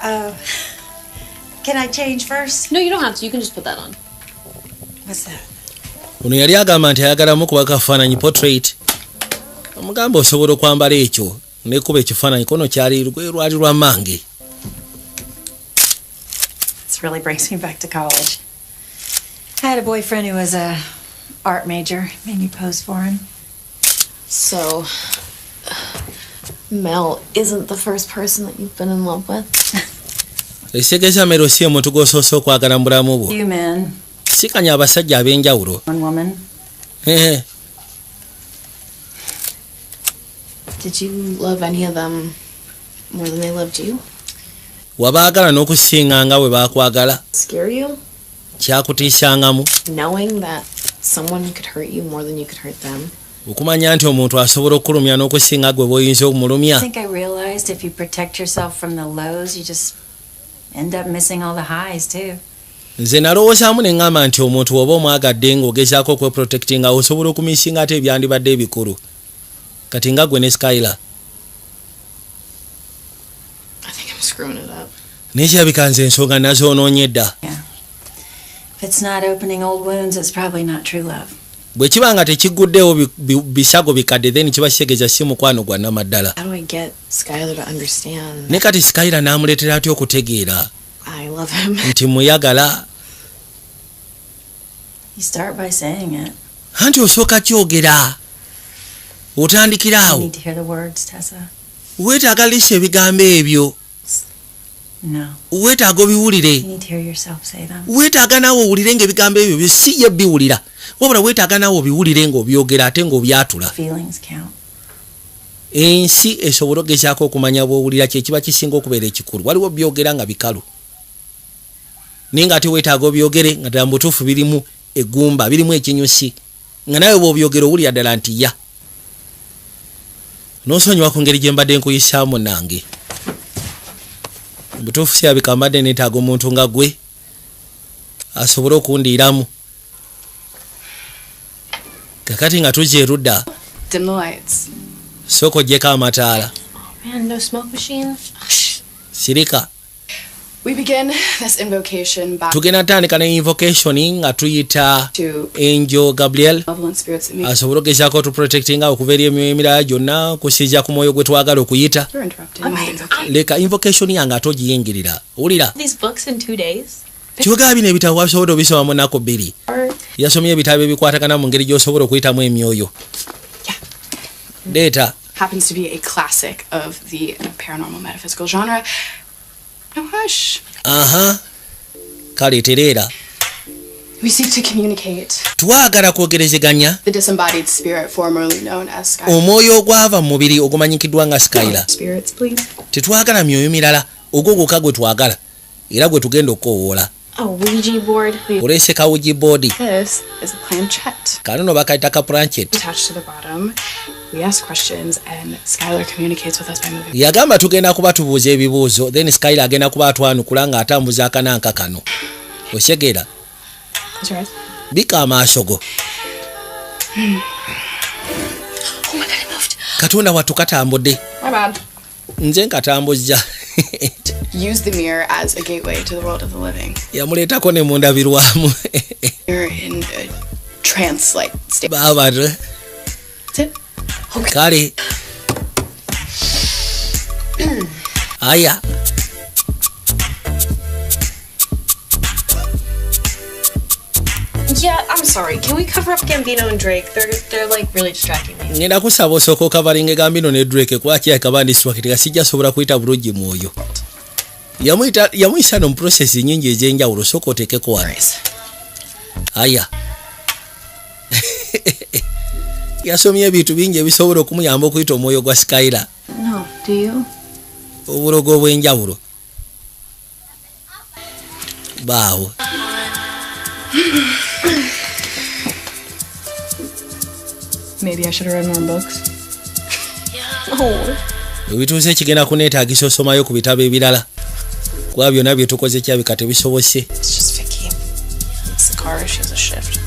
Can I change first? No, you don't have to. You can just put that on. What's that? Ono yali agamba nti ayagalamu kuba kafaananyi portrait. Omugamba osobola okwambala ekyo nekuba ekifaananyi kono kyali lwali lwa mange. This really brings me back to college. I had a boyfriend who was a art major. Made me pose for him. So, Mel isn't the first person that you've been in love with? Ekitegeza Mero si omuntu gw'osoose okwagala mu bulamu bwo. You men. Sikanya abasajja ab'enjawulo. One woman. Did you love any of them more than they loved you? Wabaagala n'okusinga nga bwe baakwagala. Scare you? Kyakutiisangamu. Knowing that someone could hurt you more than you could hurt them. Okumanya nti omuntu asobola okulumya n'okusinga gwe bw'oyinza okumulumya. I think I realized if you protect yourself from the lows, you just end up missing all the highs too. Nze nalowoozaamu ne ŋŋamba nti omuntu oba omwagadde ng'ogezaako okweprotectinga osobola okumisinga ate ebyandibadde ebikulu. Kati nga gwe ne Skylar. I think I'm screwing it up. Nekirabika nze ensonga nazoonoonye dda. If it's not opening old wounds, it's probably not true love. Bwe kiba nga tekiguddeewo bisago bikadde then kiba kitegeeza si mukwano gwa nnamaddala. How do I get Skylar to understand? Ne kati Skylar n'amuleetera atya okutegeera I love him. nti muyagala. You start by saying it. Anti osooka kyogera. Otandikira You awo. need to hear the words, Tessa. Weetaaga liisa ebigambo ebyo. No. Weetaaga obiwulire. You need to hear yourself say them. Weetaaga naawe owulire ng'ebigambo ebyo si ye biwulira. Wabula weetaaga naawe obiwulire ng'obyogera ate ng'obyatula. Feelings count. Ensi esobola ogezaako okumanya bw'owulira kye kiba kisinga okubeera ekikulu. Waliwo byogera nga bikalu. Naye ng'ate weetaaga obyogere nga ddala mu butuufu birimu eggumba, birimu ekinyusi. Nga nawe bw'obyogera owulira ddala nti ya. N'osonyiwa ku ngeri gye mbadde nkuyisaamu nange. Mu butuufu sirabika mbadde neetaaga omuntu nga gwe asobole okundiiramu. Kakati nga tujja erudda. Dim the lights. Sooka oggyeko amataala. Man, no smoke machine? Sirika. We begin this invocation back tugenda tandika ne invocation nga tuyita to Angel Gabriel malevolent spirits that make asobola okugezaako tuprotectinga okuva eri emyoyo emirala gyonna kusiiza ku mwoyo gwe twagala okuyita. you're interrupting my invocation. Leka invocation yange ate ogiyingirira. Wulira. These books in 2 days? Kibuga bino ebitabo wasobola obisoma mu nnaku bbiri. Yasomye ebitabo ebikwatagana mu ngeri gy'osobola okuyitamu emyoyo. Data Happens to be a classic of the paranormal metaphysical genre. No hush. Kale tereera. We seek to communicate Twagala kwogerezeganya the disembodied spirit formerly known as Sky. omwoyo ogwava mu mubiri ogumanyikiddwa nga Skylar. Spirits, please. Tetwagala myoyo mirala ogwo gwokka gwe twagala era gwe tugenda okukoowoola. A Ouija board. Oleese kawuji boodi. This is a planchette. Kano bakayita ka planchet. Attached to the bottom, we ask questions and Skylar communicates with us by moving. Yagamba tugenda kuba tubuuza ebibuuzo then Skylar agenda kuba atwanukula nga atambuza akananka kano. Oshegera. Close your eyes. Bika amaaso go. Oh my god, I moved. Katonda wattu katambudde. My bad. Nze nkatambuzza. Use the mirror as a gateway to the world of the living. Yamuleetako ne mundabirwamu. You're in a trance-like state. Baba. That's it. Okay. Kale. Aya. Yeah, I'm sorry. Can we cover up Gambino and Drake? They're like really distracting me. Ngenda kusaba osooka okavalinga Gambino ne Drake kwaki akabandisibwa kitika sijja sobola kuyita bulungi mwoyo. Yamuyisa no mu process nyingi ez'enjawulo sooka oteekeko wano. Aya. Yasomye ebintu bingi ebisobola okumuyamba okuyita omwoyo gwa Skylar. No, do you? Obulogo obw'enjawulo. Baawo. Maybe I should have read more books. Oh. Ebituuze kigenda kuneetaagisa osomayo ku bitabo ebirala. Kuba byonna bye tukoze kyabika tebisobose. It's just Vicky. It's the car. She has a shift.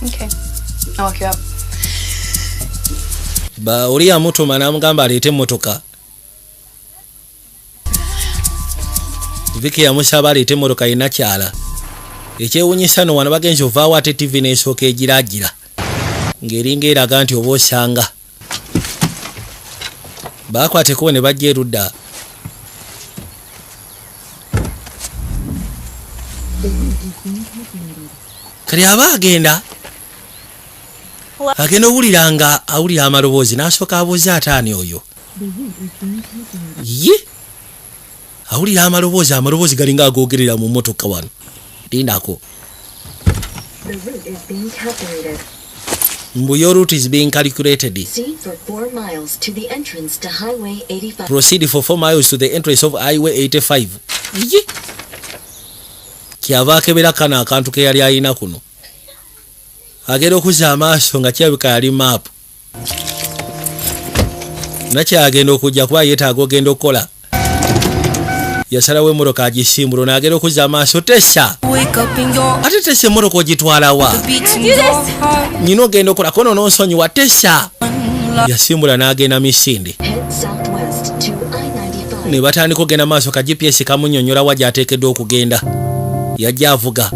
Okay. I'll lock you up. Oli yamutuma n'amugamba aleete emmotoka. Vicky yamusaba aleete emmotoka yina kyala. Ekyewuunyisa no wano bagenzi ovaawo ate TV n'esooka egiraagira. Ng'eringa eraga nti oba osanga. Baakwateko ne bajja erudda. Kale aba agenda. Agenda owulira nga awulira amaloboozi n'asooka abuuza ataani oyo. Ye? Awulira amaloboozi galinga agoogerera mu mmotoka wano. Lindako. Your route is being calculated. Proceed for 4 miles to the entrance to Highway 85. Proceed for 4 miles to the entrance of Highway 85. Ye? Kyava akebera kana akantu ke yali ayina kuno. Agenda okuzza amaaso nga kyabika yali maapu. Nakyagenda okujja kuba yeetaaga ogenda okukola. Yasalawo emmotoka agisimbula n'agenda okuzza amaaso tessa. Ate tessa emmotoka ogitwala wa? Nyina ogenda okola kono n'onsonyiwa tessa. Yasimbula n'agenda misinde. Ne batandika okugenda maaso ka GPS kamunnyonnyola wa gy'ateekeddwa okugenda. Yajja avuga.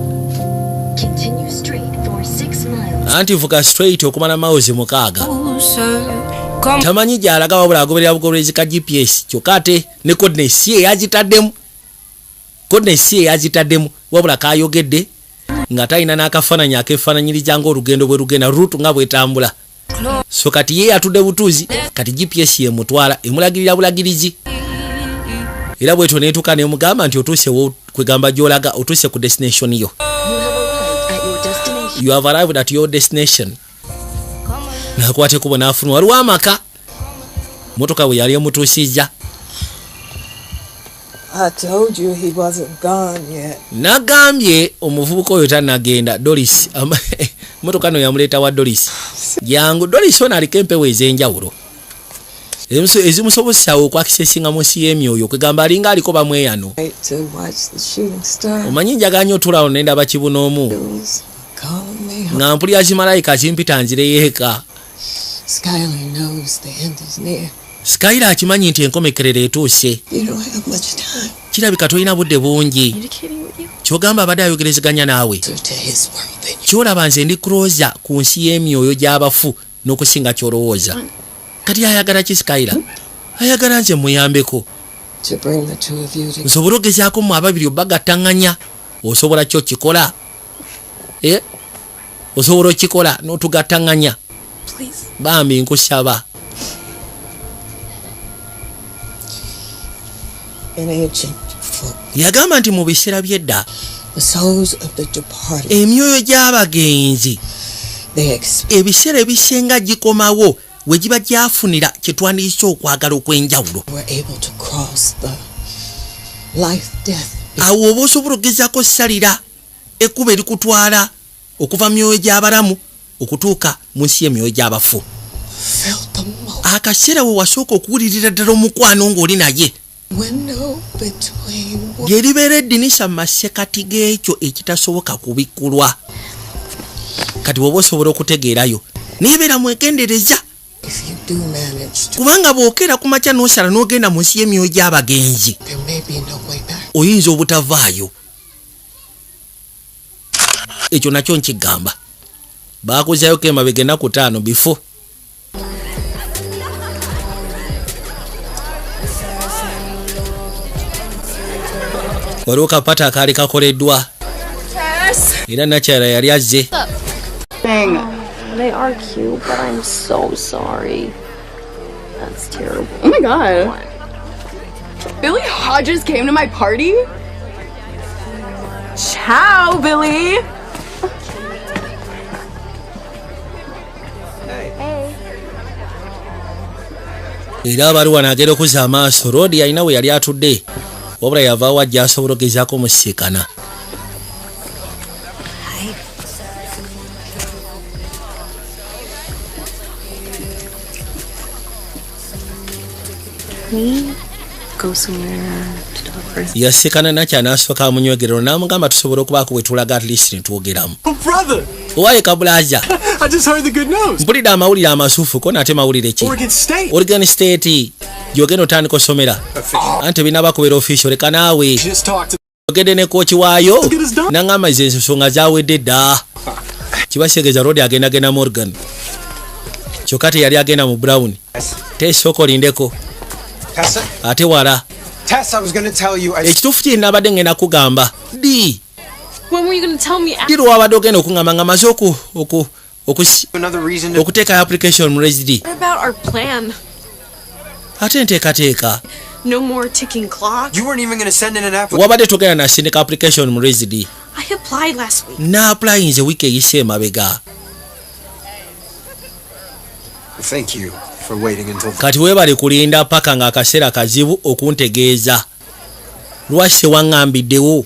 Anti vuga straight okumala mawuzi 6. Tamanyi gy'alaga wabula agoberera bugoberezi ka GPS kyokka ate ne coordinates ye yazitaddemu wabula kayogedde nga talina n'akafaananyi akeefaananyiriza ng'olugendo bwe lugenda route nga bwetambula. So kati ye atudde butuuzi kati GPS yemutwala emulagirira bulagirizi. Era bwetyo neetuuka nemugamba nti otuuse kwegamba gy'olaga otuuse ku destination yo. You have arrived at your destination. Nakwate kubo nafunu waliwo amaka. Motoka we yali emutuusizza. I told you he wasn't gone yet. Nagambye omuvubuka oyo tannagenda. Doris motoka no yamuleeta wa Doris. Jangu Doris ono aliko empewo ez'enjawulo. Ezimusobozesa okwakisesinga mu nsi y'emyoyo kwegamba alinga aliko bamweyano. Omanyi njaganya otulawo nendaba kibunoomu. Nga mpulira kimalayika kimpita nzire yeeka. Skylar akimanyi nti enkomekerero etuuse. Kirabika tolina budde bungi. Kyogamba abadde ayogerezeganya naawe. Kyolaba nze ndi kuloza ku nsi y'emyoyo gy'abafu n'okusinga kyolowooza. Kati ayagala ki Skylar? Ayagala nze muyambeko. Nsobola ogezaako mu ababiri obagattanganya. Osobola kyo kikola. Osobola okikola n'otugattanganya. Bambi nkusaba. Yagamba nti mu biseera by'edda emyoyo gy'abagenzi ebiseera ebisenga gikomawo we giba gyafunira kye twandiyise okwagala okw'enjawulo. Awo oba osobola okugezaako salira ekkuba erikutwala okuva mu myoyo gy'abalamu okutuuka mu nsi y'emyoyo gy'abafu. Akaseera we wasooka okuwulirira ddala omukwano ng'oli naye lyeribeera eddinisa mu masekati g'ekyo ekitasoboka kubikkulwa. Kati bw'oba osobola okutegeerayo neebeera mwegendereza, kubanga bw'okeera ku makya n'osala n'ogenda mu nsi y'emyoyo gy'abagenzi oyinza obutavaayo. Ekyo nakyo nkigamba. Baakuzayo kemabega ennaku 5 before. Waliwo kapata akaali kakoleddwa era nakyala yali azze. They are cute, but I'm so sorry. That's terrible. Oh my god. Billy Hodges came to my party? Ciao, Billy. Era abaluwa n'agenda okuzza amaaso. Roodi alina we yali atudde wabula yavaawo ajja asobola okugezaako omusiikana. Yasikana nakya n'asooka amunywegerero n'amugamba tusobola okubaako bwe tulaga at least netwogeramu. Owaye kabulaja. Mpulidde amawulire amasuufu ko nate mawulire ki? Oregon State gyogenda otandika osomera anti binaba kubeera official. Leka naawe ogende ne kooki waayo n'angamba izo ensonga zaawedde dda. Kibasegeza Road agenda Morgan kyokka teyali agenda mu Brown. Tesooka olindeko ate wala. Ekituufu kiri nabadde ngenda kugamba ddi. When were you going to tell me? Ddi lwabadde ogenda okungamba nga maze okuteeka application mu Residi. What about our plan? Ate nteekateeka. No more ticking clock. You weren't even going to send in an application. Wabadde togenda nasindika application mu Residi. I applied last week. N'apply nze wiiki eyise emabega. Thank you for waiting until. Kati weebale kulinda paka nga akaseera kazibu okuntegeeza. Lwaki waŋŋambiddewo?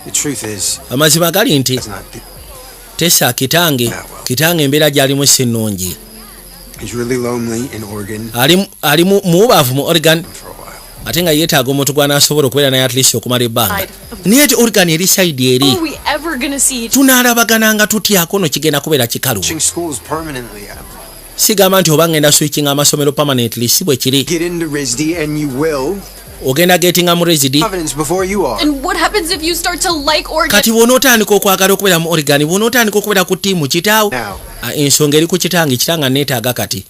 The truth is, amazima gali nti Tessa kitange embeera gy'alimu si nnungi. He's really lonely in Oregon. Ali muwubaavu mu Oregon ate nga yeetaaga omuntu gw'anaasobola okubeera naye at least okumala ebbanga. Naye ati Oregon eri side eri tunaalabagananga tutyako no kigenda kubeera kikalu. Sigamba nti oba ngenda switching amasomero permanently si bwe kiri. Get into RISD and you will. Ogenda getinga mu Residi. And what happens if you start to like Oregon? Kati bw'onootandika okwagala okubeera mu Oregon, bw'onootandika okubeera ku ttiimu kitaawo. Ensonga eri ku kitange neetaaga kati.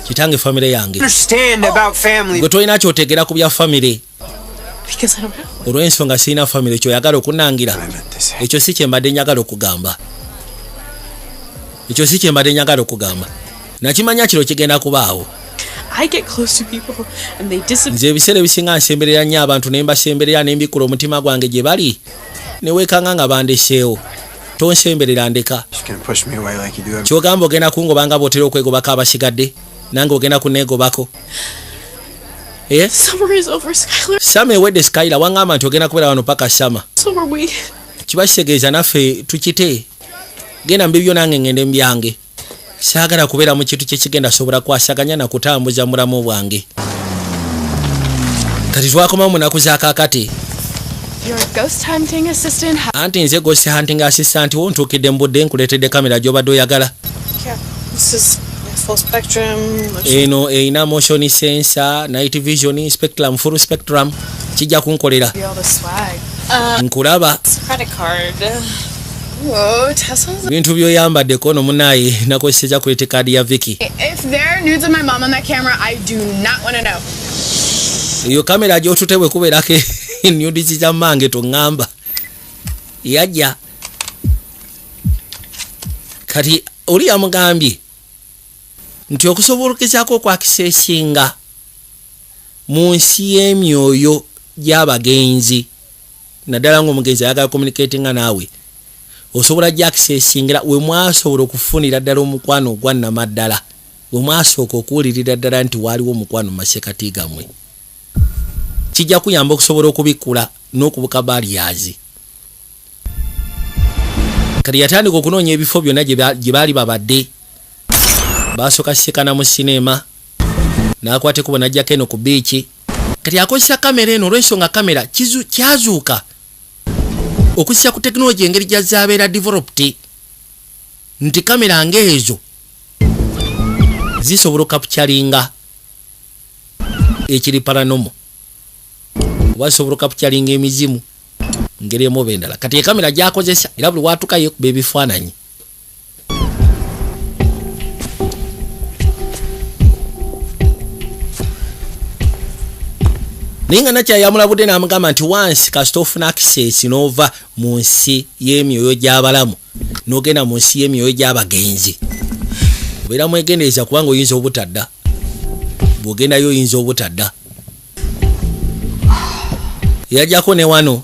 Kitange famire yange. Gwe tolina kyoteegera ku bya famire. Olw'ensonga sirina famire kyoyagala okunnangira. Ekyo si kye mbadde njagala okugamba. Nakimanya kiro kigenda kubaawo. I get close to people and they disappear. Nze ebiseera ebisinga nsemberera nnyo abantu ne mbasemberera ne mbikula omutima gwange gye bali ne weekanga nga bandeseewo. Tonsemberera ndeka. Kyogamba ogenda kungobanga bw'otera okwegobako abasigadde nange ogenda kunneegobako. Summer is over, Skylar. Summer ewedde Skylar waŋŋamba nti ogenda kubeera wano paka summer. Kiba kitegeeza naffe tukite. Genda mbibyo nange ngende mbyange. Saagala kubeera mu kintu kye kigenda sobola kwasaganya na kutambuza mulamu bwange. Kati twakomawo mu nnaku za kaakati. Anti nze ghost hunting assistant wo ntuukidde mu budde nkuleetedde kamera gy'obadde oyagala. full spectrum. Eno eina motion sensor, night vision, spectrum, full spectrum. Kijja kunkolera. All the swag. Nkulaba. Credit card. Whoa, Tesla's. Bintu byoyambadde kono munaye nakozesa credit card ya Vicky. If there are nudes of my mom on that camera, I do not want to know. Iyo kamera gyotutebwe kubeerako nudes za mange tongamba. Yajja. Kati oli amugambye nti okusobolekezaako okwakisesinga mu nsi y'emyoyo gy'abagenzi naddala ng'omugenzi ayagala communicatinga naawe osobola gyakisesingira we mwasobola okufunira ddala omukwano ogwa nnamaddala we mwasooka okuwulirira ddala nti waaliwo omukwano mu masekati gammwe kijja kuyamba okusobola okubikkula n'okubuka baliyazi kati yatandika okunoonya ebifo byonna gye baali babadde basooka sisekana mu sinema n'akwata ekubo n'ajjako eno ku biiki kati akozesa kamera eno olw'ensonga kamera kyazuuka okussa ku tekinologi engeri gyazaabeera developed nti kamera ng'ezo zisobola okapukyalinga ekiri paranomo oba zisobola okapukyalinga emizimu ngeri emu endala kati ekamera gyakozesa era buli watuuka yeekuba ebifaananyi naye nga nakyayamulabudde n'amugamba nti wansi kasita ofuna access n'ova mu nsi y'emyoyo gy'abalamu n'ogenda mu nsi y'emyoyo gy'abagenzi obeera mwegendereza kubanga oyinza obutadda bw'ogendayo oyinza obutadda yajjako ne wano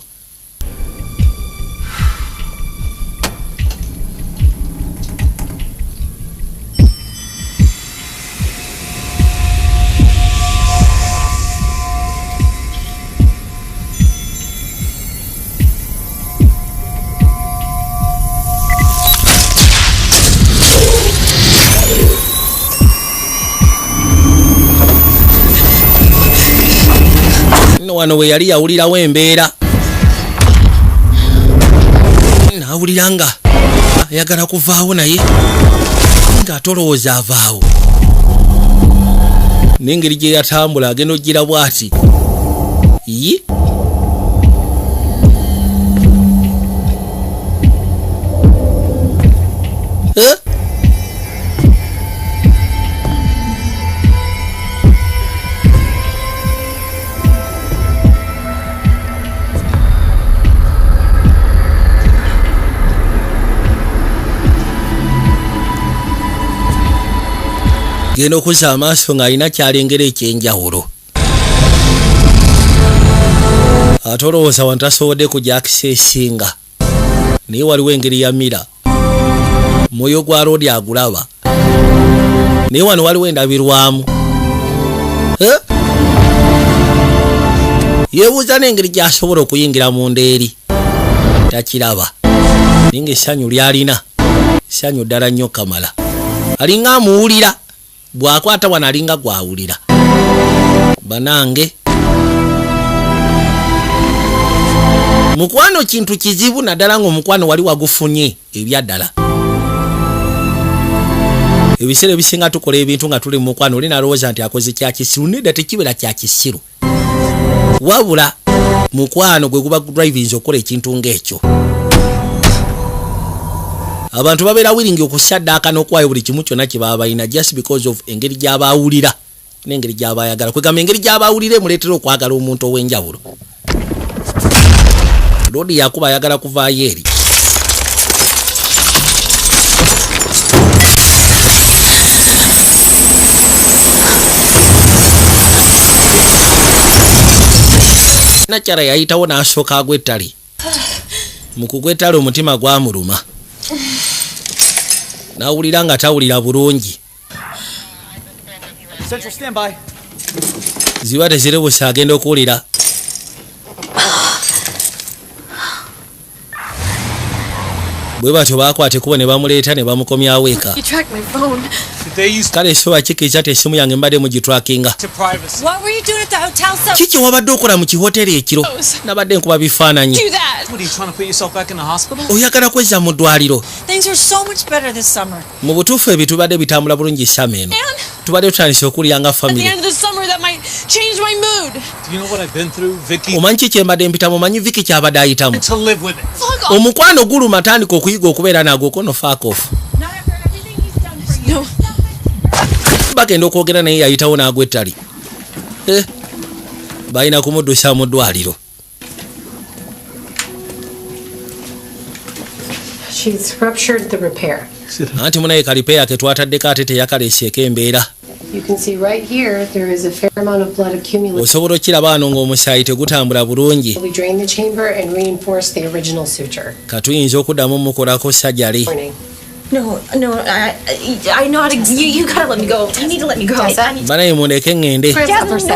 wano we yali yawulirawo embeera nawulira nga ayagala kuvaawo naye nga atolowooza avaawo n'engeri gye yatambula agenda ogira bw'ati yi genda okuzza amaaso ng'alina kyalengera ekyenjawulo ate olowooza wantu asobodde kujja akiseesinga naye waliwo engeri ya mira mwoyo gwa roodi agulaba naye wano waliwo endabirwamu yeebuuza n'engeri gy'asobola okuyingira mu ndeeri takiraba naye ng'essanyu ly'alina essanyu ddala nnyo kamala alinga amuwulira bw'akwata wano alinga gwawulira banange mukwano kintu kizibu naddala ng'omukwano wali wagufunye ebyaddala ebiseera ebisinga tukola ebintu nga tuli mu mukwano oli nalowooza nti akoze kyakisiru nedda tekibeera kyakisiru wabula mukwano gwe guba drivinze okukola ekintu ng'ekyo abantu babeera willing okusaddaaka n'okuwaayo buli kimu kyonna kye baba balina just because of engeri gy'abaawulira n'engeri gy'abayagala kwegamba engeri gy'abaawulira emuleetera okwagala omuntu ow'enjawulo loodi yakuba ayagala kuvaayo eri nakyala yayitawo n'asooka agw'ettale mu kugw'ettale omutima gwamuluma nawulira nga tawulira bulungi ziba tezirebusa agenda okuwulira bwe batyo bakwate kubo ne bamuleeta ne bamukomyawo eka. You tracked my phone. Kale so akikiriza essimu yange mbadde mugitrackinga. What were you doing at the hotel so? Kiki wabadde okola mu kihoteri ekiro? Nabadde nkuba bifaananyi. Do that. What are you trying to put yourself back in the hospital? Oyagala kwezza mu ddwaliro. Things are so much better this summer. Mu butuufu ebintu bibadde bitambula bulungi ssama eno. Tubadde tutandise okulya nga At the family. end of the summer, that might change my mood. Do you know what I've been through, Vicky? Omanyi ki kye mbadde mpitamu, omanyi Vicky kyabadde ayitamu. To live with it. Fuck off. Omukwano guluma tandika okuyiga okubeera nagwo kono fuck off. No. Bagenda okwogera naye yayitawo n'agwa ettali. Balina kumuddusa mu ddwaliro. She's ruptured the repair. Anti munaye kalipeya ke twataddeko ate teyakaleeseeko embeera. You can see right here there is a fair amount of blood accumulating. Osobola okiraba wano ng'omusaayi tegutambula bulungi. We drain the chamber and reinforce the original suture. Katuyinza okuddamu mukolako sajjali. No, I know how to. You gotta let me go. You need to let me go. Banaye mundeke ngende.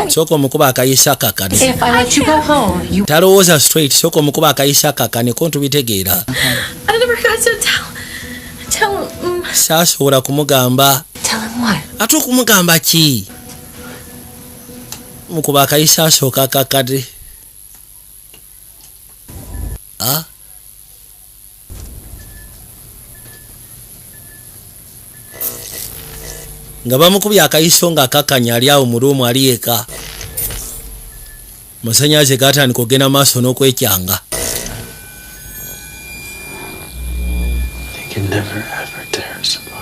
Sooka omukuba akayisa akakane. If I let you go home, you. Talowooza straight, sooka omukuba akayisa akakane ko ntubitegeera. I never got to tell him. Saasobola kumugamba. Tell him what? Ate okumugamba ki? Mukuba akayisa asooka akakade. Nga bamukubye akayiso nga akakanya ali awo mu ruumu ali eka. Masannyalaze gatandika okugenda maaso n'okwekyanga.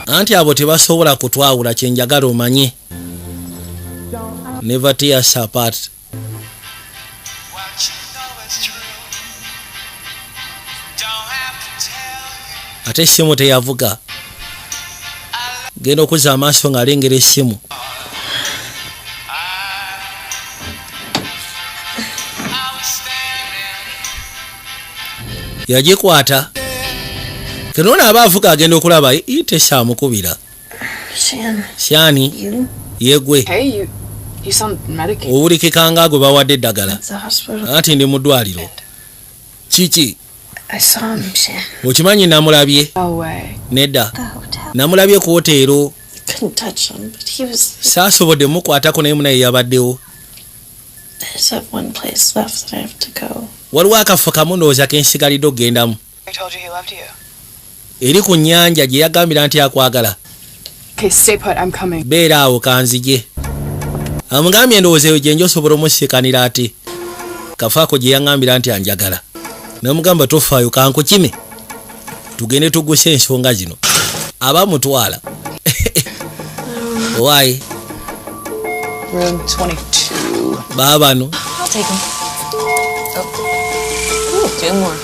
Anti abo tebasobola kutwawula kye njagala omanye. Never tear us apart. Ate essimu teyavuga. Genda okuzza amaaso ng'alengera essimu. Yagikwata. Keno n'aba avuga agenda okulaba tekyamukubira. Shani. Yegwe. Hey, you sound medicated. Owulikika nga gwe bawadde eddagala. Anti ndi mu ddwaliro. Kiki? I saw him, Shan. Okimanyi namulabye? No way. Nedda. Namulabye ku hoteero. Couldn't touch him, but he was. Saasobodde mukwatako naye munaye yabaddewo. There's that one place left that I have to go. Waliwo akafo kamu ndowooza ke nsigalidde okgendamu. I told you he loved you. Eri ku nnyanja gye yagambira nti akwagala. Okay, stay put. I'm coming. Beera awo kanzije. Amugambye ndowooza eyo gye njosobola omusikanira ate. Kafaako gye yaŋŋambira nti anjagala. Namugamba tofaayo kankukime. Tugende tugguse ensonga zino. Abamutwala. Why? Room 22. Baabano. I'll take him. Oh, 2 more.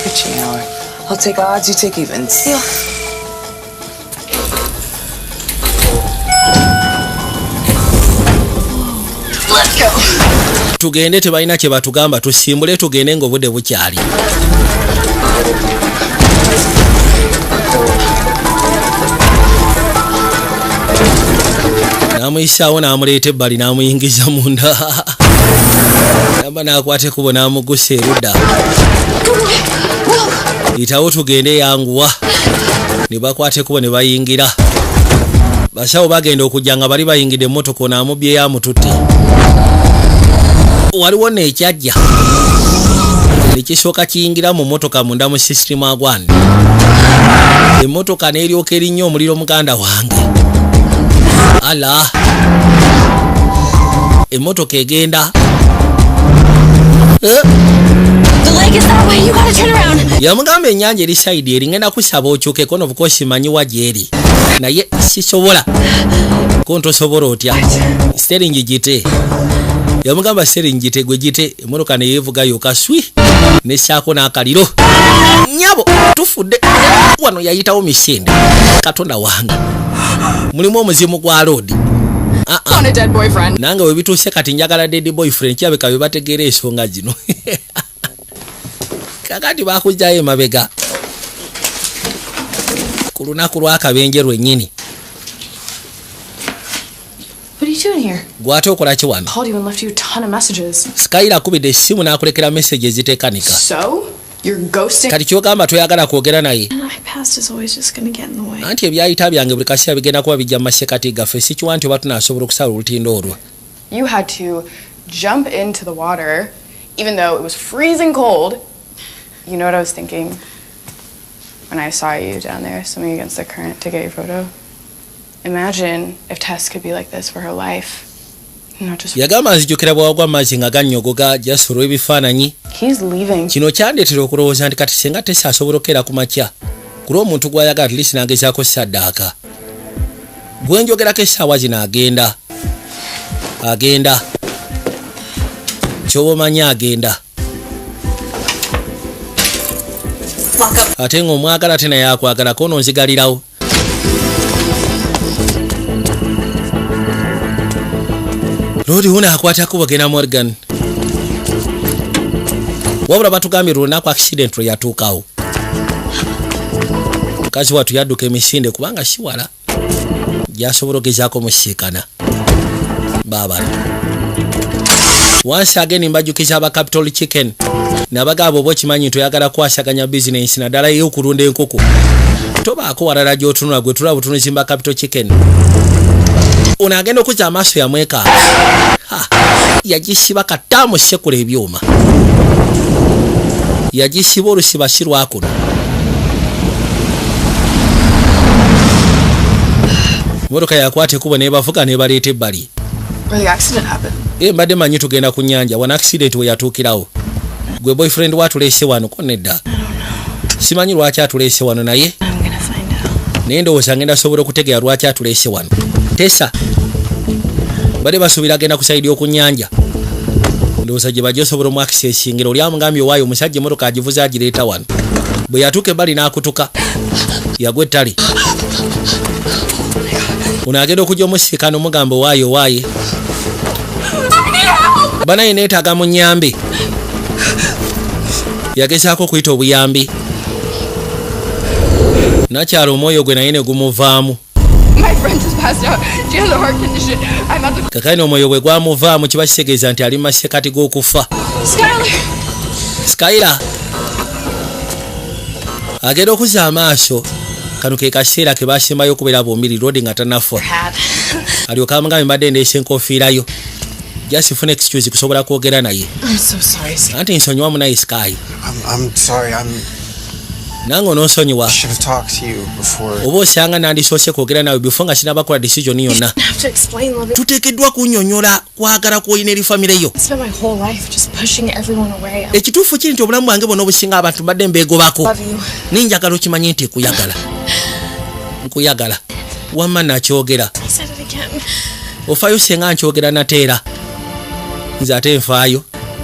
Pitching hour. I'll take odds, you take evens. Deal. Let's go. Tugende tebalina kye batugamba tusimbule tugende ng'obudde bukyali. Namuyisaawo n'amuleeta ebbali n'amuyingiza munda. Namba n'akwata ekkubo n'amugusa erudda. Yitawo tugende yanguwa. Ne bakwata ekkubo ne bayingira. Basawo bagenda okujja nga bali bayingidde emmotoka n'amubyeyo amututte. Waliwo n'ekyajja. Nekisooka kiyingira mu mmotoka munda mu sisitimu agwandi. Emmotoka n'eryoka erinnya omuliro muganda wange. Ala. Emmotoka egenda. The lake is that way. You gotta turn around. Yamugamba ennyanja eri sayidi eri ngenda kusaba okyukeko of course manyiwa gyeri. Naye sisobola. Ko ntosobola otya. Steering gite. Yamugamba steering gite gwe gite. Emmotoka ne yeevuga yoka swi. Nesako n'akaliro. Nyabo tufudde. Wano yayitawo misinde. Katonda wange. Mulimu omuzimu gwa road. On a dead boyfriend. Nange we bituuse kati njagala dead boyfriend kyabeka bye bategeera ensonga zino. Kakati bakujjayo emabega. Ku lunaku lw'akabenje lwennyini. What are you doing here? Gwate okola ki wano? Called you and left you a ton of messages. Skyler akubidde essimu n'akulekera message ezitekanika. So? You're ghosting. Kati kyogamba toyagala kwogera naye. My past is always just gonna get in the way. Anti ebyayita byange buli kaseera bigenda kuba bijja mu masekati gaffe sikiwa nti oba tunaasobola okusala olutindo olwo. You had to jump into the water, even though it was freezing cold. You know what I was thinking when I saw you down there swimming against the current to get your photo? Imagine if Tess could be like this for her life. Not just. Yagamba nzijukira bwawagwa amazzi nga gannyogoga just olw'ebifaananyi. He's leaving. Kino kyandeetera okulowooza nti kati singa Tessa asobola okera ku makya ku lw'omuntu gw'ayagala at least n'agezaako saddaaka. Gwe njogerako essaawa zino agenda. Ky'oba omanyi agenda. Ate ng'omwagala ate naye akwagala koono nzigalirawo. Lodi huna akwatako bagenda Morgan. Wabula batugambye lunaku accident lwe yatuukawo. Mukazi watu yadduka emisinde kubanga siwala. Gyasobola ogezaako musiikana. Baba. Once again mbajjukiza aba Capital Chicken. Nabagabo bo kimanyi toyagala kwasaganya business naddala y'okulunda enkoko. Tobaako walala gy'otunula gwe tulaba tunuzimba Capital Chicken. Unagenda okuza amaaso ya mweka. Yagisiba katamu sekula ebyuma. Yagisiba olusibasirwa kuno. Motoka yakwate kubo ne bavuga ne baleeta ebbali. Where the accident happened. Mbadde manyi tugenda ku nnyanja wana accident we yatuukirawo. Gwe boyfriend watuleese wano ko nedda. Simanyi lwaki atuleese wano naye. Naye ndowooza ngenda sobola okutegeera lwaki atuleese wano. Tessa. Bade basuubira agenda ku sayidi y'oku nnyanja. Ndowooza gye bajja osobola omu accessingira oli amugambye owaayo omusajja emmotoka agivuze agireeta wano. Bwe yatuuka ebbali n'akutuka. Yagwa ettale. Unaagenda okujja omusiikana omugamba owaaye. Banaye neetaaga mu nnyambe. Yagezaako okuyita obuyambi. Nakyala omwoyo gwe naye ne gumuvaamu. My friend just passed out. She has a heart condition. I'm at the. Kakani omwoyo gwe gwamuvaamu kiba kitegeeza nti ali mu masekati g'okufa. Skyler. Agenda okuzza amaaso. Kano ke kaseera ke basembayo okubeera bombiri Rodi nga tanafa. Alyoka amugambe mbadde ndeese enkofiirayo. Just fune excuse kusobola kwogera naye. I'm so sorry. Anti nsonyiwa munaye Sky. I'm sorry. Nange onoonsonyiwa. Should have talked to you before. Oba osanga nandisoose kwogera nawe before nga sinabakola decision yonna. Have to explain, love it. Tuteekeddwa kunnyonnyola kwagala kw'olina eri famire yo. I spent my whole life just pushing everyone away. Ekituufu kiri nti obulamu bwange bwonna obusinga abantu mbadde mbeegobako. Love you. Ninjagala okimanyi nti nkuyagala. Wamma nakyogera. I said it again. Ofaayo senga nkyogera nateera. Nze ate nfaayo.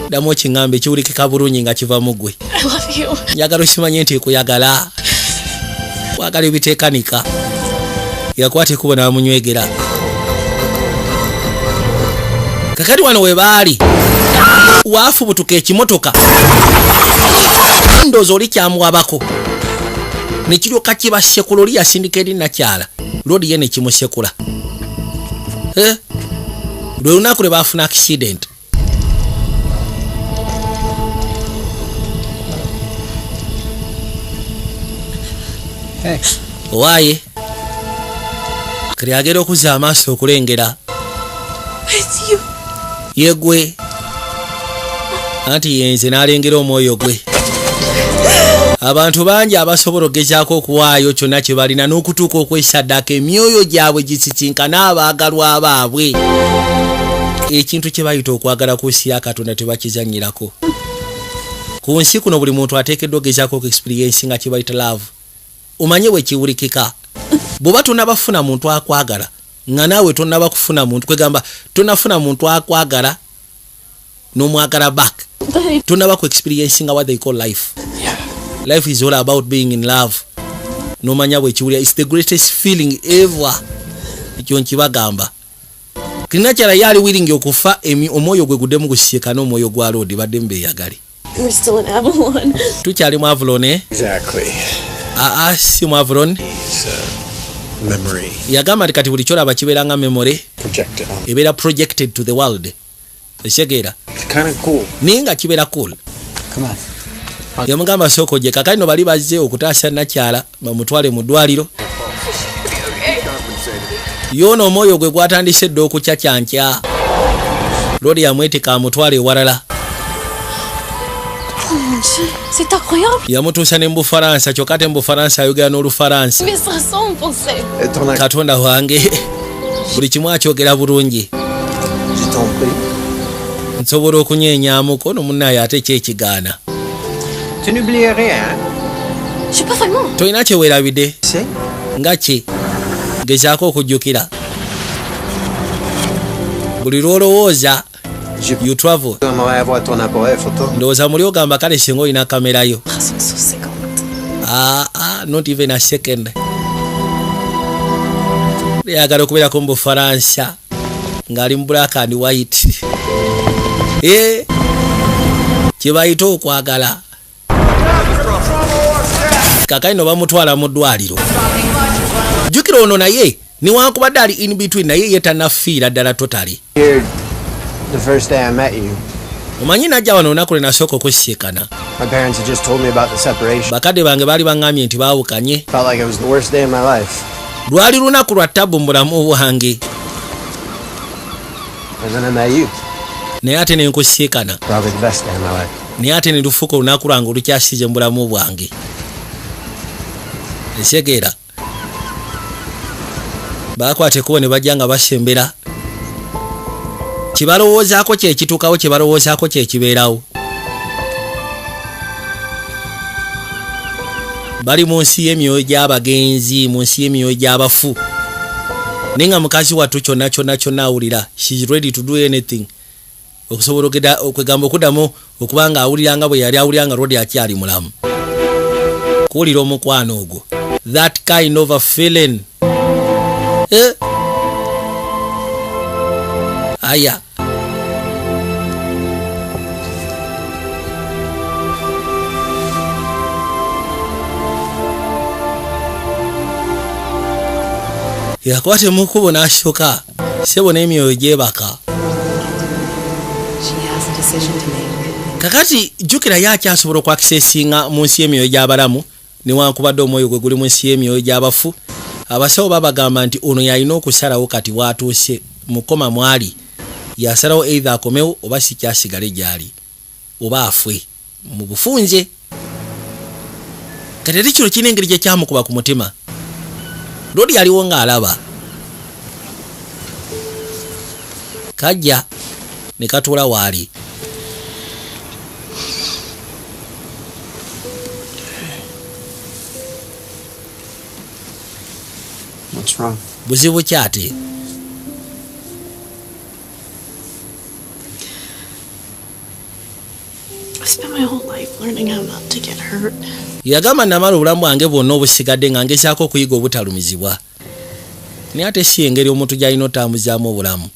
Ddamu okiŋŋambe kiwulikika bulungi nga kiva mu ggwe. I love you. Njagala okimanye nti nkuyagala. Kwagala ebiteekanika. Yakwata ekkubo n'amunywegera. Kakati wano we baali. Waafubutuka ekimotoka. Ndowooza oli kyamuwabako. Ne kiryoka kiba sekula oli yasindika eri nakyala. Lodi ye ne kimusekula. Lwe lunaku lwe baafuna accident. Hey. Waaye. Kali agera okuzza amaaso okulengera. It's you. Yegwe. Anti yenze n'alengera omwoyo gwe. Abantu bangi abasobola okugezaako okuwaayo kyonna kye balina n'okutuuka okwesaddaaka emyoyo gyabwe gisisinkana abaagalwa baabwe. Ekintu kye bayita okwagala ku nsi ya Katonda tebakizannyirako. Ku nsi kuno buli muntu ateekeddwa ogezaako okuexperience nga kye bayita love. Umanye bwe kiwulikika. Bw'oba tonnabafuna muntu akwagala nga naawe tonnaba kufuna muntu kwegamba tonnafuna muntu akwagala n'omwagala back. Tonnaba ku experience nga what they call life. Life is all about being in love. Nomanya bwe kiwulira. It's the greatest feeling ever. Ekyo nkibagamba. Kirina kyala yali willing okufa omwoyo gwe guddemu gusiikana omwoyo gwa Lodi badde mbeeyagale. We're still in Avalon. Tukyali mu Avalon eh? Exactly. Si mu Avalon. Memory. Yagamba nti kati buli kyolaba kibeera nga memory. Projected. Ebeera projected to the world. Ekisegeera. It's kind of cool. Naye nga kibeera cool. Come on. yamugamba soko je Kakaino bali bazze okutaasa nakyala bamutwale mu ddwaliro. Yono omwoyo gwe gwatandise dde okucacyankya. Lodi yamwetika amutwale ewalala. C'est incroyable. Yamutuusa ne mu Bufaransa kyokka ate mu Bufaransa ayogera n'Olufaransa. Mais ça ressemble en français. Katonda wange buli kimu akyogera bulungi. Nsobola okunyeenyaamuko no munnaye ate kyekigaana. Tu n'oublies rien. Je sais pas vraiment. Toyina kye weerabidde. Nga ki? Gezaako okujjukira. Buli lw'olowooza you travel. Ndowooza muli ogamba kale singa olina kamera yo. Not even a second. Yagala okubeerako mu Bufaransa ng'ali mu black and white. Kye bayita okwagala. Kakaino bamutwala mu ddwaliro. Jjukira ono naye niwankubadde ali in between naye ye tannafiira ddala totally. The first day I met you. Omanyi najja wano olunaku lwe nasooka okusisikana. My parents had just told me about the separation. Bakadde bange baali baŋŋambye nti baawukanye. Felt like it was the worst day of my life. Lwali lunaku lwa ttabbu mu bulamu bwange. And then I met you. Naye ate ne nkusiikana. Probably the best day of my life. Naye ate ne lufuuka olunaku lwange olukyasize mu bulamu bwange. Esegeera. Baakwateko ne bajja nga basembera. Kibalowoozaako kye kituukawo, kibalowoozaako kye kibeerawo. Bali mu nsi y'emyoyo gy'abagenzi, mu nsi y'emyoyo gy'abafu. Naye nga mukazi wattu kyonna awulira. She's ready to do anything. Okusobola okwegamba okuddamu okuba nga awulira nga bwe yali awulira nga Rodi akyali mulamu. Kuwulira omukwano ogwo. That kind of a feeling. Aya. Yakwate mukubo n'ashoka. Sebo n'emyoyo gyebaka. Kakati jjukira yakyasobola okwakisesinga mu nsi y'emyoyo gy'abalamu newankubadde omwoyo gwe guli mu nsi y'emyoyo gy'abafu. Abasawo babagamba nti ono yalina okusalawo kati watuuse mukoma mwali. Yasalawo either akomewo oba sikyasigale gyali oba afwe mu bufunze. Kati ate kino kirina engeri gye kyamukuba ku mutima. Rodi yaliwo ng'alaba. Kajja ne katuula waali. What's wrong? Buzibu kyate. I spent my whole life learning how not to get hurt. Yagamba namala obulamu bwange bwonna obusigadde nga ngezaako okuyiga obutalumizibwa. Naye ate si engeri omuntu gy'alina otambuzaamu obulamu.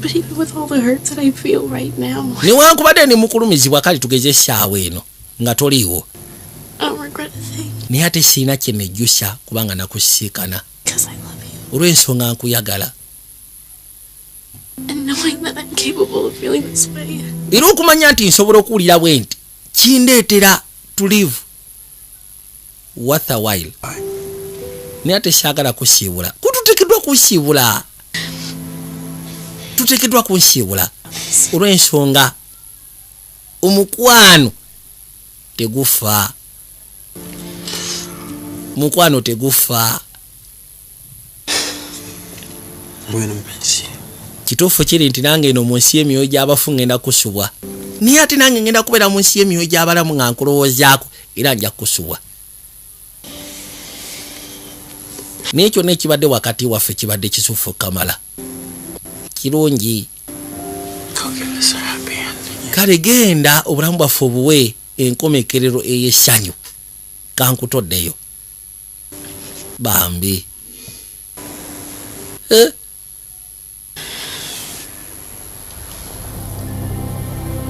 But even with all the hurt that I feel right now, newankubadde ne mukulumizibwa kale tugeze essaawa eno nga toliiwo. I don't regret a thing. Naye ate sirina kye nejjusa kubanga nakusiikana. Olw'ensonga nkuyagala. And knowing that I'm capable of feeling this way. Era okumanya nti nsobola okuwulira bwe nti kindeetera to live worth a while. Naye ate saagala kusiibula. Kututeekeddwa kusiibula. Tuteekeddwa kunsiibula. Olw'ensonga omukwano tegufa. Mukwano tegufa. Kituufu kiri nti nange eno mu nsi y'emyoyo gy'abafu ngenda kusubwa. Naye ate nange ngenda kubeera mu nsi y'emyoyo gy'abalamu nga nkulowoozaako era nja kusubwa. Naye kyonna ekibadde wakati waffe kibadde kisufu kamala. Kirungi. Kale genda obulamu bwaffe obuwe enkomekerero ey'essanyu. Kankutoddeyo. Bambi.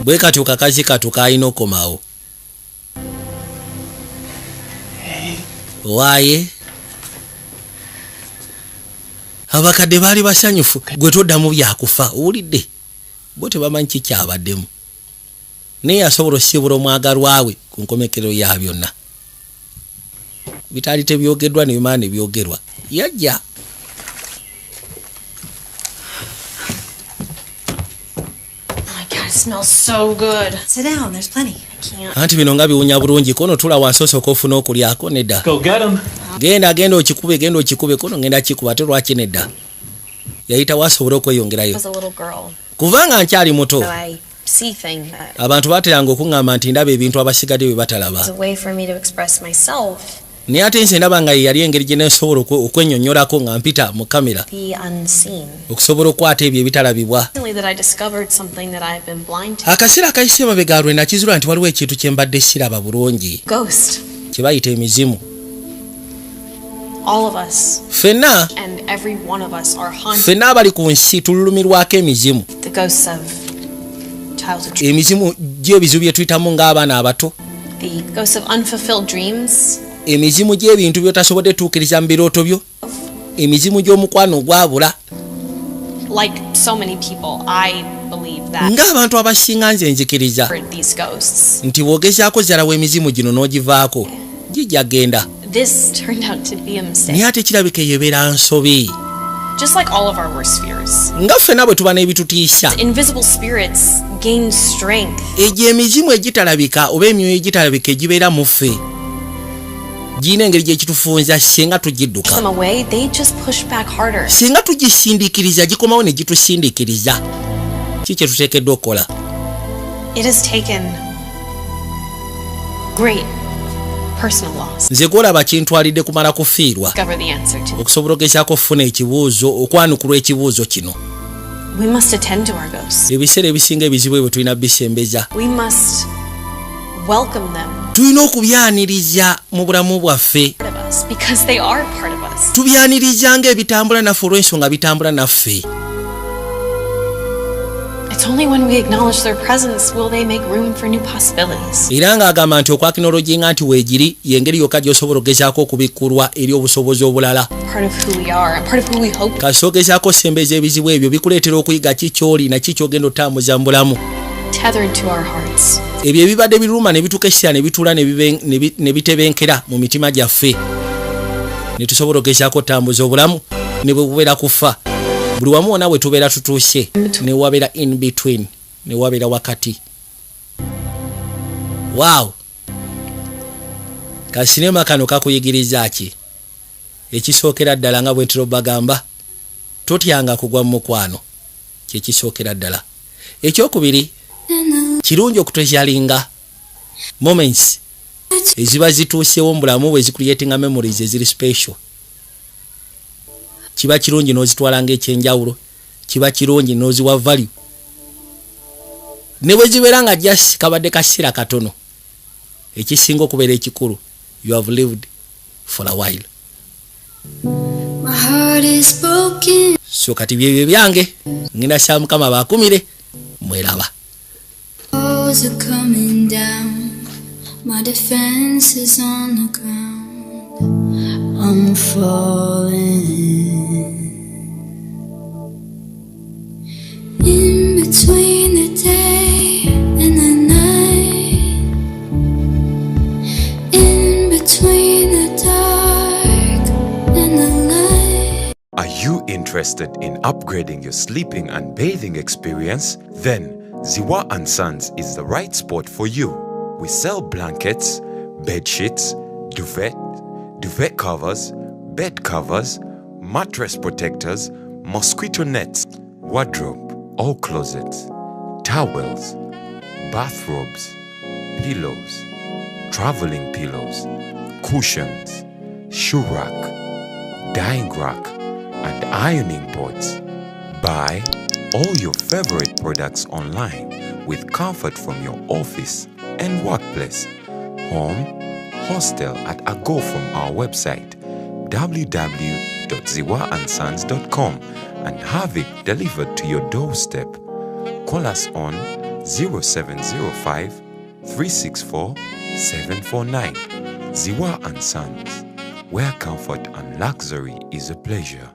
Bwe katyo kakazi katu kaalina okomawo. Waaye abakadde baali basanyufu gwe toddamu byakufa owulidde bo tebamanyi kikyabaddemu. naye asobola osibula omwagalwa we ku nkomekero ya byonna. Bitali tebyogeddwa ne bimala ne byogerwa. Yajja. It smells so good. Sit down, there's plenty. I can't. Anti bino nga biwunya bulungi kono tula wansoso kofuna okulyako nedda. Go get him. Genda okikube kono ngenda kikuba te lwaki nedda. Yayita wasobola okweyongerayo. As a little girl, Kubanga nkyali muto. so I see things. Abantu bateranga okuŋŋamba nti ndaba ebintu abasigadde bye batalaba. It's a way for me to express myself, Naye ate nze ndaba nga yali engeri gye neesobola okwennyonnyolako nga mpita mu kamera the unseen. okusobola okwata ebyo ebitalabibwa. Recently that I discovered something that I've been blind to. Akaseera akayise mabega lwe nakizula nti waliwo ekintu kye mbadde siraba bulungi Ghost. kye bayita emizimu. All of us Ffenna and every one of us are haunted. ffenna abali ku nsi tululumirwako emizimu. The ghosts of childhood. Emizimu gy'ebizibu bye tuyitamu ng'abaana abato. The ghosts of unfulfilled dreams. Emizimu gy'ebintu by'otasobodde tuukiriza mu birooto byo. Emizimu gy'omukwano ogwabula. Like so many people, I believe that Ng'abantu abasinga nze nzikiriza for these ghosts. nti bw'ogezaako zalawo emizimu gino n'ogivaako gijja genda. This turned out to be a mistake. Naye ate kirabika eyebeera nsobi. Just like all of our worst fears. Nga ffenna bwe tuba n'ebitutiisa. Invisible spirits gain strength. Egyo emizimu egitalabika oba emyoyo egitalabika egibeera mu ffe giyina engeri gyekitufunza singa tugidduka. Them away, they just push back harder. Singa tugisindiikiriza gikomawo ne gitusindiikiriza. Ki kye tuteekeddwa okukola? It has taken great personal loss. Nze gw'olaba kintwalidde kumala kufiirwa Discover the answer to. okusobola ogezaako okufuna ekibuuzo okwanukulwa ekibuuzo kino. We must attend to our ghosts. Ebiseera ebisinga ebizibu ebyo tulina bisembeza. We must welcome them Tulina okubyaniriza mu bulamu bwaffe. part of us because they are part of us. Tubyaniriza ng'ebitambula naffe olw'ensonga bitambula naffe. It's only when we acknowledge their presence will they make room for new possibilities. Era ng'agamba nti okwakinolojinga nti weegiri y'engeri yokka gy'osobola ogezaako okubikkulwa eri obusobozi obulala. Part of who we are and part of who we hope. Kasi ogezaako osembeza ebizibu ebyo bikuleetera okuyiga ki ky'oli na ki ky'ogenda otambuza mu bulamu. Tethered to our hearts. Ebyo ebibadde biruma ne bitukesera ne bitula ne bitebenkera mu mitima gyaffe. Ne tusobola ogezaako otambuza obulamu ne bwe bubeera kufa. Buli wamu wonna we tubeera tutuuse ne wabeera in between ne wabeera wakati. Wow! Kasinema kano kakuyigiriza ki? Ekisookera ddala nga bwe ntiro bagamba totyanga kugwa mu mukwano. Kye kisookera ddala. Ekyokubiri kirungi okutwezyalinga moments eziba zituusewo mu bulamu bwe zicreatinga memories eziri special. Kiba kirungi n'ozitwala ng'ekyenjawulo. Kiba kirungi n'oziwa value. Ne bwe zibeera nga just kabadde kaseera katono. Ekisinga okubeera ekikulu, you have lived for a while. My heart is broken. So kati byebyo byange ngenda kya Mukama baakumire mweraba. Walls are coming down. My defense is on the ground. I'm falling. In between the day and the night. In between the dark and the light. Are you interested in upgrading your sleeping and bathing experience? Then Ziwa & Sons is the right spot for you. We sell blankets, bed sheets, duvet covers, bed covers, mattress protectors, mosquito nets, wardrobe, all closets, towels, bathrobes, pillows, traveling pillows, cushions, shoe rack, dyeing rack, and ironing boards. Buy all your favorite products online with comfort from your office and workplace, home, hostel at a go from our website www.ziwaansons.com and have it delivered to your doorstep. Call us on 0705 364 749. Ziwa & Sons, where comfort and luxury is a pleasure.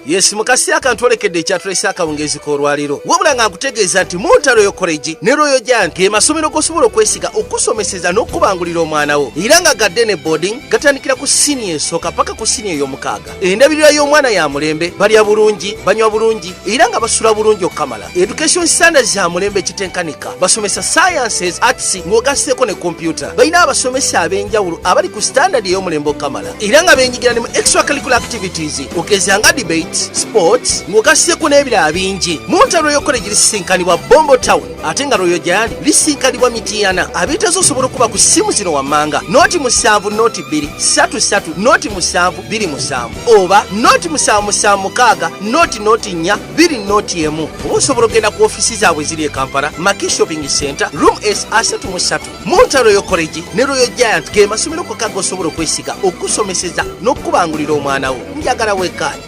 Yes, mukasi akantwolekedde ekyatulese akawungezi k'olwaliro. Wabula nga nkutegeeza nti Mount Royal College ne Royal Giant ge masomero g'osobola okwesiga okusomeseza n'okubangulira omwana wo. Era nga gadde ne boarding gatandikira ku senior esooka paka ku senior ey'omukaaga. Endabirira y'omwana ya mulembe, balya bulungi, banywa bulungi, era nga basula bulungi okukamala. Education standards ya mulembe kitenkanika. Basomesa sciences, arts, ng'ogasseeko ne computer. Balina abasomesa ab'enjawulo abali ku standard ey'omulembe okukamala. Era nga beenyigira ne mu extracurricular activities, okugeza nga debate, sports, ng'ogasseeko n'ebirala bingi. Mount Royal College lisinkanibwa Bombo Town, ate nga Royal Giant lisinkanibwa Mityana. Abeetazo osobola okuba ku ssimu zino wammanga noti 7 noti 2 33 noti 7 27 oba noti 776 noti 4 2 noti 1. Oba osobola okugenda ku ofiisi zaabwe ziri e Kampala, Maki Shopping Center, Room S33. Mount Royal College ne Royal Giant ge masomero kokka g'osobola okwesiga okusomeseza n'okubangulira omwana wo. Njagala weekali.